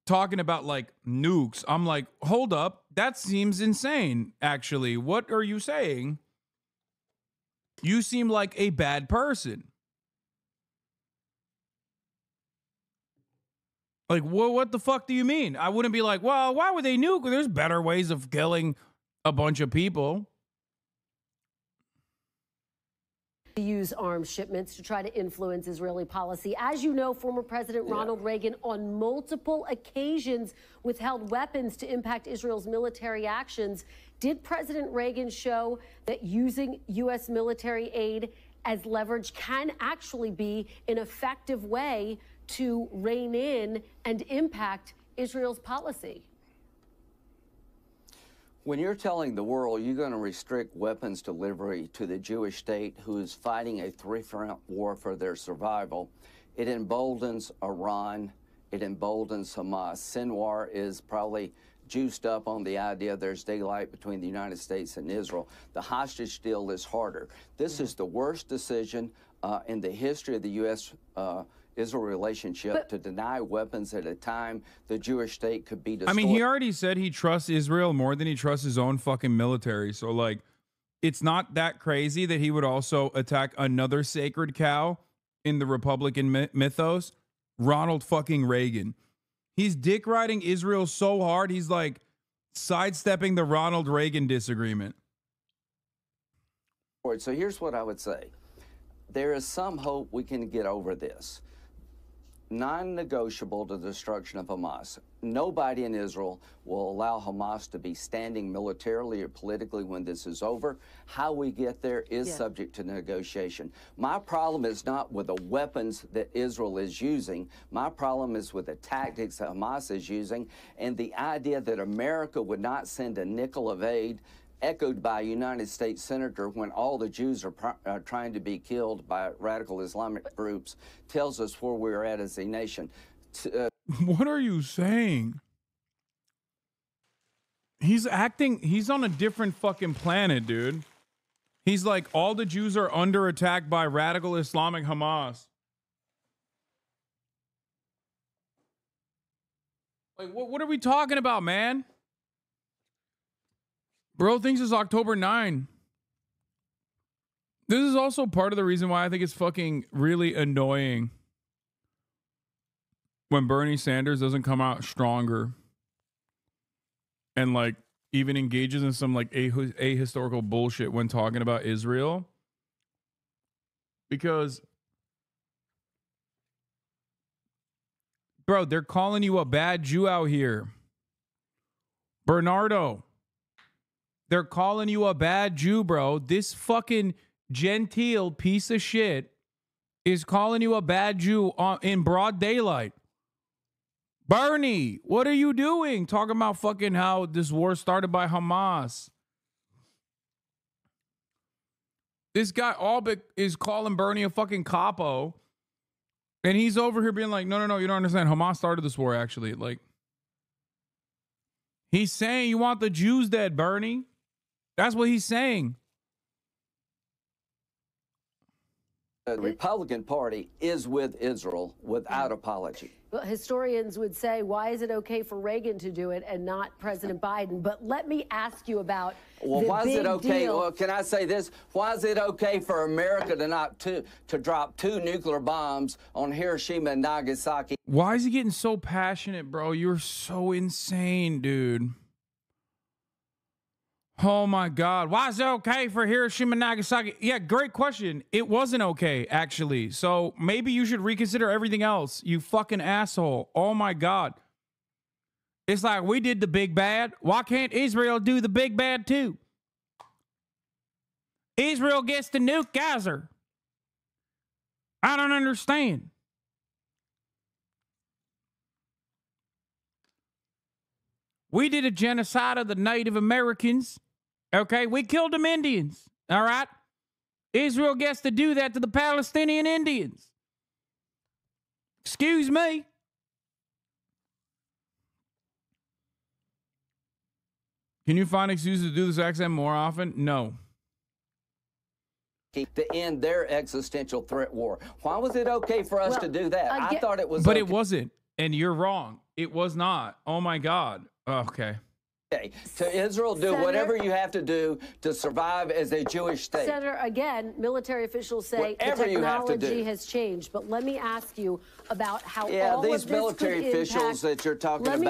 talking about like nukes, I'm like, hold up, that seems insane, actually. What are you saying? You seem like a bad person. Like, what the fuck do you mean? I wouldn't be like, well, why would they nuke? There's better ways of killing a bunch of people. Use arms shipments to try to influence Israeli policy. As you know, former President Ronald Reagan on multiple occasions withheld weapons to impact Israel's military actions. Did President Reagan show that using U.S. military aid as leverage can actually be an effective way to rein in and impact Israel's policy? When you're telling the world you're going to restrict weapons delivery to the Jewish state who is fighting a three-front war for their survival, it emboldens Iran, it emboldens Hamas. Sinwar is probably juiced up on the idea there's daylight between the United States and Israel. The hostage deal is harder. This is the worst decision in the history of the U.S. Israel relationship to deny weapons at a time the Jewish state could be destroyed. I mean, he already said he trusts Israel more than he trusts his own fucking military. So, like, it's not that crazy that he would also attack another sacred cow in the Republican mythos, Ronald fucking Reagan. He's dick riding Israel so hard, he's like sidestepping the Ronald Reagan disagreement. So here's what I would say. There is some hope we can get over this. Non-negotiable the destruction of Hamas. Nobody in Israel will allow Hamas to be standing militarily or politically when this is over. How we get there is subject to negotiation. My problem is not with the weapons that Israel is using. My problem is with the tactics that Hamas is using, and the idea that America would not send a nickel of aid, echoed by a United States senator when all the Jews are trying to be killed by radical Islamic groups, tells us where we're at as a nation. What are you saying? He's on a different fucking planet, dude. He's like, all the Jews are under attack by radical Islamic Hamas. Like, what are we talking about, man? Bro thinks it's October 9. This is also part of the reason why I think it's fucking really annoying when Bernie Sanders doesn't come out stronger and like even engages in some like ahistorical bullshit when talking about Israel. Because, bro, they're calling you a bad Jew out here. Bernardo. They're calling you a bad Jew, bro. This fucking genteel piece of shit is calling you a bad Jew in broad daylight. Bernie, what are you doing? Talking about fucking how this war started by Hamas. This guy Albeck is calling Bernie a fucking capo. And he's over here being like, no, you don't understand. Hamas started this war, actually. Like, he's saying you want the Jews dead, Bernie. That's what he's saying. The Republican Party is with Israel without apology. Well, historians would say, why is it okay for Reagan to do it and not President Biden? But let me ask you about why is it okay? deal. Well, can I say this? Why is it okay for America to drop 2 nuclear bombs on Hiroshima and Nagasaki? Why is he getting so passionate, bro? You're so insane, dude. Oh, my God. Why is it okay for Hiroshima and Nagasaki? Yeah, great question. It wasn't okay, actually. So maybe you should reconsider everything else, you fucking asshole. Oh, my God. It's like we did the big bad. Why can't Israel do the big bad, too? Israel gets to nuke Gaza. I don't understand. We did a genocide of the Native Americans. Okay, we killed them Indians. All right. Israel gets to do that to the Palestinian Indians. Excuse me. Can you find excuses to do this accent more often? No. To end their existential threat war. Why was it okay for us to do that? I thought it was But okay. it wasn't. And you're wrong. It was not. Oh, my God. Okay. To Israel, do Senator, whatever you have to do to survive as a Jewish state. Senator, again, military officials say Whatever the you have to technology do. has changed. But let me ask you about how Yeah, all these of this military could officials impact. that you're talking Let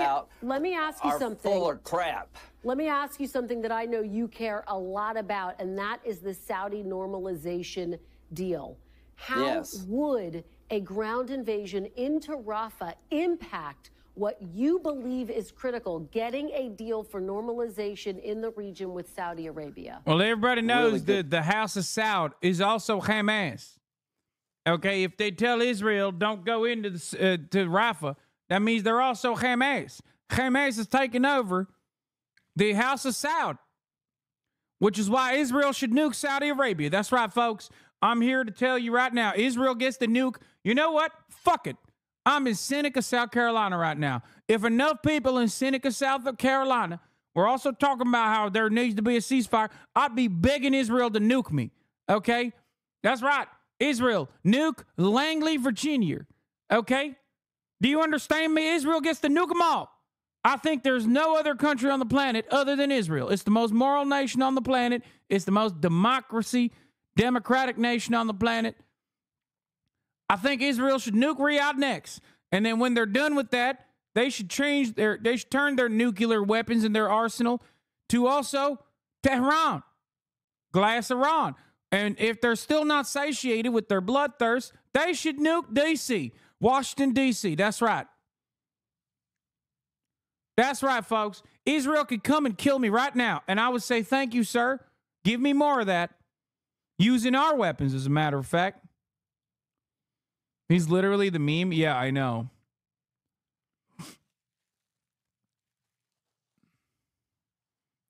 me ask you are something. full of crap. Let me ask you something that I know you care a lot about, and that is the Saudi normalization deal. How Yes. would a ground invasion into Rafah impact what you believe is critical, getting a deal for normalization in the region with Saudi Arabia? Well, everybody knows that the House of Saud is also Hamas. Okay, if they tell Israel don't go into to Rafah, that means they're also Hamas. Hamas is taking over the House of Saud, which is why Israel should nuke Saudi Arabia. That's right, folks. I'm here to tell you right now, Israel gets the nuke. You know what? Fuck it. I'm in Seneca, South Carolina right now. If enough people in Seneca, South Carolina were also talking about how there needs to be a ceasefire, I'd be begging Israel to nuke me. Okay? That's right. Israel, nuke Langley, Virginia. Okay? Do you understand me? Israel gets to nuke them all. I think there's no other country on the planet other than Israel. It's the most moral nation on the planet. It's the most democratic nation on the planet. I think Israel should nuke Riyadh next. And then when they're done with that, they should turn their nuclear weapons in their arsenal to also Tehran, Glass Iran. And if they're still not satiated with their bloodthirst, they should nuke D.C., Washington, D.C. That's right. That's right, folks. Israel could come and kill me right now. And I would say, thank you, sir. Give me more of that. Using our weapons, as a matter of fact. He's literally the meme. Yeah, I know.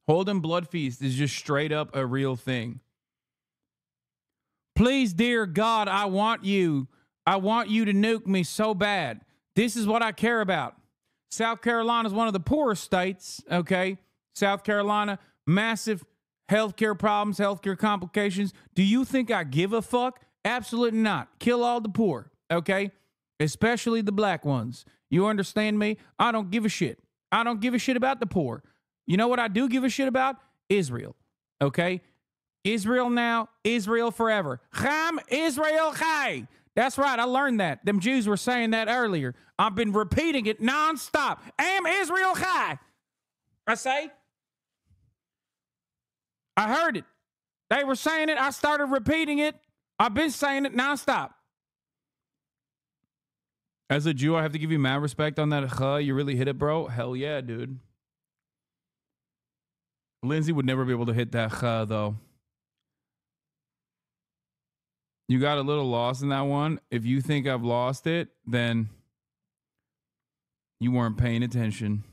Holden Blood Feast is just straight up a real thing. Please, dear God, I want you to nuke me so bad. This is what I care about. South Carolina is one of the poorest states, okay? South Carolina, massive healthcare problems, healthcare complications. Do you think I give a fuck? Absolutely not. Kill all the poor. Okay? Especially the black ones. You understand me? I don't give a shit. I don't give a shit about the poor. You know what I do give a shit about? Israel. Okay? Israel now, Israel forever. Cham Israel Chai. That's right. I learned that. Them Jews were saying that earlier. I've been repeating it nonstop. Am Israel Chai. I say. I heard it. They were saying it. I started repeating it. I've been saying it nonstop. As a Jew, I have to give you mad respect on that. You really hit it, bro. Hell yeah, dude. Lindsay would never be able to hit that though. You got a little lost in that one. If you think I've lost it, then you weren't paying attention.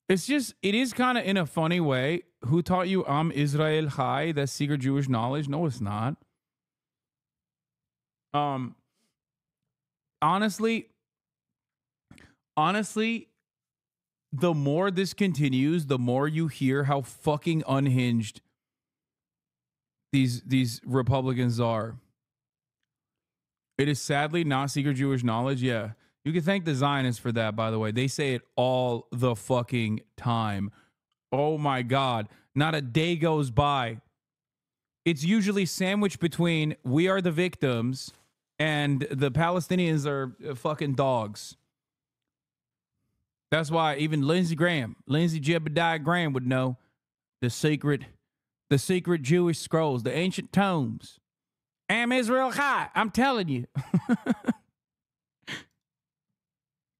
It's just, it is kind of in a funny way. Who taught you Am Israel Chai? That's secret Jewish knowledge. No, it's not. Honestly, the more this continues, the more you hear how fucking unhinged these Republicans are. It is sadly not secret Jewish knowledge. Yeah. You can thank the Zionists for that, by the way. They say it all the fucking time. Oh my God. Not a day goes by. It's usually sandwiched between we are the victims and the Palestinians are fucking dogs. That's why even Lindsey Jebediah Graham would know the secret Jewish scrolls, the ancient tomes. Am Israel Chai, I'm telling you.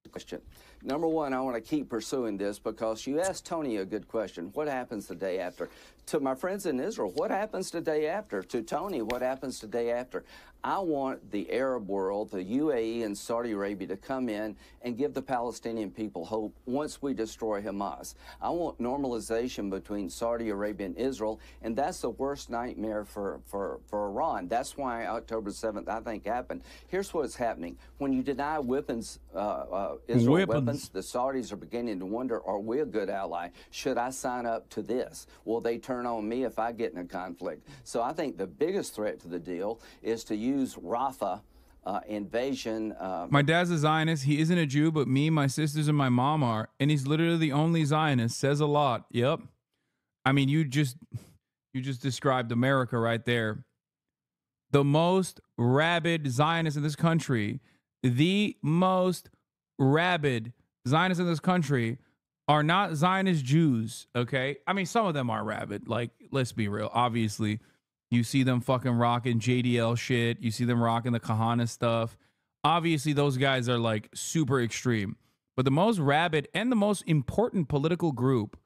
Question. Number one, I want to keep pursuing this because you asked Tony a good question. What happens the day after? To my friends in Israel, what happens the day after? To Tony, what happens the day after? I want the Arab world, the UAE and Saudi Arabia, to come in and give the Palestinian people hope once we destroy Hamas. I want normalization between Saudi Arabia and Israel, and that's the worst nightmare for Iran. That's why October 7th, I think, happened. Here's what's happening. When you deny weapons, Israel weapons, the Saudis are beginning to wonder, are we a good ally? Should I sign up to this? Will they turn on me if I get in a conflict? So I think the biggest threat to the deal is to use Rafah invasion. My dad's a Zionist. He isn't a Jew, but me, my sisters, and my mom are. And he's literally the only Zionist. Says a lot. Yep. I mean, you just described America right there. The most rabid Zionists in this country, the most rabid Zionists in this country are not Zionist Jews, okay? I mean, some of them are rabid. Like, let's be real. Obviously, you see them fucking rocking JDL shit. You see them rocking the Kahana stuff. Obviously, those guys are like super extreme. But the most rabid and the most important political group,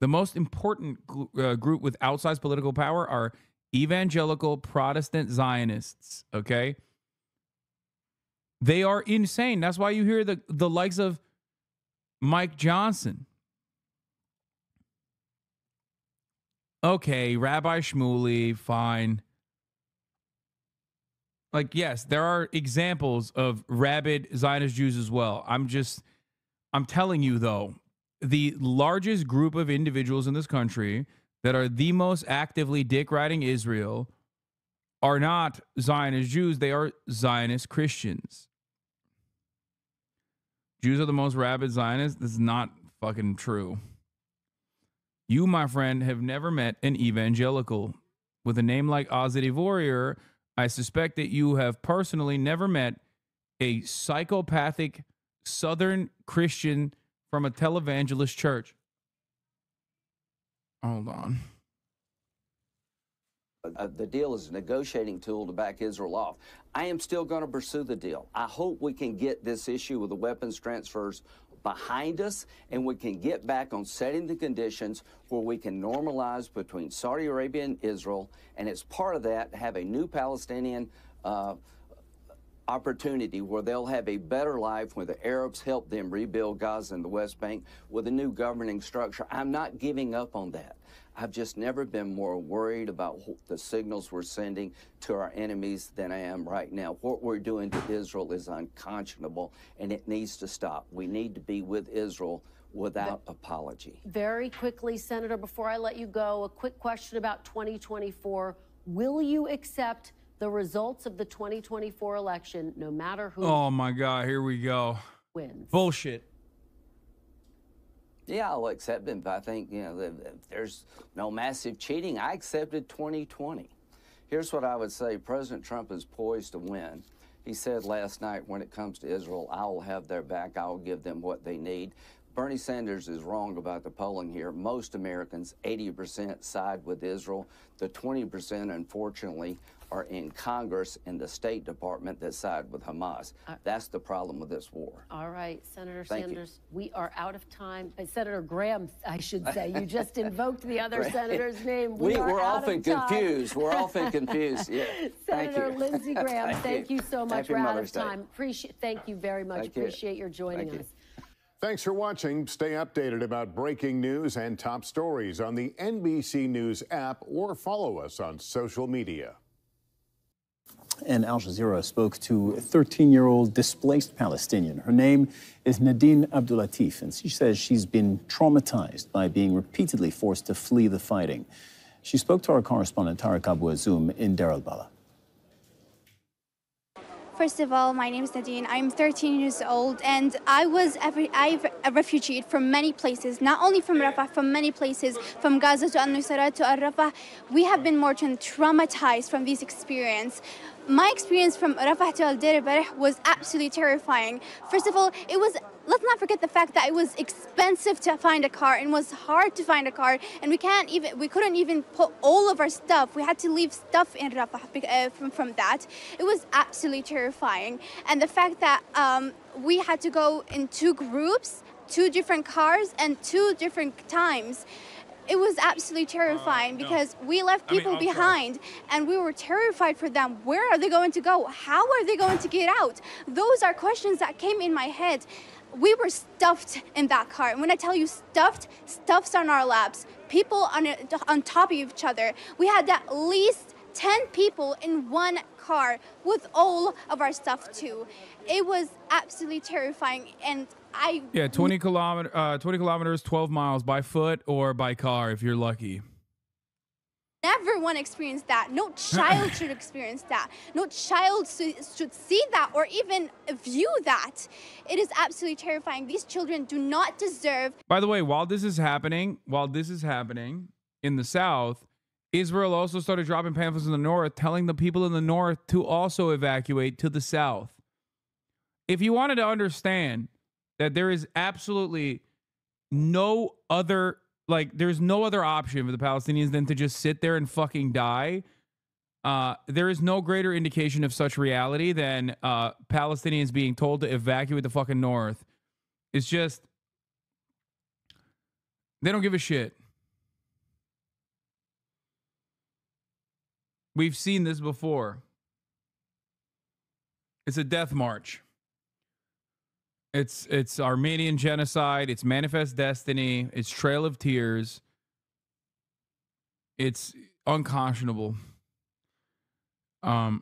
the most important group with outsized political power are evangelical Protestant Zionists, okay? They are insane. That's why you hear the likes of Mike Johnson. Okay, Rabbi Shmuley, fine. Like, yes, there are examples of rabid Zionist Jews as well. I'm telling you, though, the largest group of individuals in this country that are the most actively dick-riding Israel are not Zionist Jews. They are Zionist Christians. Jews are the most rabid Zionists. This is not fucking true. You, my friend, have never met an evangelical. With a name like Ozzy Warrior, I suspect that you have personally never met a psychopathic Southern Christian from a televangelist church. Hold on. The deal is a negotiating tool to back Israel off. I am still going to pursue the deal. I hope we can get this issue with the weapons transfers behind us, and we can get back on setting the conditions where we can normalize between Saudi Arabia and Israel, and as part of that, have a new Palestinian opportunity where they'll have a better life, where the Arabs help them rebuild Gaza and the West Bank with a new governing structure. I'm not giving up on that. I've just never been more worried about the signals we're sending to our enemies than I am right now. What we're doing to Israel is unconscionable, and it needs to stop. We need to be with Israel without apology. Very quickly, Senator, before I let you go, a quick question about 2024. Will you accept the results of the 2024 election, no matter who Oh my God, here we go. wins? Bullshit. Yeah, I'll accept it. I think, if there's no massive cheating, I accepted 2020. Here's what I would say. President Trump is poised to win. He said last night, when it comes to Israel, I will have their back. I will give them what they need. Bernie Sanders is wrong about the polling here. Most Americans, 80%, side with Israel. The 20%, unfortunately, are in Congress and the State Department that side with Hamas. That's the problem with this war. All right, Senator Thank Sanders, we are out of time. Senator Graham, I should say. You just invoked the other senator's name. We're often confused. We're often confused. Yeah. Senator Lindsey Graham, thank you so much. Happy We're out of Mother's Day. time. Thank you very much. Thank you. Appreciate your joining Thank you. us. Thanks for watching. Stay updated about breaking news and top stories on the NBC News app or follow us on social media. And Al Jazeera spoke to a 13-year-old displaced Palestinian. Her name is Nadine Abdulatif, and she says she's been traumatized by being repeatedly forced to flee the fighting. She spoke to our correspondent Tariq Abu Azoum in Deir al-Bala. First of all, my name is Nadine. I'm 13 years old, and I'm a refugee from many places, not only from Rafah, from many places, from Gaza to Al-Nusayrat to Al-Rafah. We have been more traumatized from this experience. My experience from Rafah to Al-Deir al-Balah was absolutely terrifying. First of all, let's not forget the fact that it was expensive to find a car and was hard to find a car, and we couldn't even put all of our stuff. We had to leave stuff in Rafah from that. It was absolutely terrifying. And the fact that we had to go in 2 groups, 2 different cars, and 2 different times. It was absolutely terrifying because we left people behind and we were terrified for them. Where are they going to go? How are they going to get out? Those are questions that came in my head. We were stuffed in that car. And when I tell you stuffs on our laps, people on top of each other. We had at least 10 people in 1 car with all of our stuff too. It was absolutely terrifying, and 20 kilometers, 12 miles by foot or by car if you're lucky. Never want to experience that. No child should experience that. No child should see that or even view that. It is absolutely terrifying. These children do not deserve. By the way, while this is happening in the South, Israel also started dropping pamphlets in the North telling the people in the North to also evacuate to the South. If you wanted to understand that there is absolutely no other, there's no other option for the Palestinians than to just sit there and fucking die, there is no greater indication of such reality than Palestinians being told to evacuate the fucking North. It's just, they don't give a shit. We've seen this before. It's a death march. It's Armenian genocide. It's Manifest Destiny. It's Trail of Tears. It's unconscionable. Being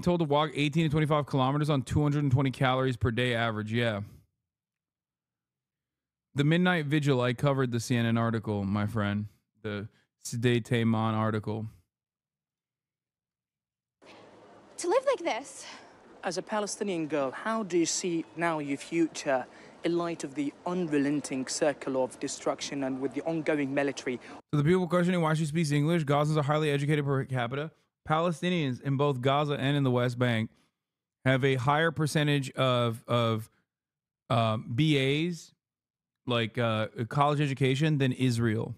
told to walk 18 to 25 kilometers on 220 calories per day average. Yeah. The Midnight Vigil, I covered the CNN article, my friend. The Sideh Tayman article. To live like this. As a Palestinian girl, how do you see now your future in light of the unrelenting circle of destruction and with the ongoing military? So the people questioning why she speaks English, Gazans are highly educated per capita. Palestinians in both Gaza and in the West Bank have a higher percentage of BAs, college education, than Israel.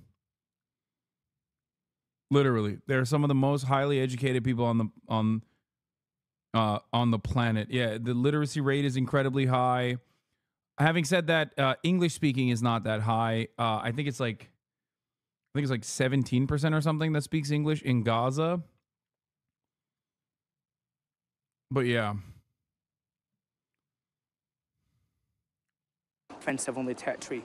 Literally, they're some of the most highly educated people on the planet. Yeah, the literacy rate is incredibly high. Having said that, English speaking is not that high. I think it's like 17% or something that speaks English in Gaza. But yeah. Offensive on the territory.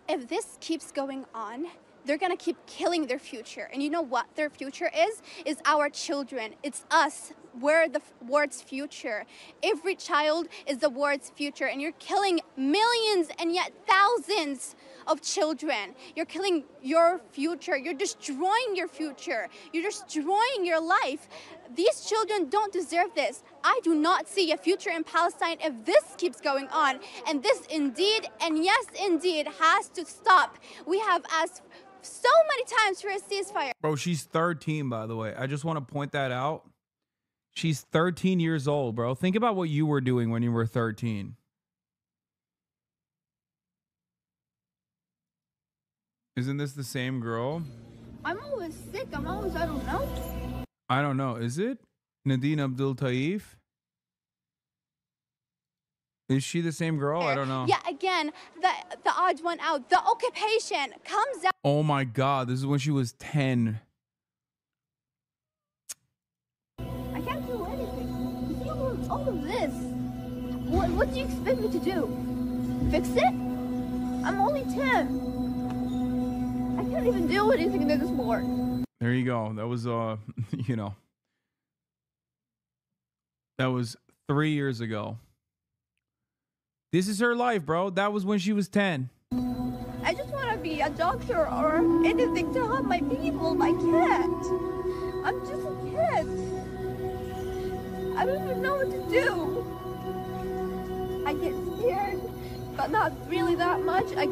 If this keeps going on, they're going to keep killing their future. And you know what their future is? Is our children. It's us. We're the world's future. Every child is the world's future. And you're killing millions and yet thousands of children. You're killing your future. You're destroying your future. You're destroying your life. These children don't deserve this. I do not see a future in Palestine if this keeps going on. And this indeed, and yes, indeed, has to stop. We have asked so many times for a ceasefire. Bro, she's 13, by the way. I just want to point that out. She's 13 years old, bro. Think about what you were doing when you were 13. Isn't this the same girl? I'm always sick. I don't know. I don't know. Is it Nadine Abdul Taif? Is she the same girl? I don't know. Yeah, again, the odd one out. The occupation comes out. Oh my God, this is when she was 10. I can't do anything. You see all of this. What do you expect me to do? fix it? I'm only 10. I can't even do anything this morning. There you go. That was, you know, that was 3 years ago. This is her life, bro. That was when she was 10. I just want to be a doctor or anything to help my people. I can't. I'm just a kid. I don't even know what to do. I get scared, but not really that much. I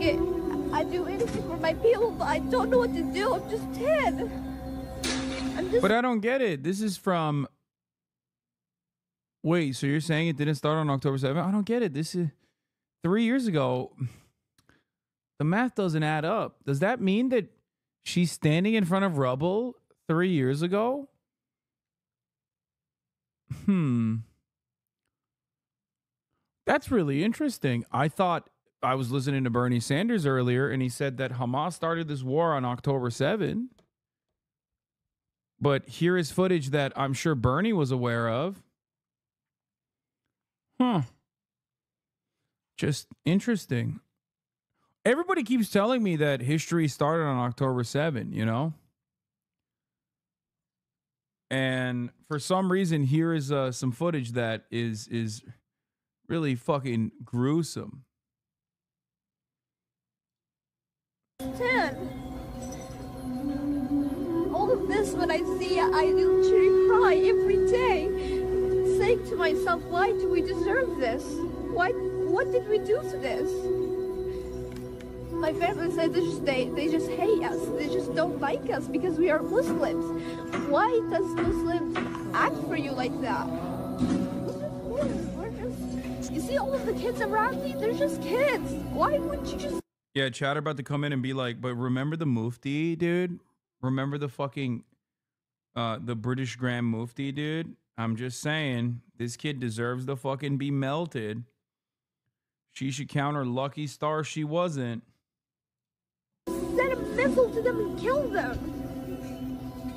do anything for my people, but I don't know what to do. I'm just 10. But I don't get it. This is from... Wait, so you're saying it didn't start on October 7th? I don't get it. This is 3 years ago. The math doesn't add up. Does that mean that she's standing in front of rubble 3 years ago? That's really interesting. I thought I was listening to Bernie Sanders earlier, and he said that Hamas started this war on October 7th. But here is footage that I'm sure Bernie was aware of. Just interesting. Everybody keeps telling me that history started on October 7th, you know? And for some reason, here is some footage that is really fucking gruesome. 10. All of this, when I see it, I literally cry every day, saying to myself, why do we deserve this? What did we do to this? My family said they just hate us. They just don't like us because we are Muslims. Why does Muslims act for you like that? You see all of the kids around me? They're just kids. Why wouldn't you just... Yeah, Chad about to come in and be like, but remember the Mufti, dude? Remember the fucking, the British Grand Mufti, dude? I'm just saying, this kid deserves to fucking be melted. She should count her lucky star she wasn't. Send a missile to them and kill them.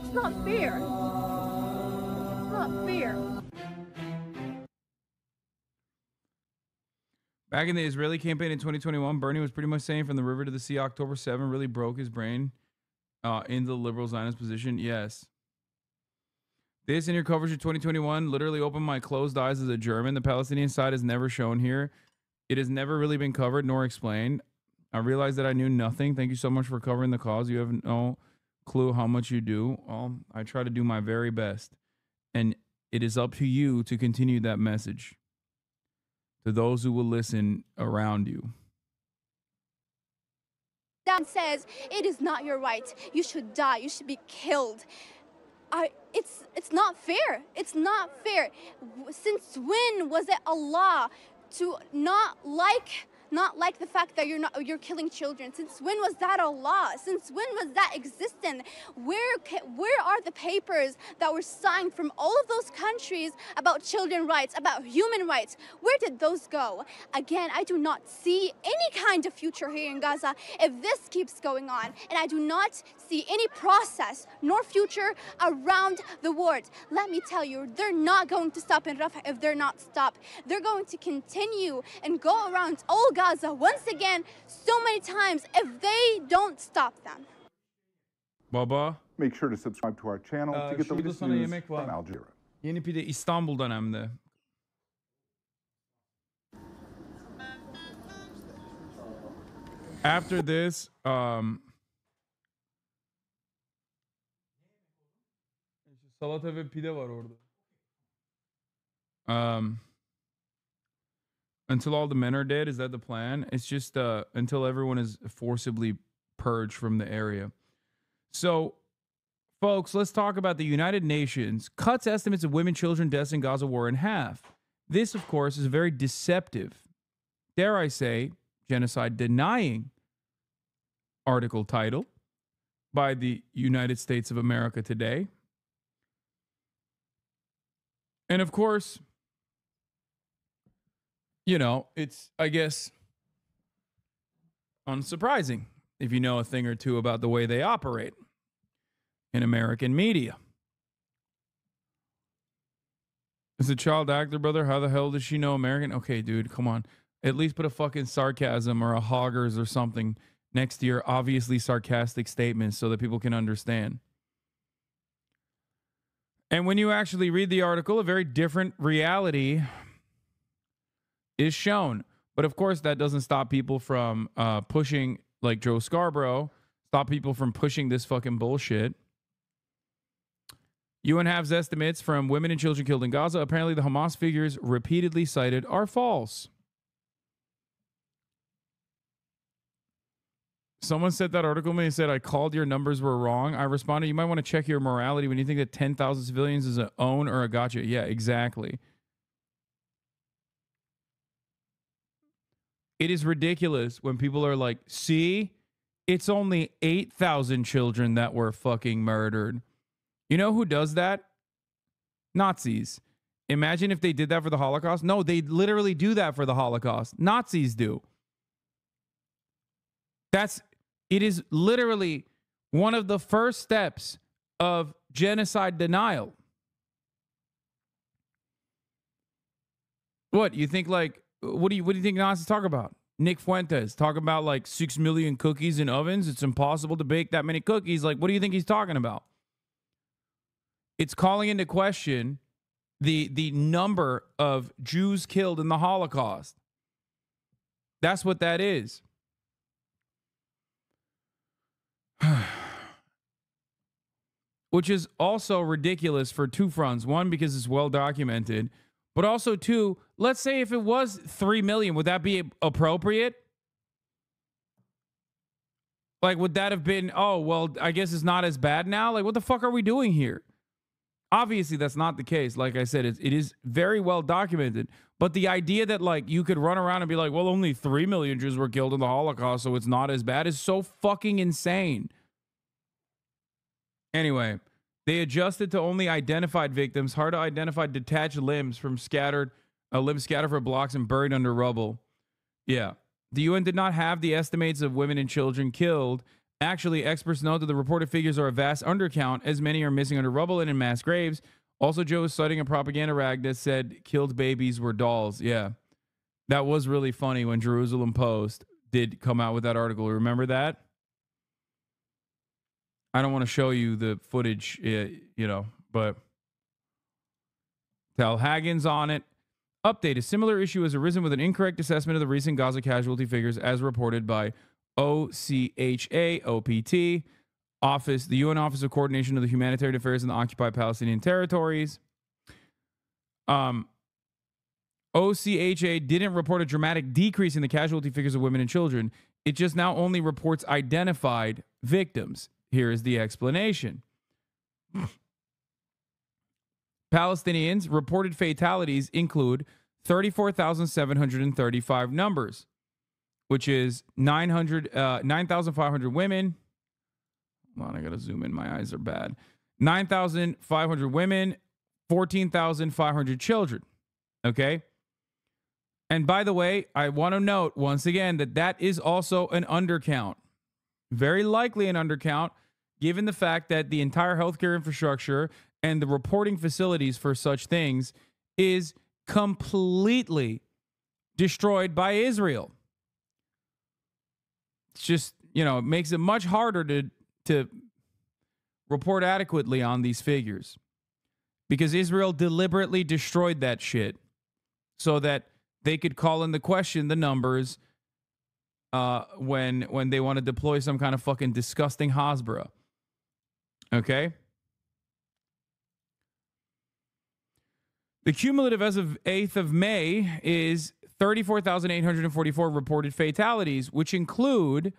It's not fair. It's not fair. Back in the Israeli campaign in 2021, Bernie was pretty much saying from the river to the sea, October 7 really broke his brain in the liberal Zionist position. Yes. This in your coverage of 2021 literally opened my closed eyes as a German. The Palestinian side is never shown here. It has never really been covered nor explained. I realized that I knew nothing. Thank you so much for covering the cause. You have no clue how much you do. Well, I try to do my very best. And it is up to you to continue that message to those who will listen around you. Dan says it is not your right. You should die. You should be killed. It's not fair. It's not fair. Since when was it a law to not like the fact that you're killing children? Since when was that a law? Since when was that existent? Where are the papers that were signed from all of those countries about children's rights, about human rights? Where did those go? Again, I do not see any kind of future here in Gaza if this keeps going on, and I do not see any process nor future around the world. Let me tell you, they're not going to stop in Rafah if they're not stopped. They're going to continue and go around all Gaza once again so many times if they don't stop them. Baba. Make sure to subscribe to our channel to get the latest news from Al Jazeera. Yeni pide İstanbul'dan hem de. After this, salata ve pide var orada. Until all the men are dead, is that the plan? It's just until everyone is forcibly purged from the area. So, folks, let's talk about the United Nations cuts estimates of women, children, deaths in Gaza war in half. This, of course, is a very deceptive, dare I say, genocide-denying article title by the United States of America today. And, of course, you know, it's, I guess, unsurprising if you know a thing or two about the way they operate in American media. Is a child actor, brother? How the hell does she know American? Okay, dude, come on. At least put a fucking sarcasm or a hoggers or something next to your obviously sarcastic statements so that people can understand. And when you actually read the article, a very different reality is shown. But of course, that doesn't stop people from pushing, like Joe Scarborough, stop people from pushing this fucking bullshit. UNHAV's estimates from women and children killed in Gaza, apparently the Hamas figures repeatedly cited are false. Someone said that article to me and said, I called your numbers were wrong. I responded, you might want to check your morality when you think that 10,000 civilians is a own or a gotcha. Yeah, exactly. It is ridiculous when people are like, see, it's only 8,000 children that were fucking murdered. You know who does that? Nazis. Imagine if they did that for the Holocaust. No, they literally do that for the Holocaust. Nazis do. It is literally one of the first steps of genocide denial. What you think? Like, what do you think Nazis talk about? Nick Fuentes talking about like 6 million cookies in ovens. It's impossible to bake that many cookies. Like, what do you think he's talking about? It's calling into question the number of Jews killed in the Holocaust. That's what that is. Which is also ridiculous for two fronts. One, because it's well documented. But also, two, let's say if it was 3 million, would that be appropriate? Like, would that have been, oh, well, I guess it's not as bad now? Like, what the fuck are we doing here? Obviously, that's not the case. Like I said, it is very well documented. But the idea that, like, you could run around and be like, well, only 3 million Jews were killed in the Holocaust, so it's not as bad, is so fucking insane. Anyway, they adjusted to only identified victims. Hard to identify detached limbs from scattered for blocks and buried under rubble. Yeah. The UN did not have the estimates of women and children killed. Actually, experts note that the reported figures are a vast undercount, as many are missing under rubble and in mass graves. Also, Joe was citing a propaganda rag that said killed babies were dolls. Yeah. That was really funny when Jerusalem Post did come out with that article. Remember that? I don't want to show you the footage, but Tal Hagen's on it. Update. A similar issue has arisen with an incorrect assessment of the recent Gaza casualty figures as reported by OCHA, OPT, Office, the UN Office of Coordination of the Humanitarian Affairs in the Occupied Palestinian Territories. OCHA didn't report a dramatic decrease in the casualty figures of women and children. It just now only reports identified victims. Here is the explanation. Palestinians' reported fatalities include 34,735 numbers, which is 9,500 women. Hold on, I got to zoom in. My eyes are bad. 9,500 women, 14,500 children. Okay? And by the way, I want to note once again that is also an undercount. Very likely an undercount, given the fact that the entire healthcare infrastructure and the reporting facilities for such things is completely destroyed by Israel. It's just, it makes it much harder to report adequately on these figures because Israel deliberately destroyed that shit so that they could call into question the numbers when they want to deploy some kind of fucking disgusting Hasbara. Okay? The cumulative as of 8th of May is 34,844 reported fatalities, which include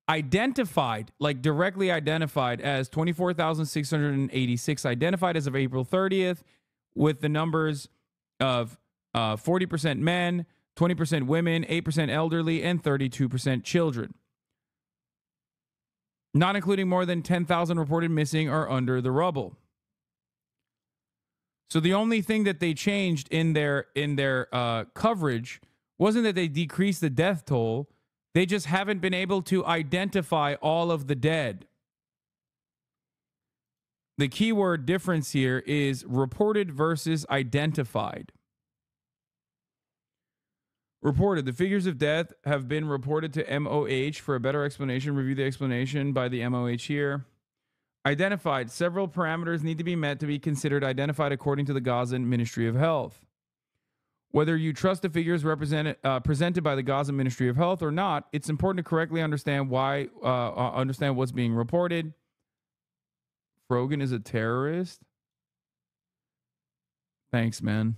identified, like directly identified as 24,686 identified as of April 30th, with the numbers of 40% men, 20% women, 8% elderly, and 32% children. Not including more than 10,000 reported missing or under the rubble. So the only thing that they changed in their coverage wasn't that they decreased the death toll. They just haven't been able to identify all of the dead. The keyword difference here is reported versus identified. Reported. The figures of death have been reported to MOH. For a better explanation, review the explanation by the MOH here. Identified. Several parameters need to be met to be considered identified according to the Gaza Ministry of Health. Whether you trust the figures presented by the Gaza Ministry of Health or not, it's important to correctly understand understand what's being reported. Frogan is a terrorist? Thanks, man.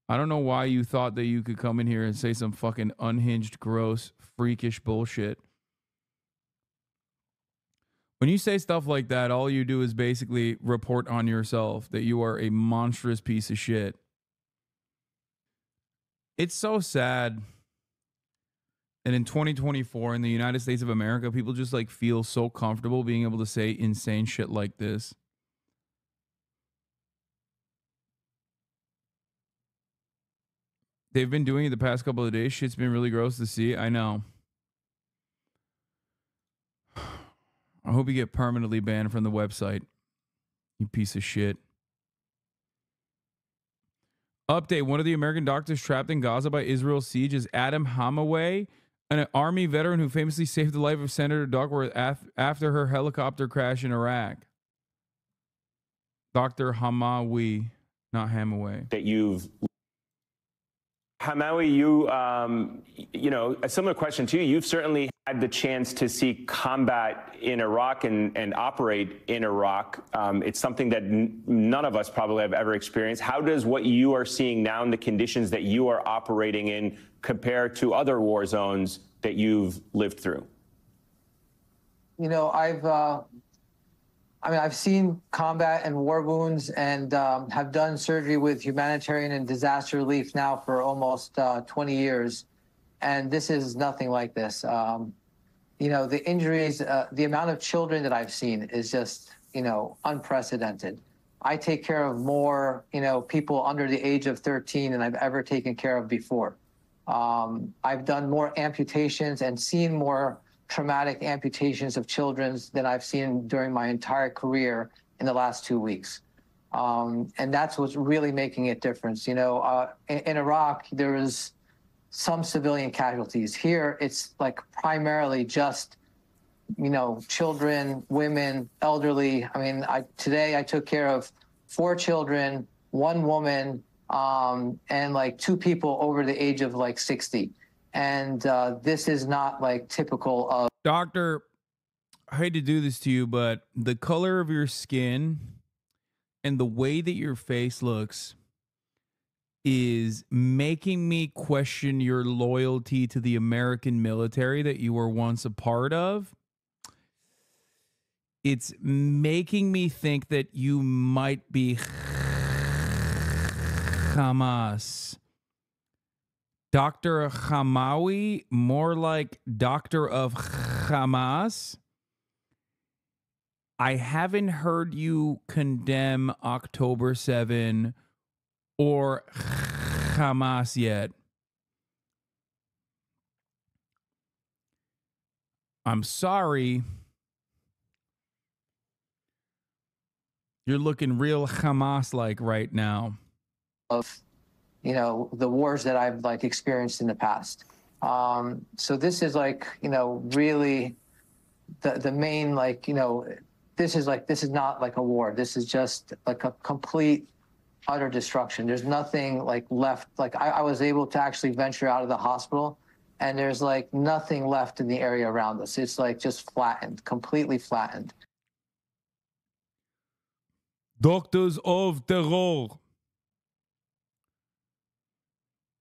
I don't know why you thought that you could come in here and say some fucking unhinged, gross, freakish bullshit. When you say stuff like that, all you do is basically report on yourself that you are a monstrous piece of shit. It's so sad. And in 2024, in the United States of America, people just like feel so comfortable being able to say insane shit like this. They've been doing it the past couple of days. Shit's been really gross to see. I know. I hope you get permanently banned from the website. You piece of shit. Update. One of the American doctors trapped in Gaza by Israel's siege is Adam Hamaway, an Army veteran who famously saved the life of Senator Duckworth after her helicopter crash in Iraq. Dr. Hamawi, not Hamaway. That you've... Hamawi, you know, a similar question to you. You've certainly had the chance to see combat in Iraq and operate in Iraq. It's something that none of us probably have ever experienced. How does what you are seeing now in the conditions that you are operating in compare to other war zones that you've lived through? You know, I've seen combat and war wounds and have done surgery with humanitarian and disaster relief now for almost 20 years. And this is nothing like this. You know, the injuries, the amount of children that I've seen is just, you know, unprecedented. I take care of more, you know, people under the age of 13 than I've ever taken care of before. I've done more amputations and seen more traumatic amputations of children than I've seen during my entire career in the last 2 weeks. And that's what's really making a difference. You know, in Iraq, there was some civilian casualties. Here, it's like primarily just, you know, children, women, elderly. I mean, today I took care of 4 children, 1 woman, and like 2 people over the age of like 60. And this is not like typical of... Doctor, I hate to do this to you, but the color of your skin and the way that your face looks is making me question your loyalty to the American military that you were once a part of. It's making me think that you might be Hamas. Dr. Hamawi, more like Doctor of Hamas. I haven't heard you condemn October 7 or Hamas yet. I'm sorry. You're looking real Hamas-like right now. Of, you know, the wars that I've like experienced in the past. So this is like, you know, really the main, like, you know, this is not like a war. This is just like a complete, utter destruction. There's nothing like left. Like I was able to actually venture out of the hospital and there's like nothing left in the area around us. It's like just flattened, completely flattened. Doctors of Terror.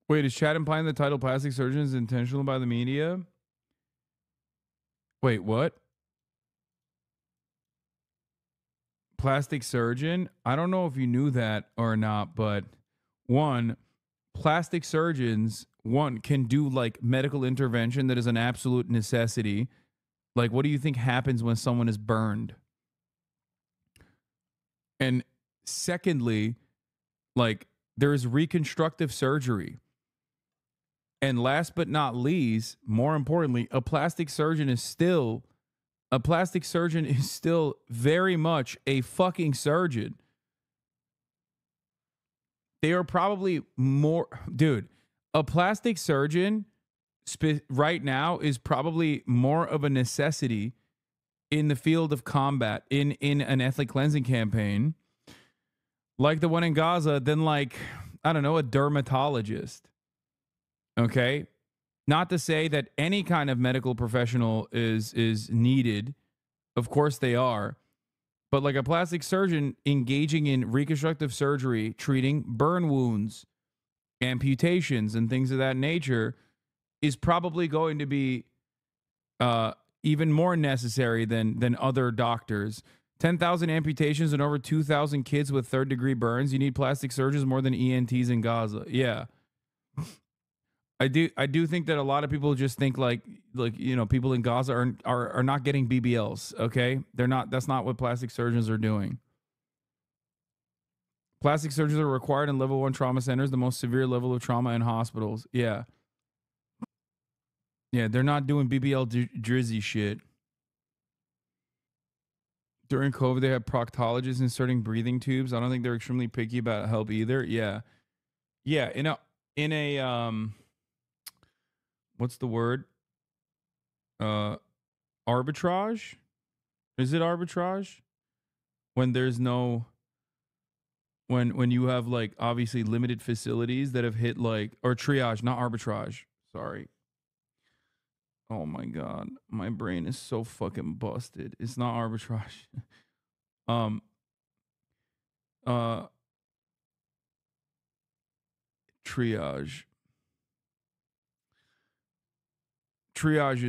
Wait, is Chad implying the title plastic surgeon is intentional by the media? Wait, what? Plastic surgeon? I don't know if you knew that or not, but one, plastic surgeons, one, can do like medical intervention that is an absolute necessity. Like, what do you think happens when someone is burned? And secondly, like, there is reconstructive surgery. And last but not least, more importantly, a plastic surgeon is still very much a fucking surgeon. They are probably more, dude, a plastic surgeon right now is probably more of a necessity in the field of combat in an ethnic cleansing campaign like the one in Gaza than like, I don't know, a dermatologist. Okay? Not to say that any kind of medical professional is needed. Of course they are. But like a plastic surgeon engaging in reconstructive surgery, treating burn wounds, amputations, and things of that nature is probably going to be even more necessary than other doctors. 10,000 amputations and over 2,000 kids with third-degree burns. You need plastic surgeons more than ENTs in Gaza. Yeah. I do think that a lot of people just think like you know, people in Gaza are not getting BBLs, okay? They're not. That's not what plastic surgeons are doing. Plastic surgeons are required in level 1 trauma centers, the most severe level of trauma in hospitals. Yeah. Yeah, they're not doing BBL drizzy shit. During COVID, they had proctologists inserting breathing tubes. I don't think they're extremely picky about help either. Yeah. Yeah, in a what's the word? Arbitrage? Is it arbitrage? When there's no when you have like obviously limited facilities that have hit like, or triage, not arbitrage. Sorry. Oh my God. My brain is so fucking busted. It's not arbitrage. Triage. Triage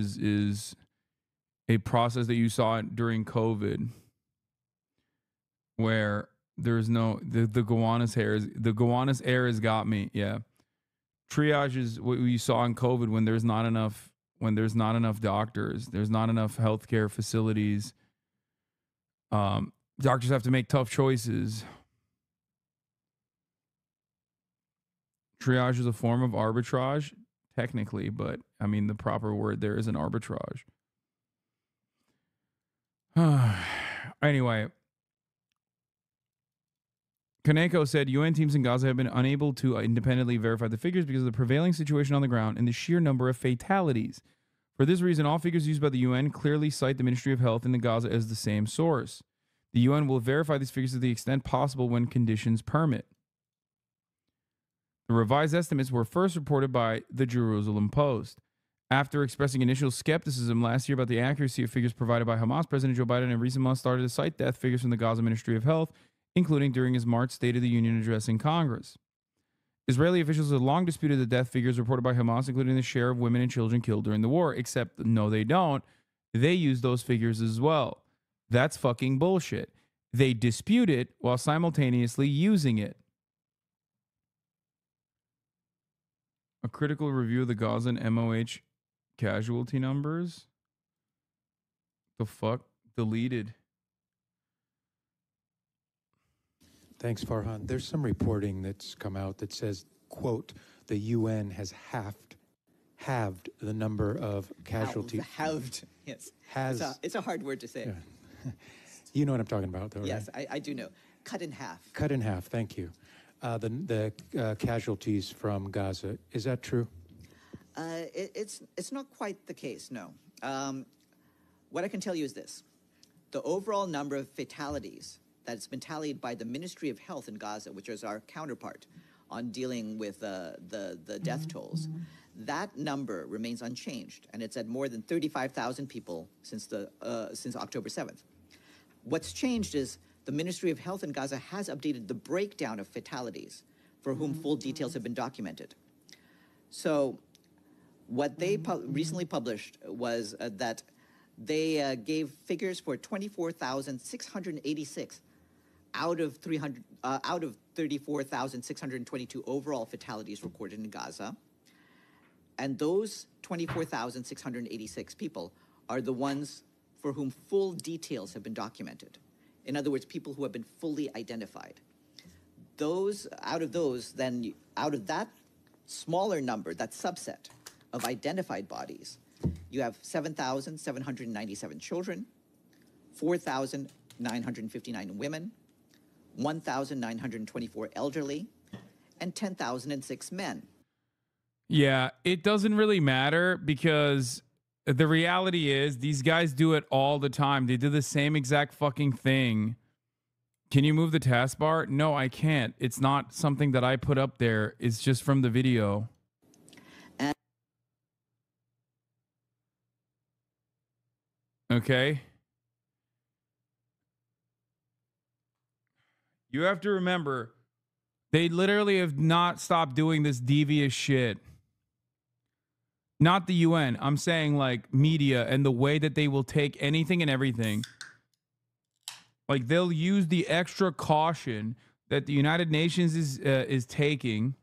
is a process that you saw during COVID where there's no the Gowanus air has got me. Yeah. Triage is what you saw in COVID when there's not enough doctors, there's not enough healthcare facilities. Doctors have to make tough choices. Triage is a form of arbitrage, technically, but I mean the proper word there is an arbitrage. Anyway, Kaneko said UN teams in Gaza have been unable to independently verify the figures because of the prevailing situation on the ground and the sheer number of fatalities. For this reason, all figures used by the UN clearly cite the Ministry of Health in Gaza as the same source. The UN will verify these figures to the extent possible when conditions permit. The revised estimates were first reported by the Jerusalem Post. After expressing initial skepticism last year about the accuracy of figures provided by Hamas, President Joe Biden in recent months started to cite death figures from the Gaza Ministry of Health, including during his March State of the Union address in Congress. Israeli officials have long disputed the death figures reported by Hamas, including the share of women and children killed during the war, except no, they don't. They use those figures as well. That's fucking bullshit. They dispute it while simultaneously using it. A critical review of the Gaza and MOH casualty numbers? The fuck? Deleted. Thanks, Farhan. There's some reporting that's come out that says, quote, the UN has halved the number of casualties. Halved, yes. It's a hard word to say. Yeah. You know what I'm talking about, though, yes, right? I do know. Cut in half. Cut in half, thank you. The casualties from Gaza, is that true? It's not quite the case, no. What I can tell you is this. The overall number of fatalities that's been tallied by the Ministry of Health in Gaza, which is our counterpart on dealing with the death tolls, that number remains unchanged, and it's at more than 35,000 people since October 7th. What's changed is the Ministry of Health in Gaza has updated the breakdown of fatalities for whom full details have been documented. So what they recently published was that they gave figures for 24,686 out of 34,622 overall fatalities recorded in Gaza. And those 24,686 people are the ones for whom full details have been documented. In other words, people who have been fully identified. Out of that smaller number, that subset of identified bodies, you have 7,797 children, 4,959 women, 1,924 elderly, and 10,006 men. Yeah, it doesn't really matter because the reality is these guys do it all the time. They do the same exact fucking thing. Can you move the taskbar? No, I can't. It's not something that I put up there. It's just from the video. Okay. You have to remember, they literally have not stopped doing this devious shit. Not the UN. I'm saying like media and the way that they will take anything and everything. Like they'll use the extra caution that the United Nations is taking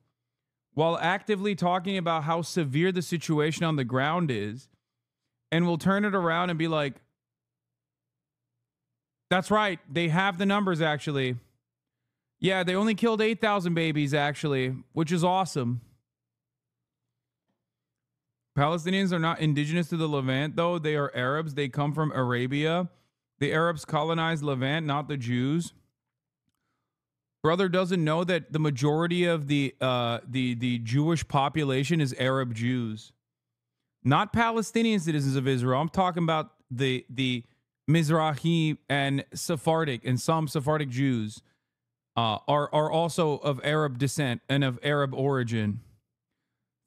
while actively talking about how severe the situation on the ground is, and will turn it around and be like, that's right, they have the numbers actually. Yeah, they only killed 8,000 babies actually, which is awesome. Palestinians are not indigenous to the Levant, though. They are Arabs. They come from Arabia. The Arabs colonized Levant, not the Jews. Brother doesn't know that the majority of the Jewish population is Arab Jews, not Palestinian citizens of Israel. I'm talking about the Mizrahi and Sephardic, and some Sephardic Jews are also of Arab descent and of Arab origin.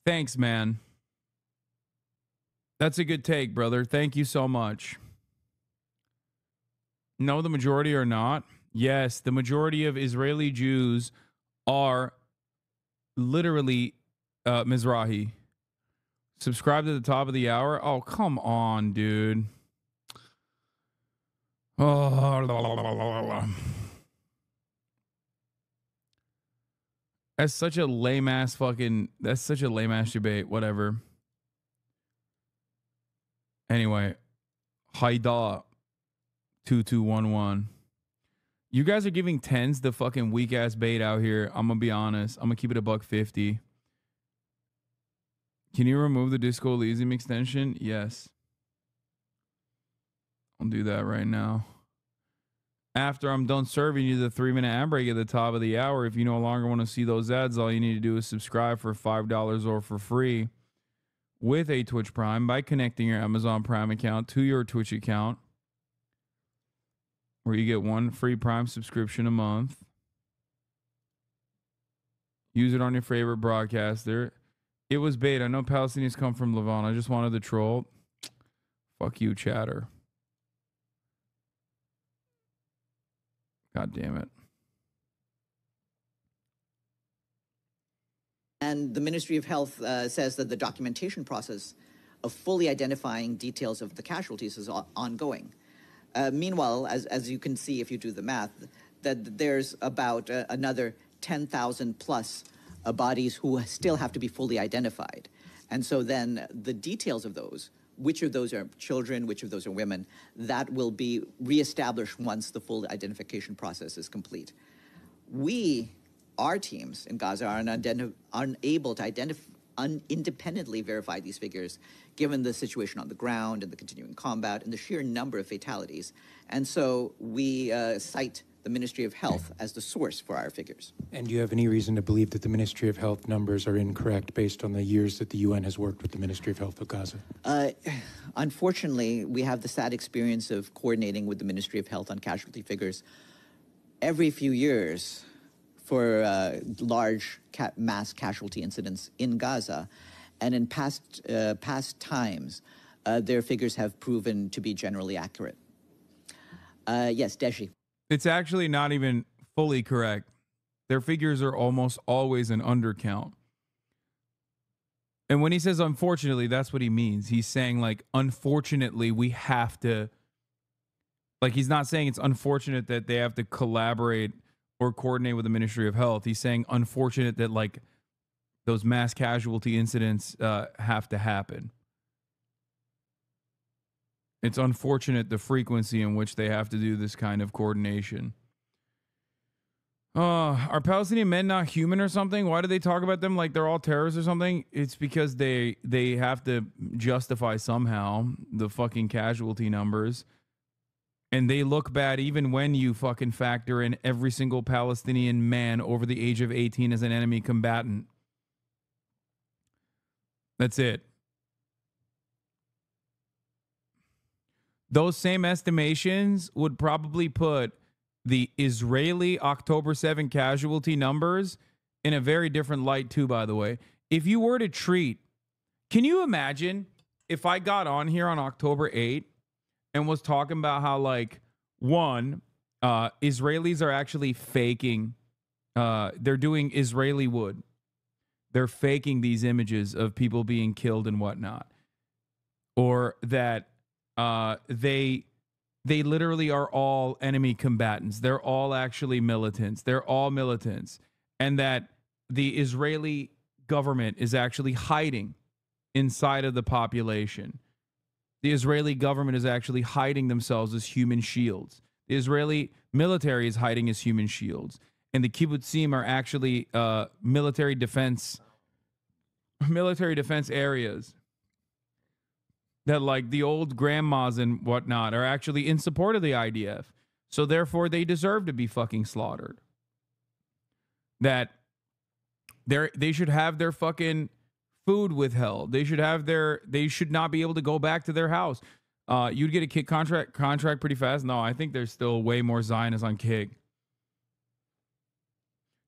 Thanks, man. That's a good take, brother. Thank you so much. No, the majority are not. Yes, the majority of Israeli Jews are literally Mizrahi. Subscribe to the top of the hour. Oh, come on, dude. Oh, that's such a lame ass debate. Whatever. Anyway, Haida 2211. You guys are giving tens the fucking weak ass bait out here. I'm gonna be honest. I'm gonna keep it $1.50. Can you remove the Disco Elysium extension? Yes. I'll do that right now. After I'm done serving you the 3-minute ad break at the top of the hour, if you no longer want to see those ads, all you need to do is subscribe for $5 or for free with a Twitch Prime by connecting your Amazon Prime account to your Twitch account, where you get one free Prime subscription a month. Use it on your favorite broadcaster. It was bait. I know Palestinians come from Levant. I just wanted to troll. Fuck you, chatter. God damn it. And the Ministry of Health says that the documentation process of fully identifying details of the casualties is ongoing. Meanwhile, as you can see if you do the math, that there's about another 10,000 plus bodies who still have to be fully identified. And so then the details of those, which of those are children, which of those are women, that will be reestablished once the full identification process is complete. Our teams in Gaza are unable to independently verify these figures, given the situation on the ground and the continuing combat and the sheer number of fatalities. And so we cite the Ministry of Health as the source for our figures. And do you have any reason to believe that the Ministry of Health numbers are incorrect based on the years that the UN has worked with the Ministry of Health of Gaza? Unfortunately, we have the sad experience of coordinating with the Ministry of Health on casualty figures every few years for large mass casualty incidents in Gaza. And in past times, their figures have proven to be generally accurate. Yes, Deshi. It's actually not even fully correct. Their figures are almost always an undercount. And when he says unfortunately, that's what he means. He's saying, like, unfortunately, we have to, like, he's not saying it's unfortunate that they have to collaborate or coordinate with the Ministry of Health. He's saying unfortunate that, like, those mass casualty incidents have to happen. It's unfortunate the frequency in which they have to do this kind of coordination. Are Palestinian men not human or something? Why do they talk about them like they're all terrorists or something? It's because they have to justify somehow the fucking casualty numbers. And they look bad even when you fucking factor in every single Palestinian man over the age of 18 as an enemy combatant. That's it. Those same estimations would probably put the Israeli October 7 casualty numbers in a very different light too, by the way. If you were to treat, can you imagine if I got on here on October 8 and was talking about how, like, one, Israelis are actually faking, they're doing Israeli wood. They're faking these images of people being killed and whatnot. Or that they literally are all enemy combatants. They're all actually militants. They're all militants. And that the Israeli government is actually hiding inside of the population. The Israeli government is actually hiding themselves as human shields. The Israeli military is hiding as human shields. And the kibbutzim are actually military defense areas that, like, the old grandmas and whatnot are actually in support of the IDF. So therefore they deserve to be fucking slaughtered. That they should have their fucking food withheld. They should not be able to go back to their house. You'd get a kick contract pretty fast. No, I think there's still way more Zionists on kick.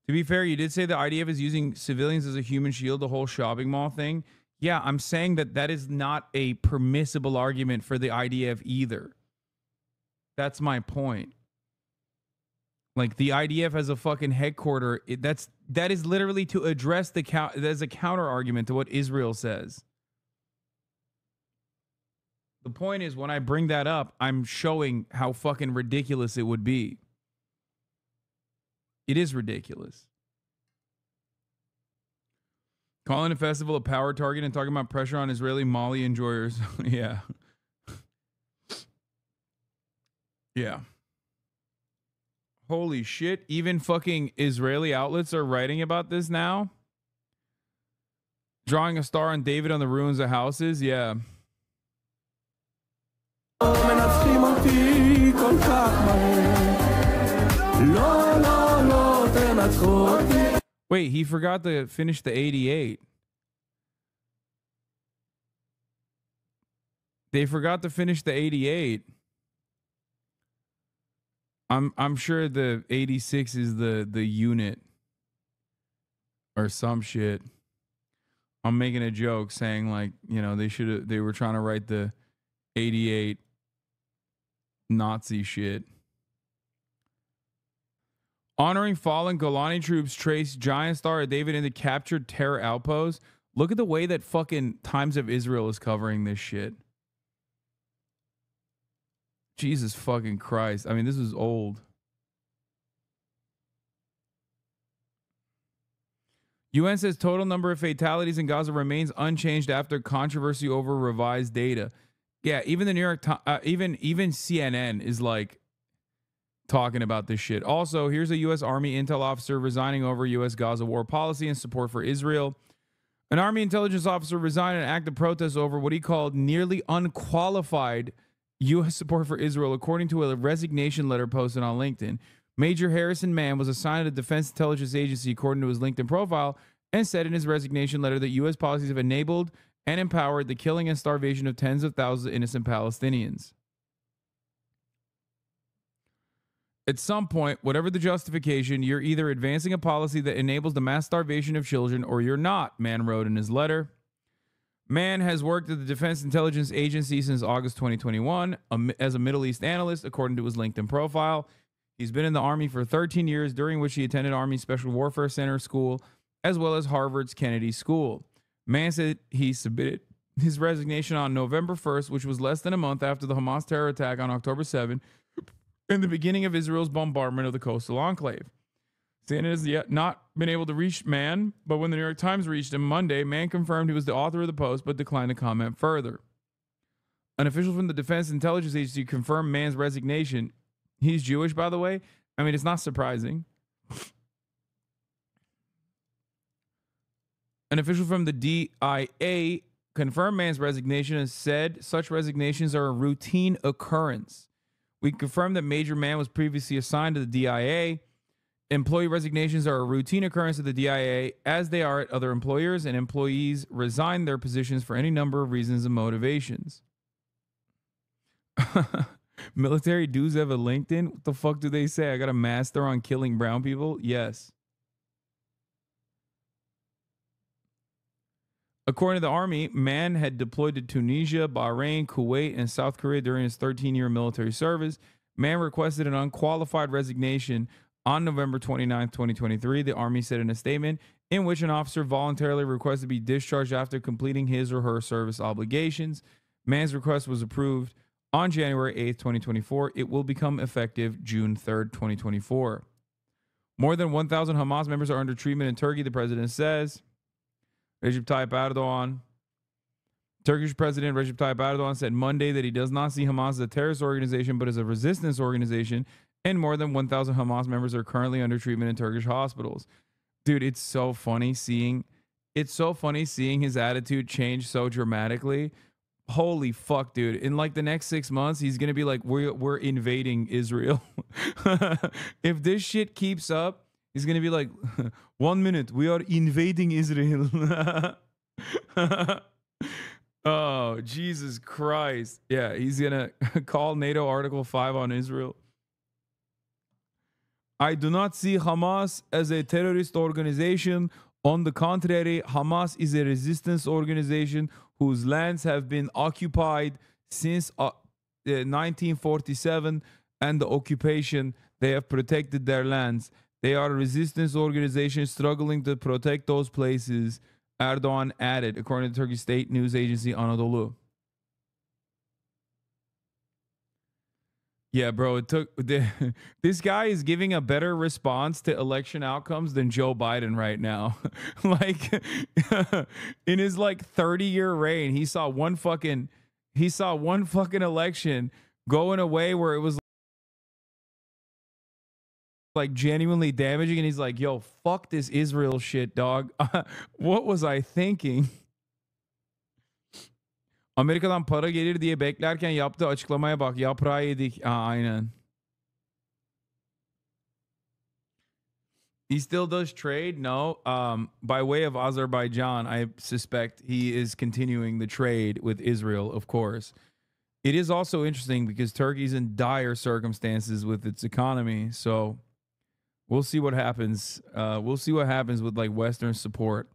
To be fair, you did say the IDF is using civilians as a human shield, the whole shopping mall thing. Yeah, I'm saying that is not a permissible argument for the IDF either. That's my point. Like, the IDF as a fucking headquarter, that is literally to address as a counter argument to what Israel says. The point is, when I bring that up, I'm showing how fucking ridiculous it would be. It is ridiculous. Calling a festival a power target and talking about pressure on Israeli Molly enjoyers. Yeah. Yeah. Holy shit. Even fucking Israeli outlets are writing about this now. Drawing a star on David on the ruins of houses. Yeah. Wait, he forgot to finish the 88. They forgot to finish the 88. I'm sure the 86 is the unit or some shit. I'm making a joke saying, like, you know, they were trying to write the 88 Nazi shit. Honoring fallen Golani troops trace giant star of David into captured terror outposts. Look at the way that fucking Times of Israel is covering this shit. Jesus fucking Christ. I mean, this is old. UN says total number of fatalities in Gaza remains unchanged after controversy over revised data. Yeah, even the New York Times, even CNN is like talking about this shit. Also, here's a U.S. Army intel officer resigning over U.S. Gaza war policy and support for Israel. An Army intelligence officer resigned in an act of protest over what he called nearly unqualified U.S. support for Israel, according to a resignation letter posted on LinkedIn. Major Harrison Mann was assigned to the Defense Intelligence Agency, according to his LinkedIn profile, and said in his resignation letter that U.S. policies have enabled and empowered the killing and starvation of tens of thousands of innocent Palestinians. At some point, whatever the justification, you're either advancing a policy that enables the mass starvation of children or you're not, Mann wrote in his letter. Mann has worked at the Defense Intelligence Agency since August 2021 as a Middle East analyst, according to his LinkedIn profile. He's been in the Army for 13 years, during which he attended Army Special Warfare Center School, as well as Harvard's Kennedy School. Mann said he submitted his resignation on November 1st, which was less than a month after the Hamas terror attack on October 7th, and the beginning of Israel's bombardment of the coastal enclave. CNN has yet not been able to reach Mann, but when the New York Times reached him Monday, Mann confirmed he was the author of the post, but declined to comment further. An official from the Defense Intelligence Agency confirmed Mann's resignation. He's Jewish, by the way. I mean, it's not surprising. An official from the DIA confirmed Mann's resignation and said such resignations are a routine occurrence. We confirmed that Major Mann was previously assigned to the DIA. Employee resignations are a routine occurrence at the DIA, as they are at other employers, and employees resign their positions for any number of reasons and motivations. Military dudes have a LinkedIn? What the fuck do they say? I got a master on killing brown people? Yes. According to the Army, Mann had deployed to Tunisia, Bahrain, Kuwait, and South Korea during his 13-year military service. Mann requested an unqualified resignation on November 29, 2023. The Army said in a statement in which an officer voluntarily requested to be discharged after completing his or her service obligations. Mann's request was approved on January 8, 2024. It will become effective June 3, 2024. More than 1,000 Hamas members are under treatment in Turkey, the president says. Recep Tayyip Erdogan. Turkish President Recep Tayyip Erdogan said Monday that he does not see Hamas as a terrorist organization, but as a resistance organization, and more than 1,000 Hamas members are currently under treatment in Turkish hospitals. Dude, it's so funny seeing his attitude change so dramatically. Holy fuck, dude. In like the next 6 months, he's going to be like, we're invading Israel. If this shit keeps up, he's going to be like, 1 minute, we are invading Israel. Oh, Jesus Christ. Yeah, he's going to call NATO Article 5 on Israel. I do not see Hamas as a terrorist organization. On the contrary, Hamas is a resistance organization whose lands have been occupied since 1947 and the occupation. They have protected their lands. They are a resistance organization struggling to protect those places, Erdogan added, according to the Turkish state news agency Anadolu. Yeah, bro, this guy is giving a better response to election outcomes than Joe Biden right now. Like in his like 30-year reign, he saw one fucking election go in a way where it was like genuinely damaging, and he's like, yo, fuck this Israel shit, dog. What was I thinking? Amerika'dan para gelir diye beklerken yaptığı açıklamaya bak. Yaprağı yedik. Aynen. He still does trade? No. By way of Azerbaijan, I suspect he is continuing the trade with Israel, of course. It is also interesting because Turkey's in dire circumstances with its economy. So we'll see what happens. We'll see what happens with like Western support.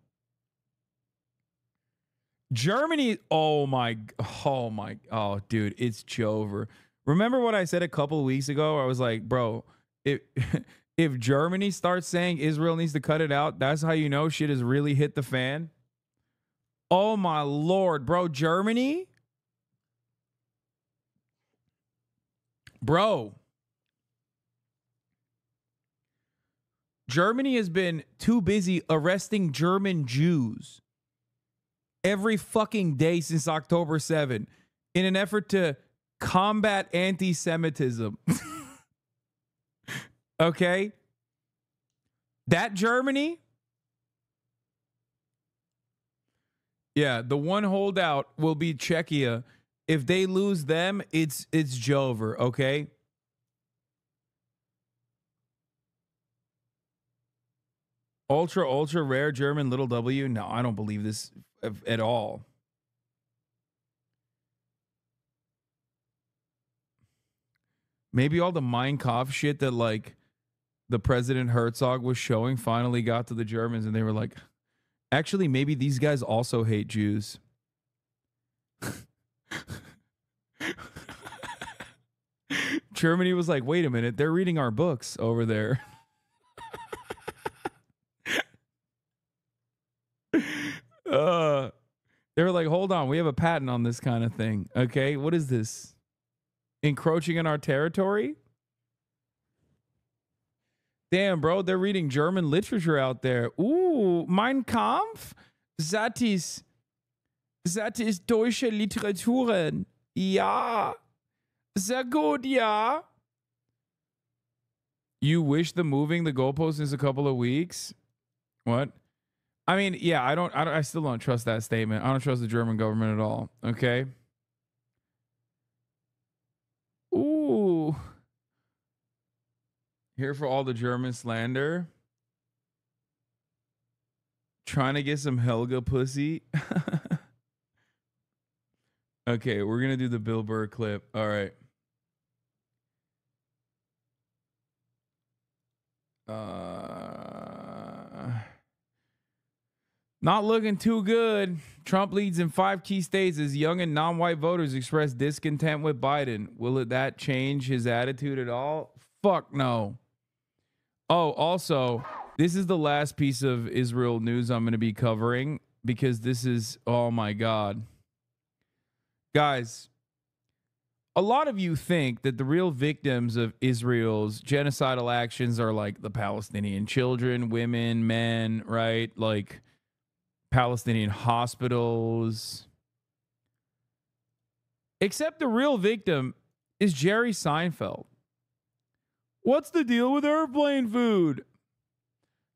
Germany, oh, dude, it's Jover. Remember what I said a couple of weeks ago? I was like, bro, if Germany starts saying Israel needs to cut it out, that's how you know shit has really hit the fan. Oh, my Lord, bro, Germany? Bro. Germany has been too busy arresting German Jews every fucking day since October 7 in an effort to combat anti-Semitism. Okay? That Germany? Yeah, the one holdout will be Czechia. If they lose them, it's Jover, okay? Ultra rare German little W? No, I don't believe this at all. Maybe all the Mein Kampf shit that like the President Herzog was showing finally got to the Germans and they were like, actually, maybe these guys also hate Jews. Germany was like, wait a minute, they're reading our books over there. They were like, hold on, we have a patent on this kind of thing. Okay, what is this? Encroaching on our territory? Damn, bro, they're reading German literature out there. Ooh, Mein Kampf? That is deutsche Literaturen. Ja. Sehr gut, ja. You wish the moving the goalpost is a couple of weeks? What? I mean, yeah, I still don't trust that statement. I don't trust the German government at all. Okay. Ooh. Here for all the German slander. Trying to get some Helga pussy. Okay, we're going to do the Bill Burr clip. All right. Not looking too good. Trump leads in 5 key states as young and non-white voters express discontent with Biden. Will that change his attitude at all? Fuck no. Oh, also, this is the last piece of Israel news I'm going to be covering because this is, oh my God. Guys, a lot of you think that the real victims of Israel's genocidal actions are like the Palestinian children, women, men, right? Like Palestinian hospitals. Except the real victim is Jerry Seinfeld. What's the deal with airplane food?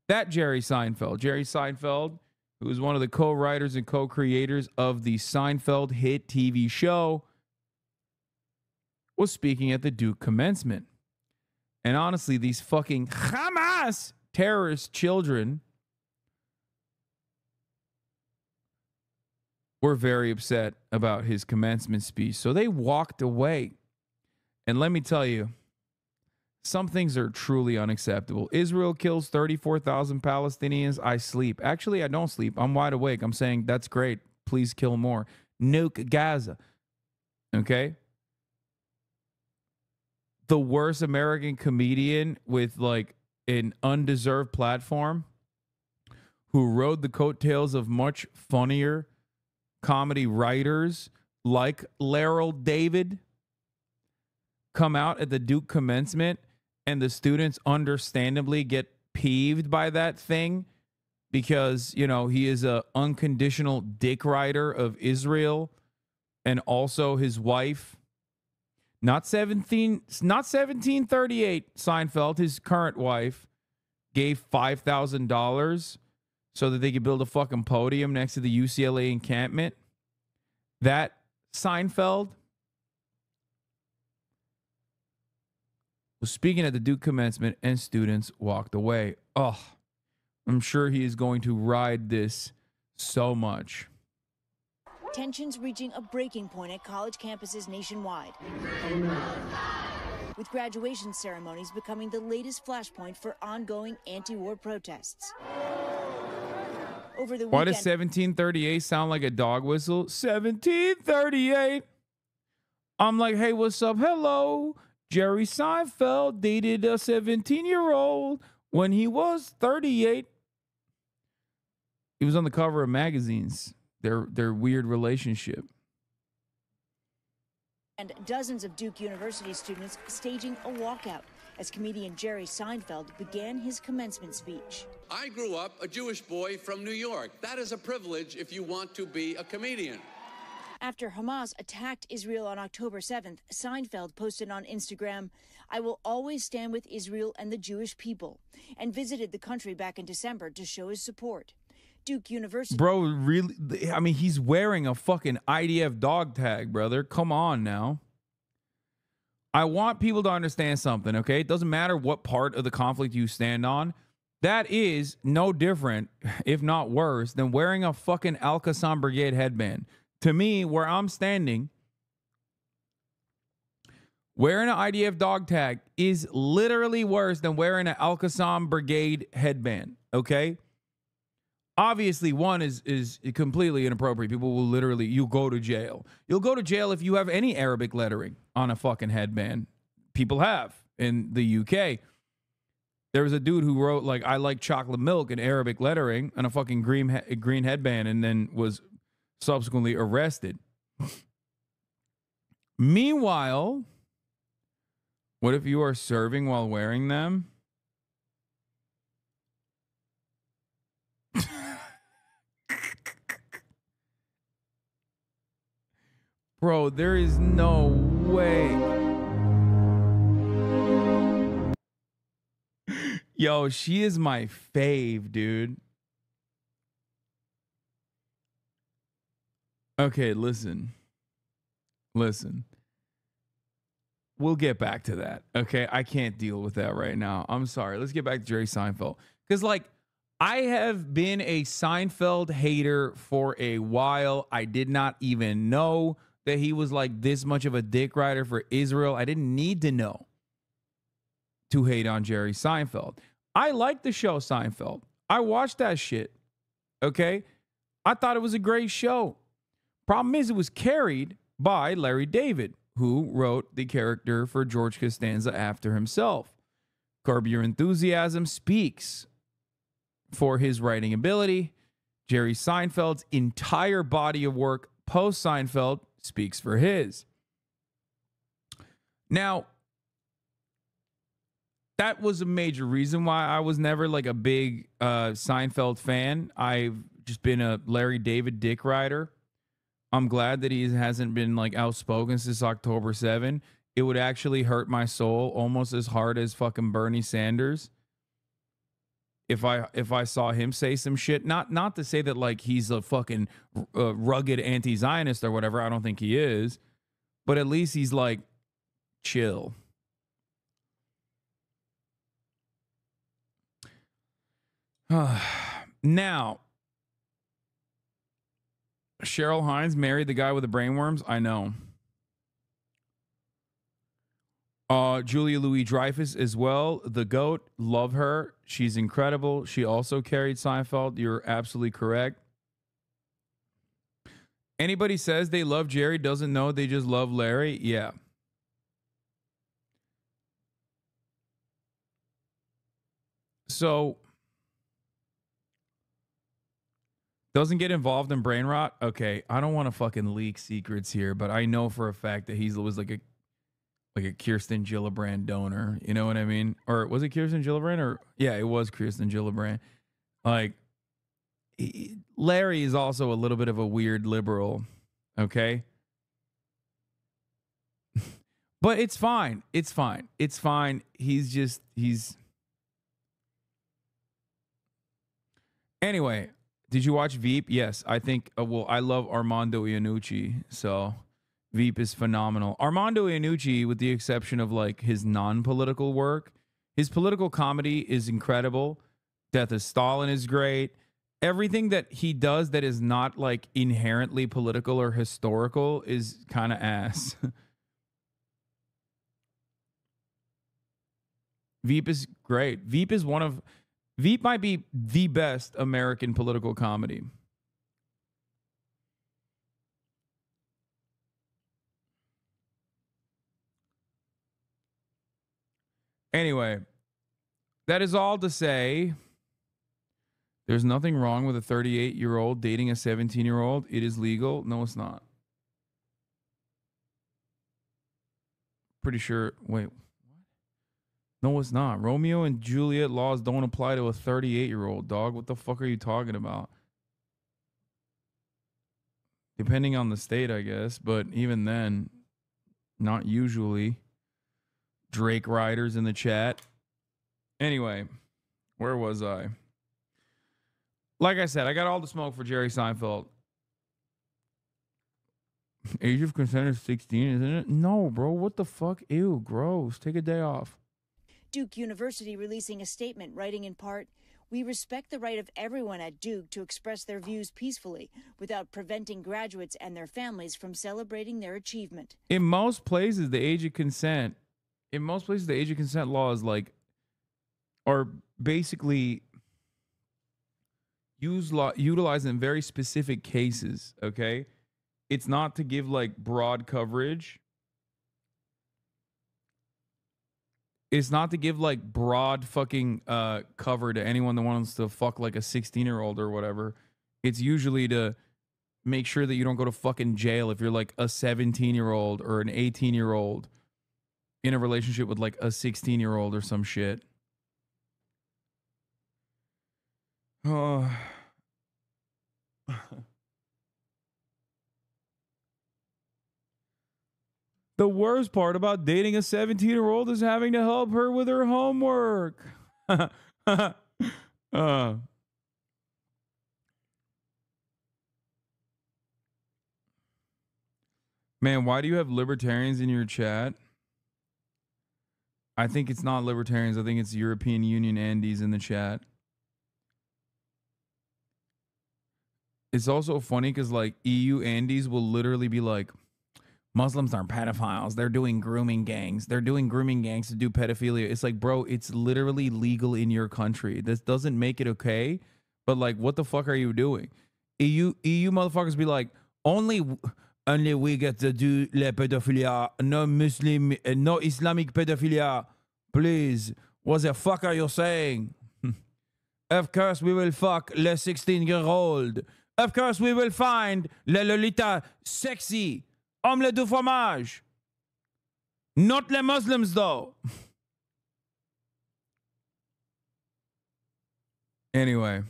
That Jerry Seinfeld, who is one of the co-writers and co-creators of the Seinfeld hit TV show, was speaking at the Duke commencement. And honestly, these fucking Hamas terrorist children were very upset about his commencement speech. So they walked away. And let me tell you, some things are truly unacceptable. Israel kills 34,000 Palestinians. I sleep. Actually, I don't sleep. I'm wide awake. I'm saying that's great. Please kill more. Nuke Gaza. Okay? The worst American comedian with like an undeserved platform who rode the coattails of much funnier comedy writers like Laryl David come out at the Duke commencement, and the students understandably get peeved by that thing because, you know, he is a unconditional dick rider of Israel, and also his wife, not 1738, Seinfeld, his current wife, gave $5,000 so that they could build a fucking podium next to the UCLA encampment. That Seinfeld was speaking at the Duke commencement, and students walked away. Oh, I'm sure he is going to ride this so much. Tensions reaching a breaking point at college campuses nationwide, with graduation ceremonies becoming the latest flashpoint for ongoing anti-war protests. Over the Why weekend, does 1738 sound like a dog whistle? 1738. I'm like, hey, what's up? Hello. Jerry Seinfeld dated a 17-year-old when he was 38. He was on the cover of magazines. Their weird relationship. and dozens of Duke University students staging a walkout as comedian Jerry Seinfeld began his commencement speech. I grew up a Jewish boy from New York. That is a privilege if you want to be a comedian. After Hamas attacked Israel on October 7th, Seinfeld posted on Instagram, "I will always stand with Israel and the Jewish people," and visited the country back in December to show his support. Duke University. Bro, really? I mean, he's wearing a fucking IDF dog tag, brother. Come on now. I want people to understand something, okay? It doesn't matter what part of the conflict you stand on. That is no different, if not worse, than wearing a fucking Al-Qassam Brigade headband. To me, where I'm standing, wearing an IDF dog tag is literally worse than wearing an Al-Qassam Brigade headband, okay? Obviously, one is completely inappropriate. People will literally, you'll go to jail. You'll go to jail if you have any Arabic lettering on a fucking headband. People have in the UK. There was a dude who wrote, like, "I like chocolate milk" in Arabic lettering on a fucking green headband, and then was subsequently arrested. Meanwhile, what if you are serving while wearing them? Bro, there is no way. Yo, she is my fave, dude. Okay, listen. we'll get back to that. Okay, I can't deal with that right now. I'm sorry. Let's get back to Jerry Seinfeld, because like I have been a Seinfeld hater for a while. I did not even know that he was like this much of a dick rider for Israel. I didn't need to know to hate on Jerry Seinfeld. I like the show Seinfeld. I watched that shit. Okay, I thought it was a great show. Problem is, it was carried by Larry David, who wrote the character for George Costanza after himself. Curb Your Enthusiasm speaks for his writing ability. Jerry Seinfeld's entire body of work post-Seinfeld speaks for his. Now, that was a major reason why I was never like a big Seinfeld fan. I've just been a Larry David dick rider. I'm glad that he hasn't been like outspoken since October 7. It would actually hurt my soul almost as hard as fucking Bernie Sanders if I saw him say some shit. Not to say that like he's a fucking rugged anti-Zionist or whatever. I don't think he is, but at least he's like chill. Now, Cheryl Hines married the guy with the brainworms. I know. Julia Louis-Dreyfus as well. The GOAT. Love her. She's incredible. She also carried Seinfeld. You're absolutely correct. Anybody says they love Jerry doesn't know they just love Larry. Yeah. So, doesn't get involved in brain rot. Okay, I don't want to fucking leak secrets here, but I know for a fact that he was like a Kirsten Gillibrand donor. You know what I mean? Or was it Kirsten Gillibrand? Or yeah, it was Kirsten Gillibrand. Like, Larry is also a little bit of a weird liberal. Okay, but it's fine. It's fine. It's fine. He's. Anyway. Did you watch Veep? Yes, I think, well, I love Armando Iannucci, so Veep is phenomenal. Armando Iannucci, with the exception of like his non-political work, his political comedy is incredible. Death of Stalin is great. Everything that he does that is not like inherently political or historical is kind of ass. Veep is great. Veep might be the best American political comedy. Anyway, that is all to say there's nothing wrong with a 38-year-old dating a 17-year-old. It is legal. No, it's not. Pretty sure. Wait. No, it's not. Romeo and Juliet laws don't apply to a 38-year-old, dog. What the fuck are you talking about? Depending on the state, I guess. But even then, not usually. Drake riders in the chat. Anyway, where was I? Like I said, I got all the smoke for Jerry Seinfeld. Age of consent is 16, isn't it? No, bro. What the fuck? Ew, gross. Take a day off. Duke University releasing a statement writing in part, "We respect the right of everyone at Duke to express their views peacefully without preventing graduates and their families from celebrating their achievement." In most places, the age of consent laws are basically utilized in very specific cases, okay? It's not to give like broad coverage. It's not to give like broad fucking cover to anyone that wants to fuck like a 16-year-old or whatever. It's usually to make sure that you don't go to fucking jail if you're like a 17-year-old or an 18-year-old in a relationship with like a 16-year-old or some shit. Oh. The worst part about dating a 17-year-old is having to help her with her homework. Man, why do you have libertarians in your chat? I think it's not libertarians. I think it's European Union Andes in the chat. It's also funny because like EU Andes will literally be like, Muslims are pedophiles. They're doing grooming gangs. They're doing grooming gangs to do pedophilia. It's like, bro, it's literally legal in your country. This doesn't make it okay. But like, what the fuck are you doing? EU motherfuckers be like, only we get to do la pedophilia. No Muslim, no Islamic pedophilia. Please, what the fuck are you saying? Of course we will fuck le 16-year-old. Of course we will find le Lolita sexy. Omelette du fromage. Not the Muslims, though. Anyway.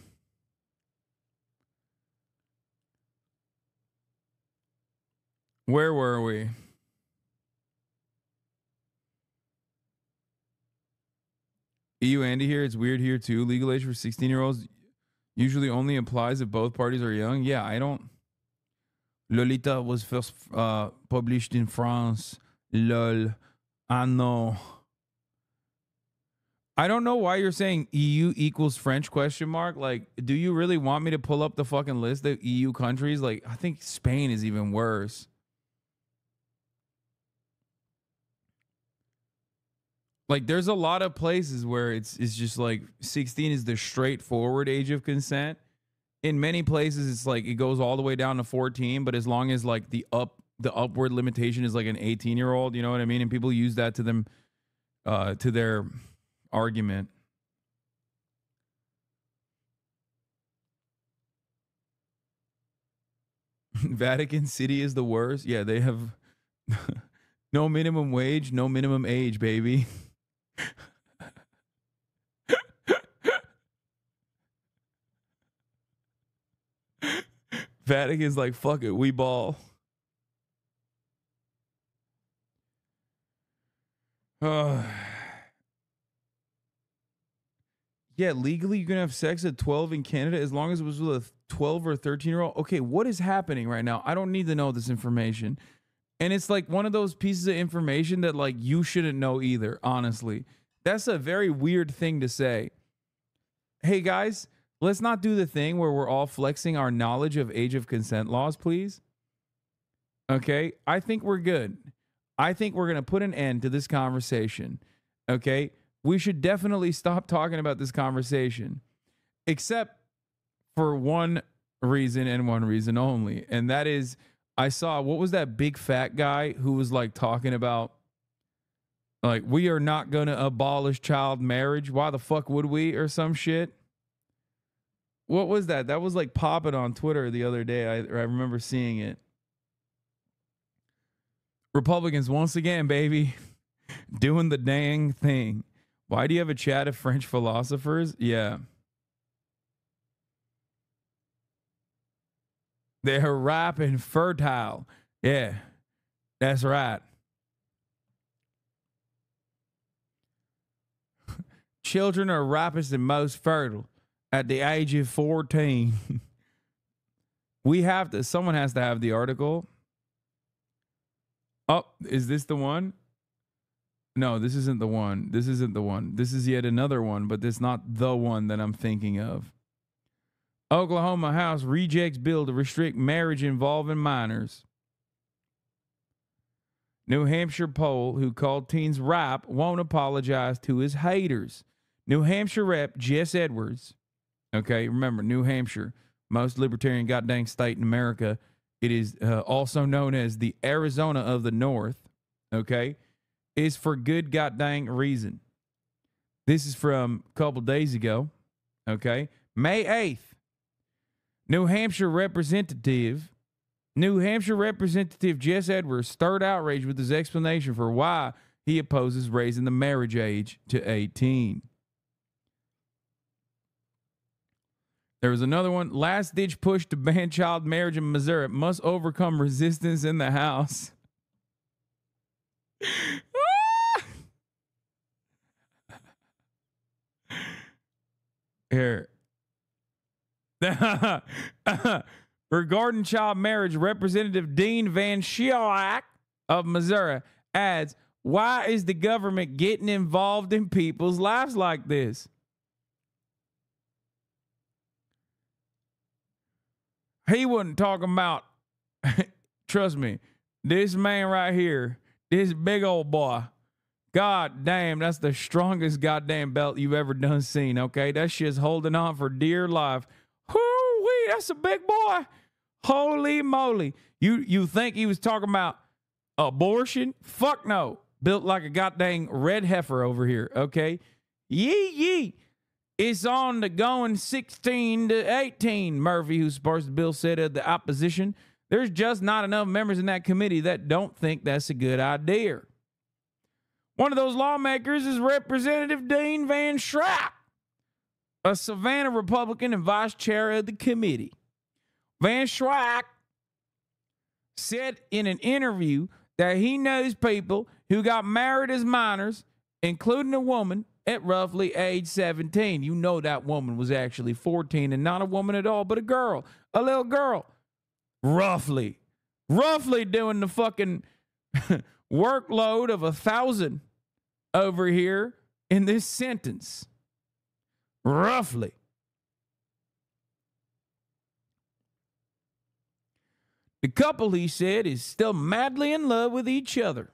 Where were we? EU Andy here. It's weird here, too. Legal age for 16-year-olds usually only applies if both parties are young. Yeah, I don't... Lolita was first published in France. Lol. I know. I don't know why you're saying EU equals French question mark. Like, do you really want me to pull up the fucking list of EU countries? Like, I think Spain is even worse. Like, there's a lot of places where it's just like 16 is the straightforward age of consent. In many places, it's like it goes all the way down to 14, but as long as like the upward limitation is like an 18-year-old, you know what I mean? And people use that to them, to their argument. Vatican City is the worst. Yeah, they have no minimum wage, no minimum age, baby. Vatican's like, fuck it, we ball. Yeah, legally you can have sex at 12 in Canada as long as it was with a 12 or 13-year-old. Okay, what is happening right now? I don't need to know this information. And it's like one of those pieces of information that like you shouldn't know either, honestly. That's a very weird thing to say. Hey guys, let's not do the thing where we're all flexing our knowledge of age of consent laws, please. Okay, I think we're good. I think we're going to put an end to this conversation. Okay, we should definitely stop talking about this conversation, except for one reason and one reason only. And that is, I saw, what was that big fat guy who was like talking about, like, we are not going to abolish child marriage. Why the fuck would we? Or some shit. What was that? That was like popping on Twitter the other day. I remember seeing it. Republicans, once again, baby, doing the dang thing. Why do you have a chat of French philosophers? Yeah. They're ripe and fertile. Yeah, that's right. Children are ripest and most fertile at the age of 14. Someone has to have the article. Oh, is this the one? No, this isn't the one. This isn't the one. This is yet another one, but it's not the one that I'm thinking of. Oklahoma House rejects bill to restrict marriage involving minors. New Hampshire poll who called teens ripe won't apologize to his haters. New Hampshire Rep Jess Edwards. Okay, remember, New Hampshire, most libertarian goddamn state in America. It is also known as the Arizona of the North, okay, is for good goddamn reason. This is from a couple days ago, okay, May 8th. New Hampshire Representative Jess Edwards stirred outrage with his explanation for why he opposes raising the marriage age to 18. There was another one. Last-ditch push to ban child marriage in Missouri must overcome resistance in the House. Here. Regarding child marriage, Representative Dean Van Schielak of Missouri adds, Why is the government getting involved in people's lives like this? He wasn't talking about, trust me, this man right here, this big old boy, god damn, that's the strongest goddamn belt you've ever done seen, okay? That shit's holding on for dear life. Whoo-wee, that's a big boy. Holy moly. You think he was talking about abortion? Fuck no. Built like a goddamn red heifer over here, okay? Yee. It's on the going 16 to 18, Murphy, who's supposed to Bill said of the opposition. There's just not enough members in that committee that don't think that's a good idea. One of those lawmakers is Representative Dean Van Schrapp, a Savannah Republican and vice chair of the committee. Van Schrapp said in an interview that he knows people who got married as minors, including a woman at roughly age 17. You know that woman was actually 14 and not a woman at all, but a girl, a little girl. Roughly doing the fucking workload of 1,000 over here in this sentence. Roughly. The couple, he said, is still madly in love with each other.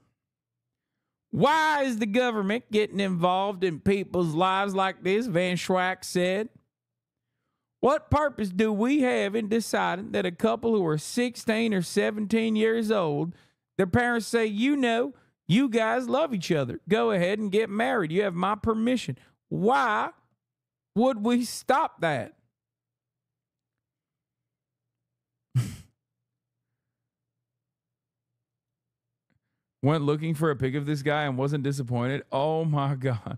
Why is the government getting involved in people's lives like this? Van Schrack said. What purpose do we have in deciding that a couple who are 16 or 17 years old, their parents say, you know, you guys love each other. Go ahead and get married. You have my permission. Why would we stop that? Went looking for a pic of this guy and wasn't disappointed. Oh my God.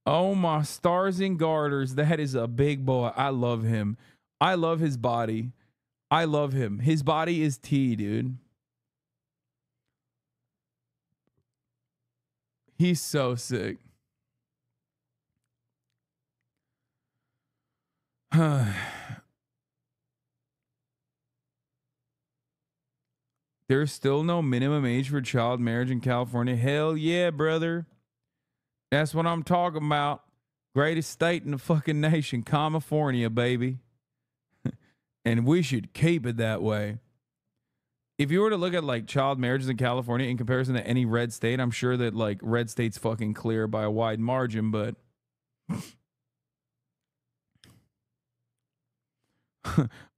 Oh my stars and garters. That is a big boy. I love him. I love his body. I love him. His body is tea, dude. He's so sick. There's still no minimum age for child marriage in California. Hell yeah, brother. That's what I'm talking about. Greatest state in the fucking nation, California, baby. And we should keep it that way. If you were to look at like child marriages in California in comparison to any red state, I'm sure that like red state's fucking clear by a wide margin, but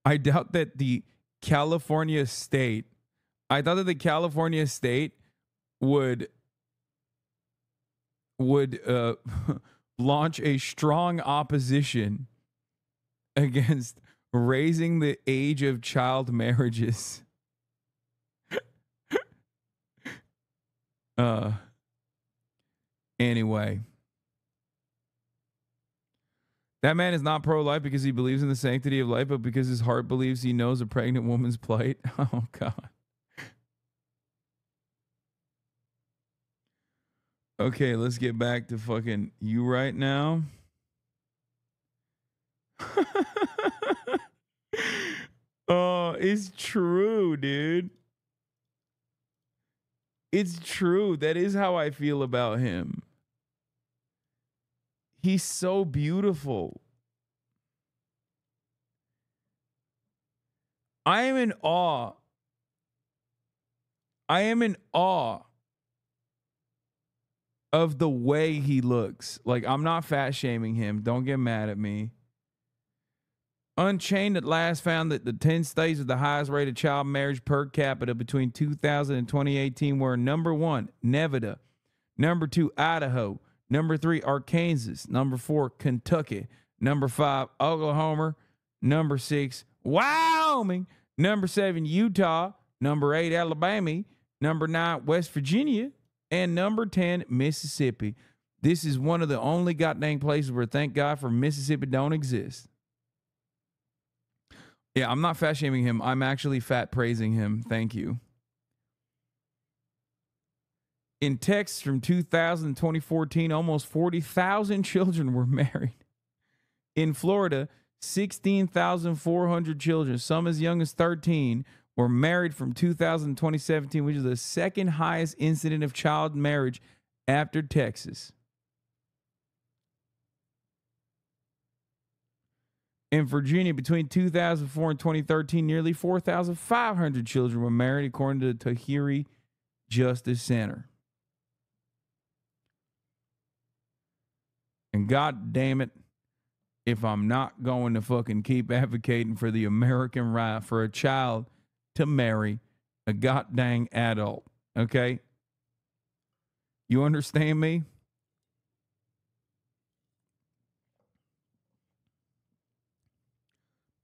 I doubt that the California state would launch a strong opposition against raising the age of child marriages. Anyway. That man is not pro-life because he believes in the sanctity of life, but because his heart believes he knows a pregnant woman's plight. Oh, God. Okay, let's get back to fucking you right now. Oh, it's true, dude. It's true. That is how I feel about him. He's so beautiful. I am in awe. I am in awe of the way he looks. Like, I'm not fat shaming him. Don't get mad at me. Unchained at last found that the 10 states with the highest rate of child marriage per capita between 2000 and 2018 were number 1, Nevada, number 2, Idaho, number 3, Arkansas, number 4, Kentucky, number 5, Oklahoma, number 6, Wyoming, number 7, Utah, number 8, Alabama, number 9, West Virginia, and number 10, Mississippi. This is one of the only goddamn places where, thank God for Mississippi, don't exist. Yeah, I'm not fat shaming him. I'm actually fat praising him. Thank you. In texts from 2000 and 2014, almost 40,000 children were married. In Florida, 16,400 children, some as young as 13, were married from 2000 to 2017, which is the second highest incident of child marriage after Texas. In Virginia, between 2004 and 2013, nearly 4,500 children were married, according to the Tahiri Justice Center. And God damn it, if I'm not going to fucking keep advocating for the American right for a child to marry a goddamn adult, okay? You understand me?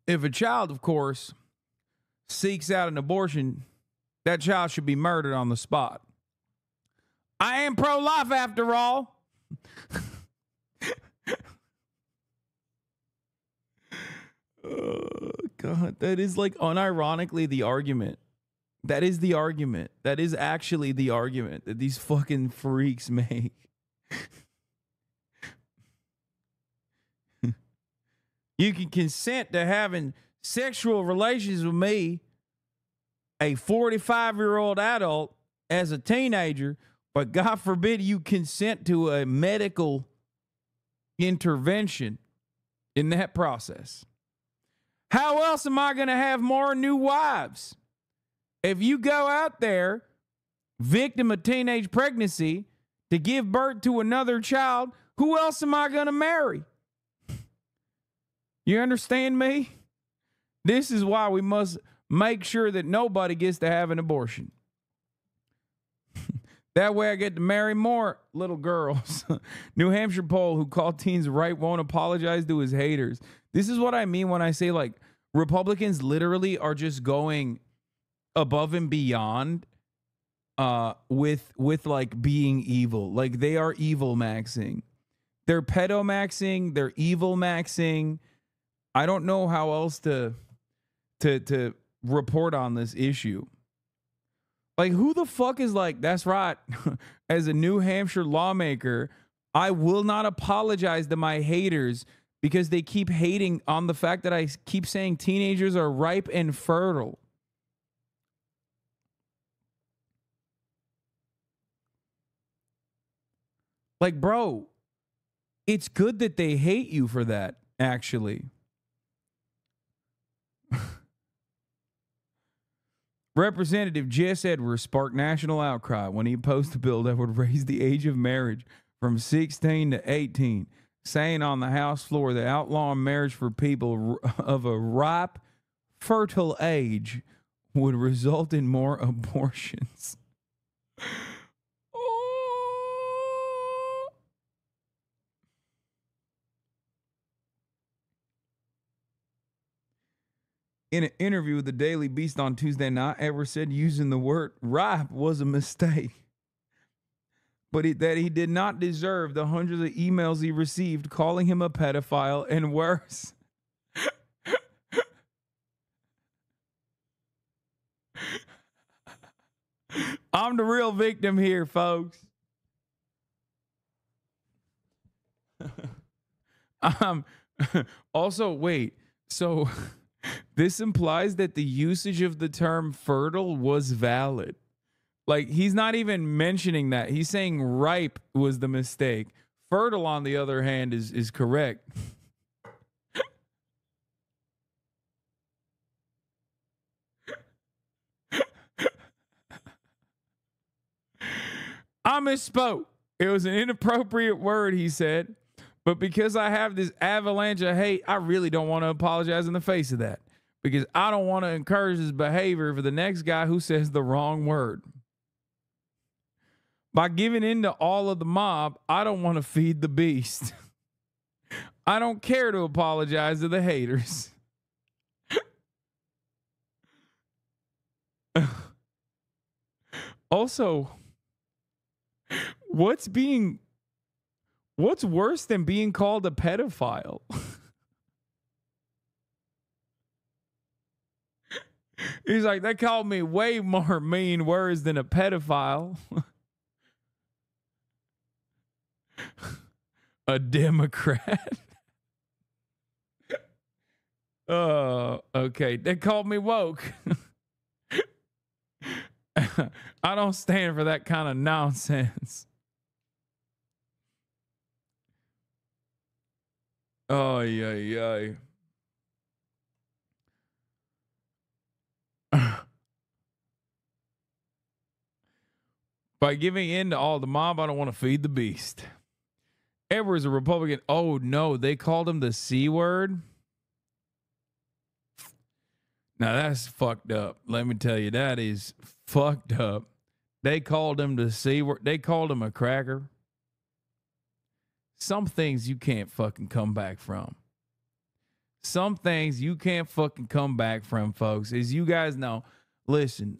If a child, of course, seeks out an abortion, that child should be murdered on the spot. I am pro-life after all. Oh, God, that is like unironically the argument. That is the argument. That is actually the argument that these fucking freaks make. You can consent to having sexual relations with me, a 45-year-old adult, as a teenager, but God forbid you consent to a medical intervention in that process. How else am I going to have more new wives? If you go out there, victim of teenage pregnancy, to give birth to another child, who else am I going to marry? You understand me? This is why we must make sure that nobody gets to have an abortion. That way I get to marry more little girls. New Hampshire poll, who called teens rape, won't apologize to his haters. This is what I mean when I say, like, Republicans literally are just going above and beyond with like being evil. Like, they are evil maxing. They're pedo maxing, they're evil maxing. I don't know how else to report on this issue. Like, who the fuck is like, that's right, as a New Hampshire lawmaker, I will not apologize to my haters because they keep hating on the fact that I keep saying teenagers are ripe and fertile. Like, bro, it's good that they hate you for that, actually. Representative Jess Edwards sparked national outcry when he opposed a bill that would raise the age of marriage from 16 to 18, saying on the House floor that outlawing marriage for people of a ripe, fertile age would result in more abortions. In an interview with the Daily Beast on Tuesday night, Edwards said using the word ripe was a mistake, but that he did not deserve the hundreds of emails he received calling him a pedophile and worse. I'm the real victim here, folks. Also, wait, so this implies that the usage of the term fertile was valid. Like, he's not even mentioning that. He's saying ripe was the mistake. Fertile, on the other hand, is correct. I misspoke. It was an inappropriate word, he said. But because I have this avalanche of hate, I really don't want to apologize in the face of that. Because I don't want to encourage this behavior for the next guy who says the wrong word. By giving in to all of the mob, I don't want to feed the beast. I don't care to apologize to the haters. Also, what's worse than being called a pedophile? He's like, they called me way more mean words than a pedophile. A Democrat. Oh, okay. They called me woke. I don't stand for that kind of nonsense. Oh, yeah. By giving in to all the mob, I don't want to feed the beast. Edwards, a Republican. Oh, no, they called him the C word. Now, that's fucked up. Let me tell you, that is fucked up. They called him the C word. They called him a cracker. Some things you can't fucking come back from. Some things you can't fucking come back from, folks. As you guys know, listen.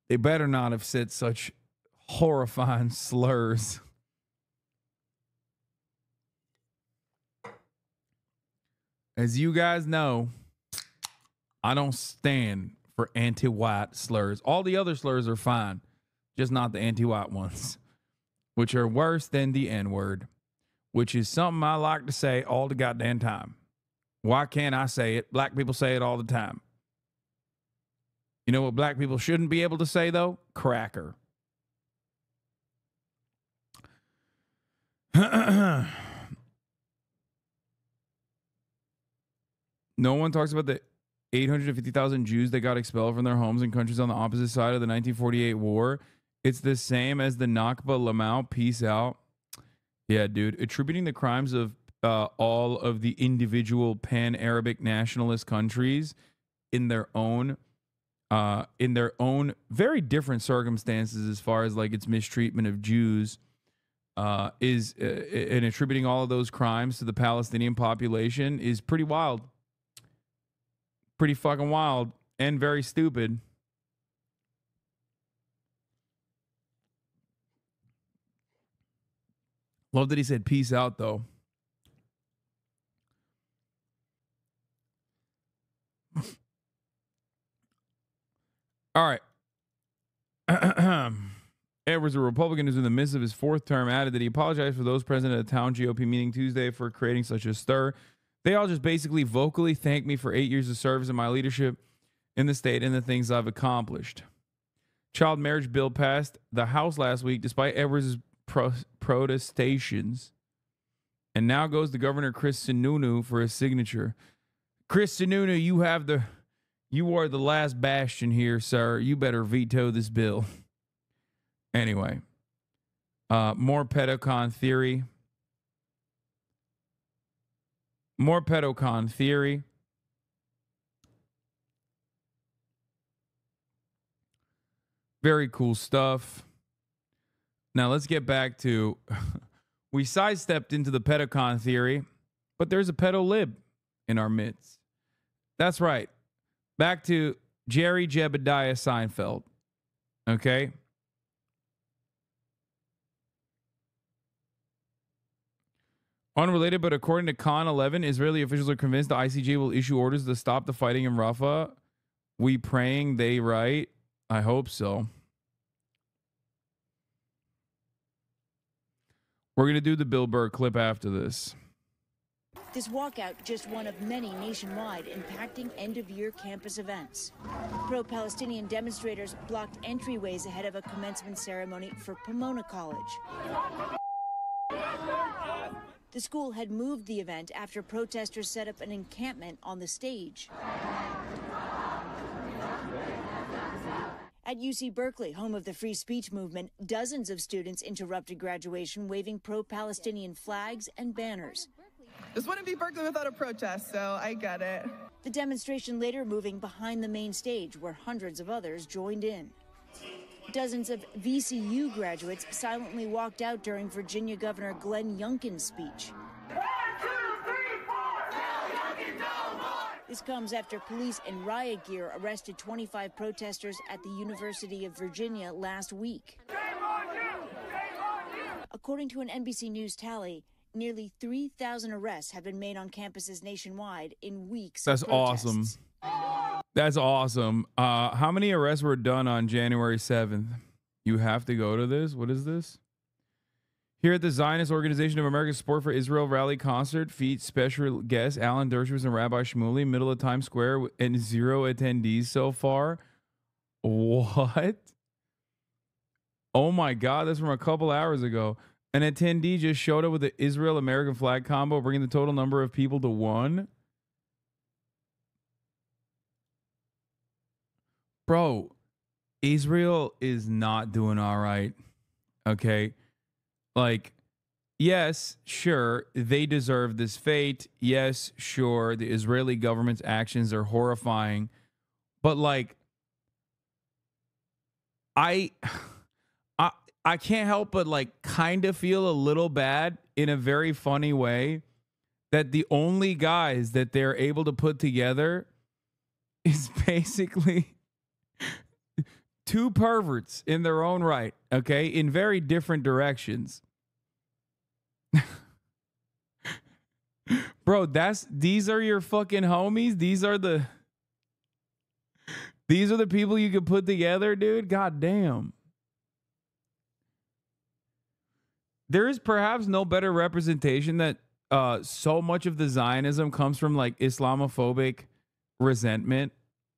They better not have said such horrifying slurs. As you guys know, I don't stand for anti-white slurs. All the other slurs are fine, just not the anti-white ones, which are worse than the N-word, which is something I like to say all the goddamn time. Why can't I say it? Black people say it all the time. You know what black people shouldn't be able to say, though? Cracker. No one talks about the 850,000 Jews that got expelled from their homes in countries on the opposite side of the 1948 war. It's the same as the Nakba Lamau. Peace out. Yeah, dude. Attributing the crimes of all of the individual pan-Arabic nationalist countries in their own very different circumstances as far as like its mistreatment of Jews and attributing all of those crimes to the Palestinian population is pretty wild. Pretty fucking wild and very stupid. Love that he said peace out, though. All right. Edwards, a Republican who's in the midst of his fourth term, added that he apologized for those present at a town GOP meeting Tuesday for creating such a stir. They all just basically vocally thanked me for 8 years of service and my leadership in the state and the things I've accomplished. Child marriage bill passed the House last week despite Edwards' protestations. And now goes to Governor Chris Sununu for his signature. Chris Sununu, you are the last bastion here, sir. You better veto this bill. Anyway, more pedocon theory. More pedocon theory. Very cool stuff. Now let's get back to, we sidestepped into the pedocon theory, but there's a pedolib in our midst. That's right. Back to Jerry Jebediah Seinfeld. Okay. Unrelated, but according to Khan 11, Israeli officials are convinced the ICJ will issue orders to stop the fighting in Rafah. We praying they right? I hope so. We're going to do the Bill Burr clip after this. This walkout just one of many nationwide impacting end-of-year campus events. Pro-Palestinian demonstrators blocked entryways ahead of a commencement ceremony for Pomona College. The school had moved the event after protesters set up an encampment on the stage. At UC Berkeley, home of the free speech movement, dozens of students interrupted graduation waving pro-Palestinian flags and banners. This wouldn't be Berkeley without a protest, so I get it. The demonstration later moving behind the main stage where hundreds of others joined in. Dozens of VCU graduates silently walked out during Virginia Governor Glenn Youngkin's speech. 1, 2, 3, 4. Tell Youngkin no more. This comes after police in riot gear arrested 25 protesters at the University of Virginia last week. Shame on you. Shame on you. According to an NBC News tally, nearly 3,000 arrests have been made on campuses nationwide in weeks. That's awesome. That's awesome. How many arrests were done on January 7th? You have to go to this. What is this? Here at the Zionist Organization of American Support for Israel rally concert, feat special guests Alan Dershowitz and Rabbi Shmuley, middle of Times Square, and 0 attendees so far. What? Oh my God, that's from a couple hours ago. An attendee just showed up with the Israel-American flag combo, bringing the total number of people to 1. Bro, Israel is not doing all right. Okay? Like, yes, sure, they deserve this fate. Yes, sure, the Israeli government's actions are horrifying. But like, I can't help but like kind of feel a little bad in a very funny way that the only guys that they're able to put together is basically two perverts in their own right, okay, in very different directions. Bro, these are your fucking homies. These are the people you could put together, dude. God damn. There is perhaps no better representation that so much of the Zionism comes from like Islamophobic resentment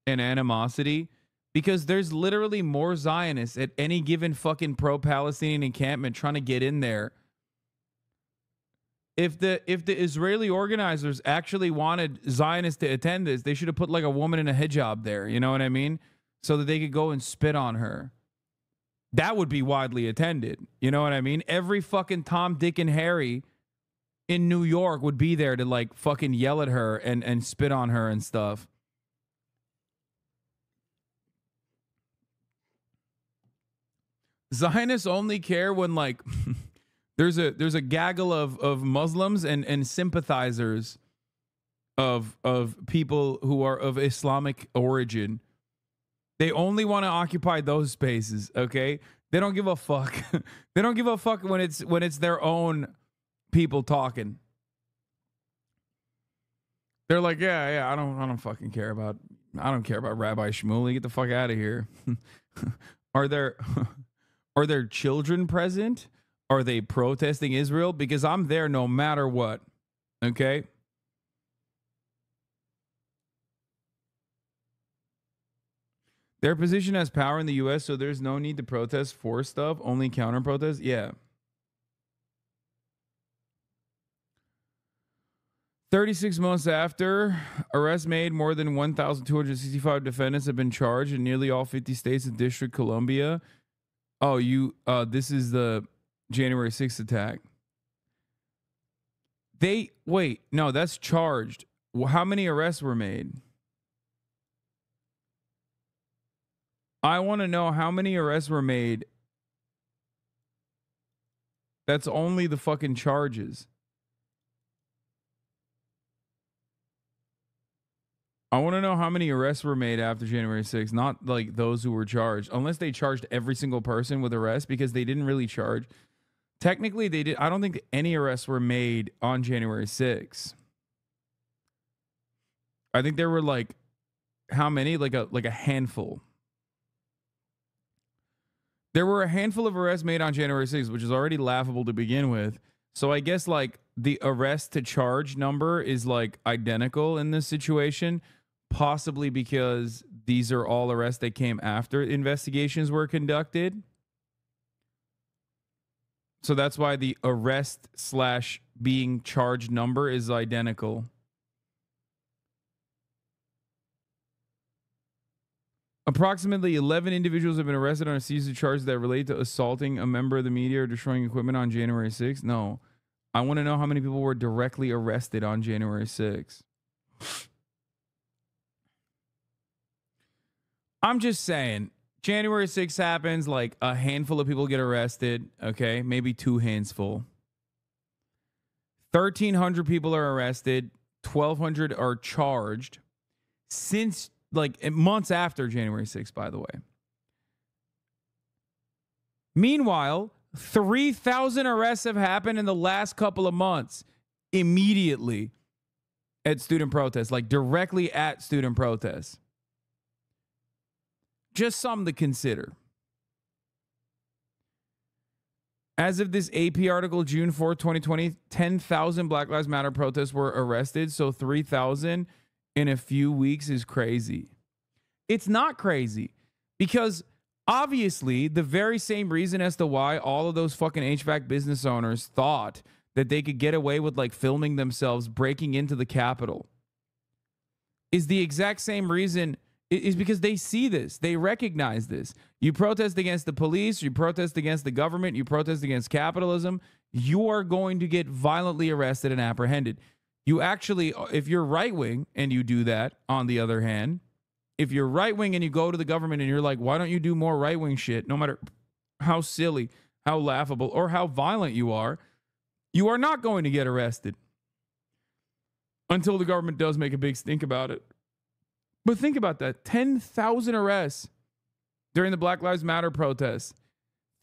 and animosity, because there's literally more Zionists at any given fucking pro-Palestinian encampment trying to get in there. If the Israeli organizers actually wanted Zionists to attend this, they should have put like a woman in a hijab there, you know what I mean? So that they could go and spit on her. That would be widely attended. You know what I mean? Every fucking Tom, Dick, and Harry in New York would be there to like fucking yell at her and spit on her and stuff. Zionists only care when like there's a gaggle of Muslims and sympathizers of people who are of Islamic origin. They only want to occupy those spaces, okay? They don't give a fuck. They don't give a fuck when it's their own people talking. They're like, yeah, I don't fucking care about Rabbi Shmuley. Get the fuck out of here. Are there children present? Are they protesting Israel? Because I'm there no matter what. Okay? Their position has power in the U.S., so there's no need to protest for stuff, only counter-protest? Yeah. 36 months after, arrests made, more than 1,265 defendants have been charged in nearly all 50 states and District of Columbia. Oh, this is the January 6th attack. Wait, no, that's charged. How many arrests were made? I want to know how many arrests were made. That's only the fucking charges. I want to know how many arrests were made after January 6th, not like those who were charged, unless they charged every single person with arrest, because they didn't really charge. Technically, they did. I don't think any arrests were made on January 6th. I think there were like, how many? Like a handful. There were a handful of arrests made on January 6th, which is already laughable to begin with. So I guess like the arrest to charge number is like identical in this situation, possibly because these are all arrests that came after investigations were conducted. So that's why the arrest / being charged number is identical. Approximately 11 individuals have been arrested on a series of charges that relate to assaulting a member of the media or destroying equipment on January 6th. No. I want to know how many people were directly arrested on January 6th. I'm just saying, January 6th happens, like a handful of people get arrested, okay? Maybe 2 hands full. 1,300 people are arrested. 1,200 are charged since like months after January 6th, by the way. Meanwhile, 3,000 arrests have happened in the last couple of months immediately at student protests, like directly at student protests. Just something to consider. As of this AP article, June 4th, 2020, 10,000 Black Lives Matter protests were arrested. So 3,000 in a few weeks is crazy. It's not crazy because Obviously, the very same reason as to why all of those fucking HVAC business owners thought that they could get away with like filming themselves breaking into the Capitol is the exact same reason, is because they see this. They recognize this. You protest against the police, you protest against the government, you protest against capitalism, you are going to get violently arrested and apprehended. You actually, if you're right wing and you do that, on the other hand, if you're right wing and you go to the government and you're like, why don't you do more right wing shit, no matter how silly, how laughable, or how violent you are not going to get arrested until the government does make a big stink about it. But think about that. 10,000 arrests during the Black Lives Matter protests.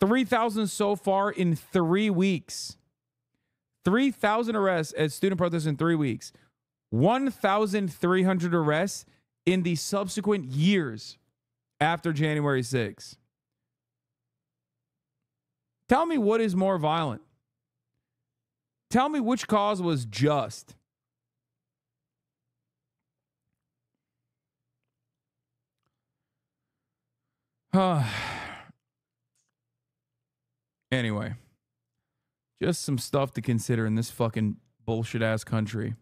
3,000 so far in 3 weeks. 3,000 arrests at student protests in 3 weeks. 1,300 arrests in the subsequent years after January 6th. Tell me what is more violent. Tell me which cause was just. Anyway, just some stuff to consider in this fucking bullshit ass country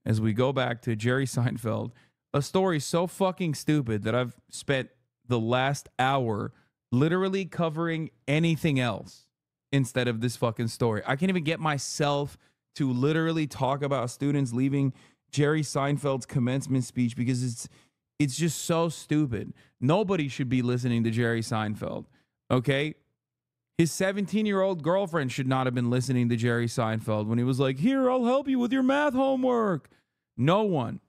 as we go back to Jerry Seinfeld, a story so fucking stupid that I've spent the last hour literally covering anything else instead of this fucking story. I can't even get myself to literally talk about students leaving Jerry Seinfeld's commencement speech because it's just so stupid. Nobody should be listening to Jerry Seinfeld, okay? His 17-year-old girlfriend should not have been listening to Jerry Seinfeld when he was like, here, I'll help you with your math homework. No one.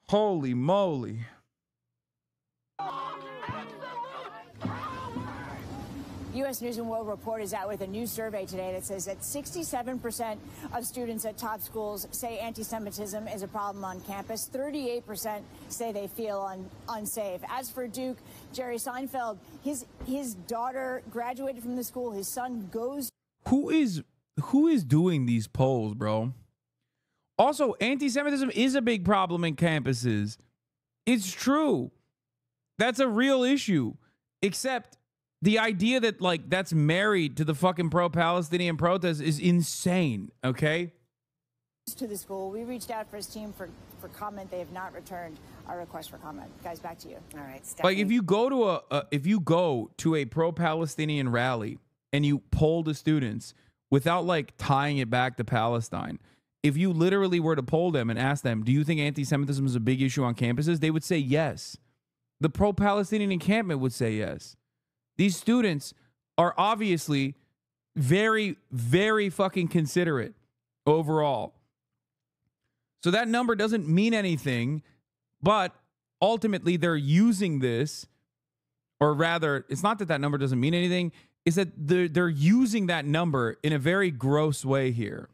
Holy moly. U.S. News & World Report is out with a new survey today that says that 67% of students at top schools say anti-Semitism is a problem on campus. 38% say they feel unsafe. As for Duke, Jerry Seinfeld, his daughter graduated from the school. His son goes. Who is doing these polls, bro? Also, anti-Semitism is a big problem in campuses. It's true. That's a real issue. Except the idea that, like, that's married to the fucking pro-Palestinian protest is insane, okay? To the school. We reached out for his team for comment. They have not returned our request for comment. Guys, back to you. All right, Stephanie. Like, if you go to a pro-Palestinian rally and you poll the students without, like, tying it back to Palestine, if you literally were to poll them and ask them, do you think anti-Semitism is a big issue on campuses? They would say yes. The pro-Palestinian encampment would say yes. These students are obviously very, very fucking considerate overall. So that number doesn't mean anything, but ultimately they're using this, or rather, it's not that number doesn't mean anything, it's that they're using that number in a very gross way here.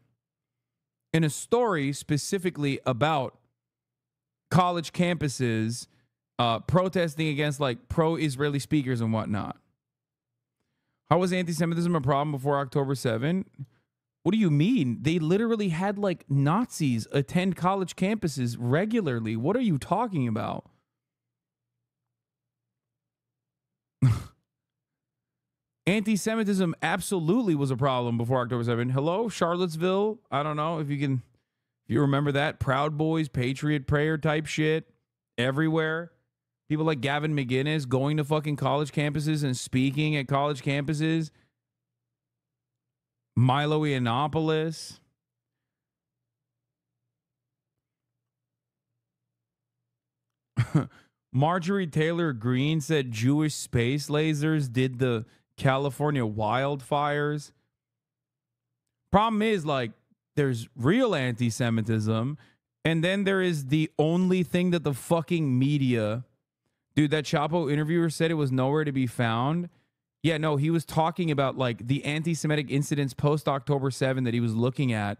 In a story specifically about college campuses protesting against like pro-Israeli speakers and whatnot. How was anti-Semitism a problem before October 7? What do you mean? They literally had like Nazis attend college campuses regularly. What are you talking about? Anti-Semitism absolutely was a problem before October 7. Hello, Charlottesville. I don't know if you remember that. Proud Boys, Patriot Prayer type shit everywhere. People like Gavin McInnes going to fucking college campuses and speaking at college campuses. Milo Yiannopoulos. Marjorie Taylor Greene said Jewish space lasers did the California wildfires. Problem is, like, there's real anti-Semitism, and then there is the only thing that the fucking media... Dude, that Chapo interviewer said it was nowhere to be found. Yeah, no, he was talking about, like, the anti-Semitic incidents post-October 7 that he was looking at,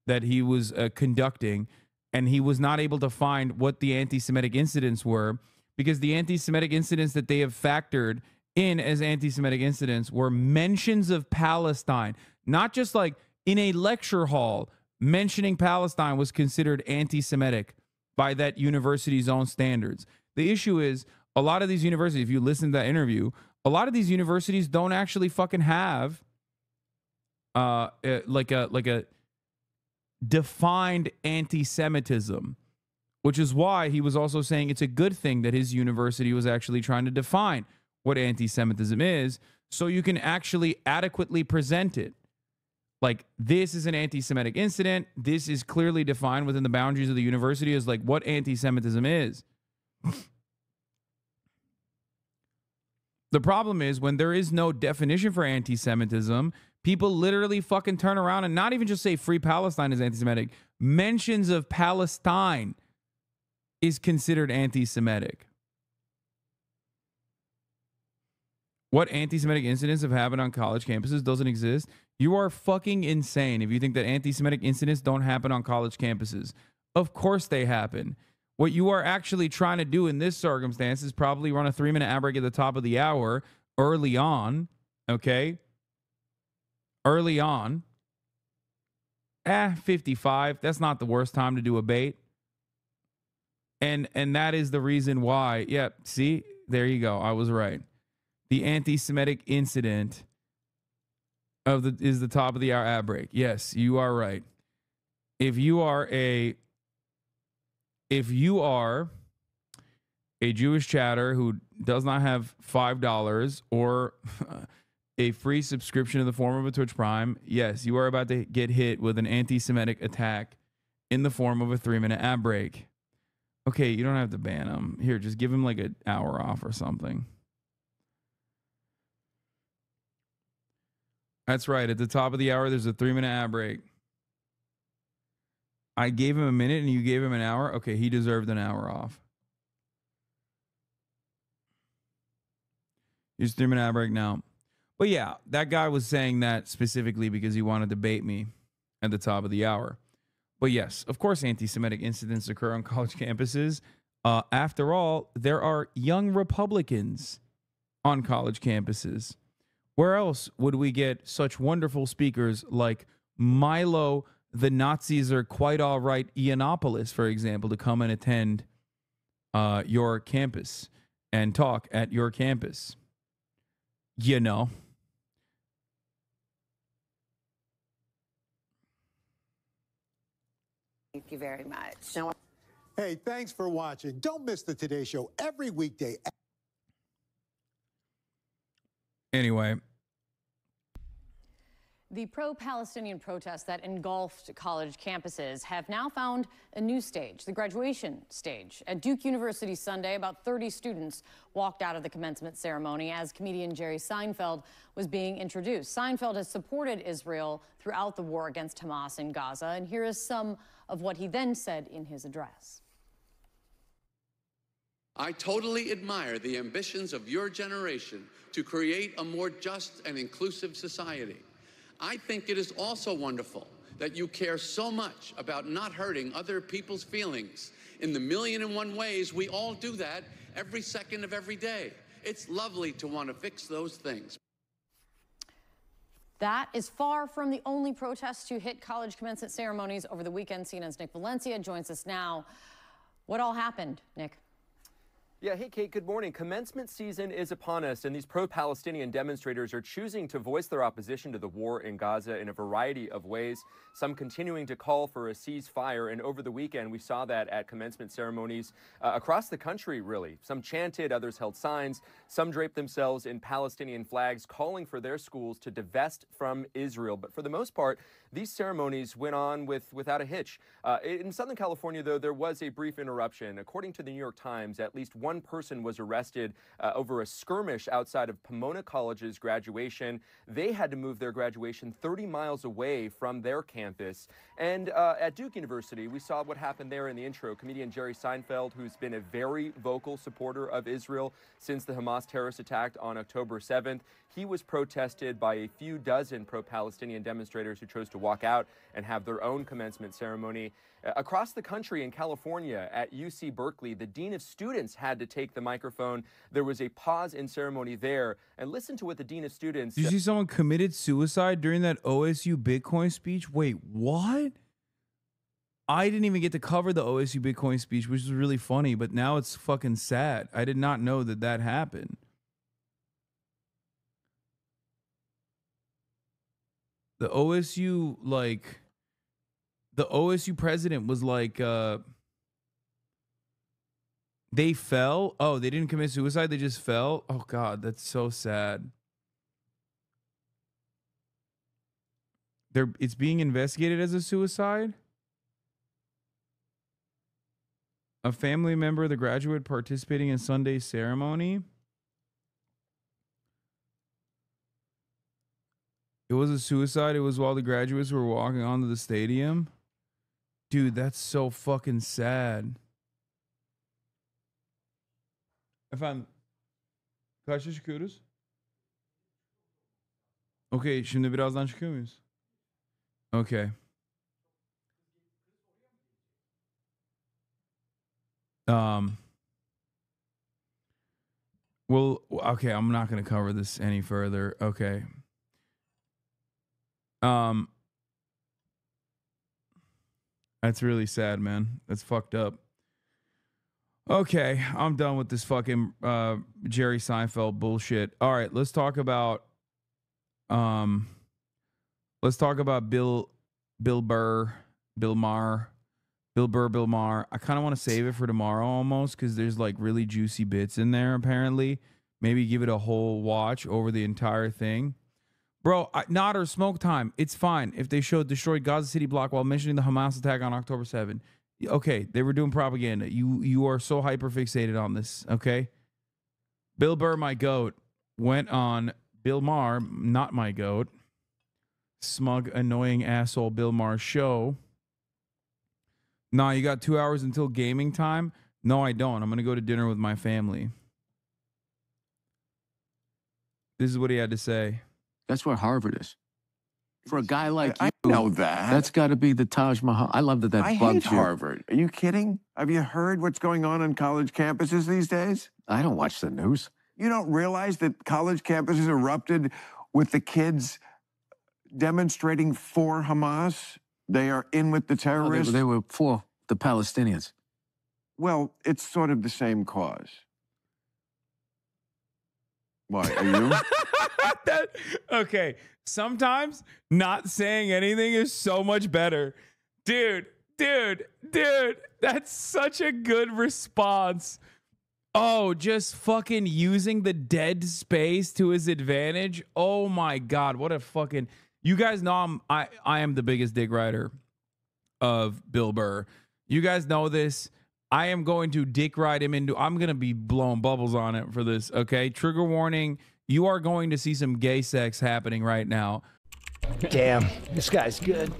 that he was conducting, and he was not able to find what the anti-Semitic incidents were, because the anti-Semitic incidents that they have factored in as anti-Semitic incidents were mentions of Palestine. Not just, like, in a lecture hall, mentioning Palestine was considered anti-Semitic by that university's own standards. The issue is a lot of these universities, if you listen to that interview, a lot of these universities don't actually fucking have like a defined anti-Semitism, which is why he was also saying it's a good thing that his university was actually trying to define what anti-Semitism is, so you can actually adequately present it. Like, this is an anti-Semitic incident. This is clearly defined within the boundaries of the university as like what anti-Semitism is. The problem is when there is no definition for anti-Semitism, people literally fucking turn around and not even just say Free Palestine is anti-Semitic. Mentions of Palestine is considered anti-Semitic. What anti-Semitic incidents have happened on college campuses doesn't exist. You are fucking insane if you think that anti-Semitic incidents don't happen on college campuses. Of course they happen. What you are actually trying to do in this circumstance is probably run a 3-minute ad break at the top of the hour early on, okay? Early on. 55. That's not the worst time to do a bait. And that is the reason why. Yep, see? There you go. I was right. The anti-Semitic incident is the top of the hour ad break. Yes, you are right. If you are a Jewish chatter who does not have $5 or a free subscription in the form of a Twitch Prime, yes, you are about to get hit with an anti-Semitic attack in the form of a 3-minute ad break. Okay, you don't have to ban him. Here, just give him like an hour off or something. That's right. At the top of the hour, there's a 3-minute ad break. I gave him a minute and you gave him an hour. Okay, he deserved an hour off. Here's a 3-minute ad break now. But yeah, that guy was saying that specifically because he wanted to bait me at the top of the hour. But yes, of course, anti-Semitic incidents occur on college campuses. After all, there are young Republicans on college campuses. Where else would we get such wonderful speakers like Milo, the Nazis are quite all right, Yiannopoulos, for example, to come and attend your campus and talk at your campus? You know. Thank you very much. Hey, thanks for watching. Don't miss the Today Show every weekday. Anyway. The pro-Palestinian protests that engulfed college campuses have now found a new stage, the graduation stage. At Duke University Sunday, about 30 students walked out of the commencement ceremony as comedian Jerry Seinfeld was being introduced. Seinfeld has supported Israel throughout the war against Hamas in Gaza, and here is some of what he then said in his address. I totally admire the ambitions of your generation to create a more just and inclusive society. I think it is also wonderful that you care so much about not hurting other people's feelings in the 1,000,001 ways we all do that every second of every day. It's lovely to want to fix those things. That is far from the only protest to hit college commencement ceremonies over the weekend. CNN's Nick Valencia joins us now. What all happened, Nick? Yeah, hey, Kate, good morning. Commencement season is upon us, and these pro-Palestinian demonstrators are choosing to voice their opposition to the war in Gaza in a variety of ways, some continuing to call for a ceasefire. And over the weekend, we saw that at commencement ceremonies across the country, really. Some chanted, others held signs, some draped themselves in Palestinian flags, calling for their schools to divest from Israel. But for the most part, these ceremonies went on without a hitch. In Southern California, though, there was a brief interruption. According to the New York Times, at least one person was arrested over a skirmish outside of Pomona College's graduation. They had to move their graduation 30 miles away from their campus. And at Duke University, we saw what happened there in the intro. Comedian Jerry Seinfeld, who's been a very vocal supporter of Israel since the Hamas terrorist attack on October 7th, he was protested by a few dozen pro-Palestinian demonstrators who chose to walk out and have their own commencement ceremony. Across the country in California, at UC Berkeley, the dean of students had to take the microphone. There was a pause in ceremony there. And listen to what the dean of students Did you see someone committed suicide during that OSU Bitcoin speech? Wait, what? I didn't even get to cover the OSU Bitcoin speech, which was really funny, but now it's fucking sad. I did not know that that happened. The OSU, like, the OSU president was like, they fell. Oh, they didn't commit suicide. They just fell. Oh, God, that's so sad. It's being investigated as a suicide. A family member of the graduate participating in Sunday's ceremony. It was a suicide. It was while the graduates were walking onto the stadium. Dude, that's so fucking sad. Efendim. Kaçta çıkıyoruz? Okay, şimdi birazdan çıkıyor muyuz? Okay. Well, okay, I'm not going to cover this any further. Okay. That's really sad, man. That's fucked up. Okay, I'm done with this fucking Jerry Seinfeld bullshit. All right, let's talk about Bill Maher. I kind of want to save it for tomorrow almost because there's like really juicy bits in there apparently. Maybe give it a whole watch over the entire thing. Bro, nod or smoke time. It's fine if they destroyed Gaza City block while mentioning the Hamas attack on October 7th. Okay, they were doing propaganda. You are so hyper fixated on this, okay? Bill Burr, my goat, went on Bill Maher, not my goat, smug, annoying asshole Bill Maher's show. Nah, you got 2 hours until gaming time? No, I don't. I'm going to go to dinner with my family. This is what he had to say. That's where Harvard is. For a guy like you, I know that. That's got to be the Taj Mahal. I love that I bugs hate you. Harvard. Are you kidding? Have you heard what's going on college campuses these days? I don't watch the news. You don't realize that college campuses erupted with the kids demonstrating for Hamas? They are in with the terrorists. They were for the Palestinians. Well, it's sort of the same cause. Why, are you? Okay, sometimes not saying anything is so much better. Dude, that's such a good response. Oh, just fucking using the dead space to his advantage. Oh my God, what a fucking... You guys know I am the biggest dick rider of Bill Burr. You guys know this. I am going to dick ride him into... I'm going to be blowing bubbles on it for this, okay? Trigger warning. You are going to see some gay sex happening right now. Damn, this guy's good.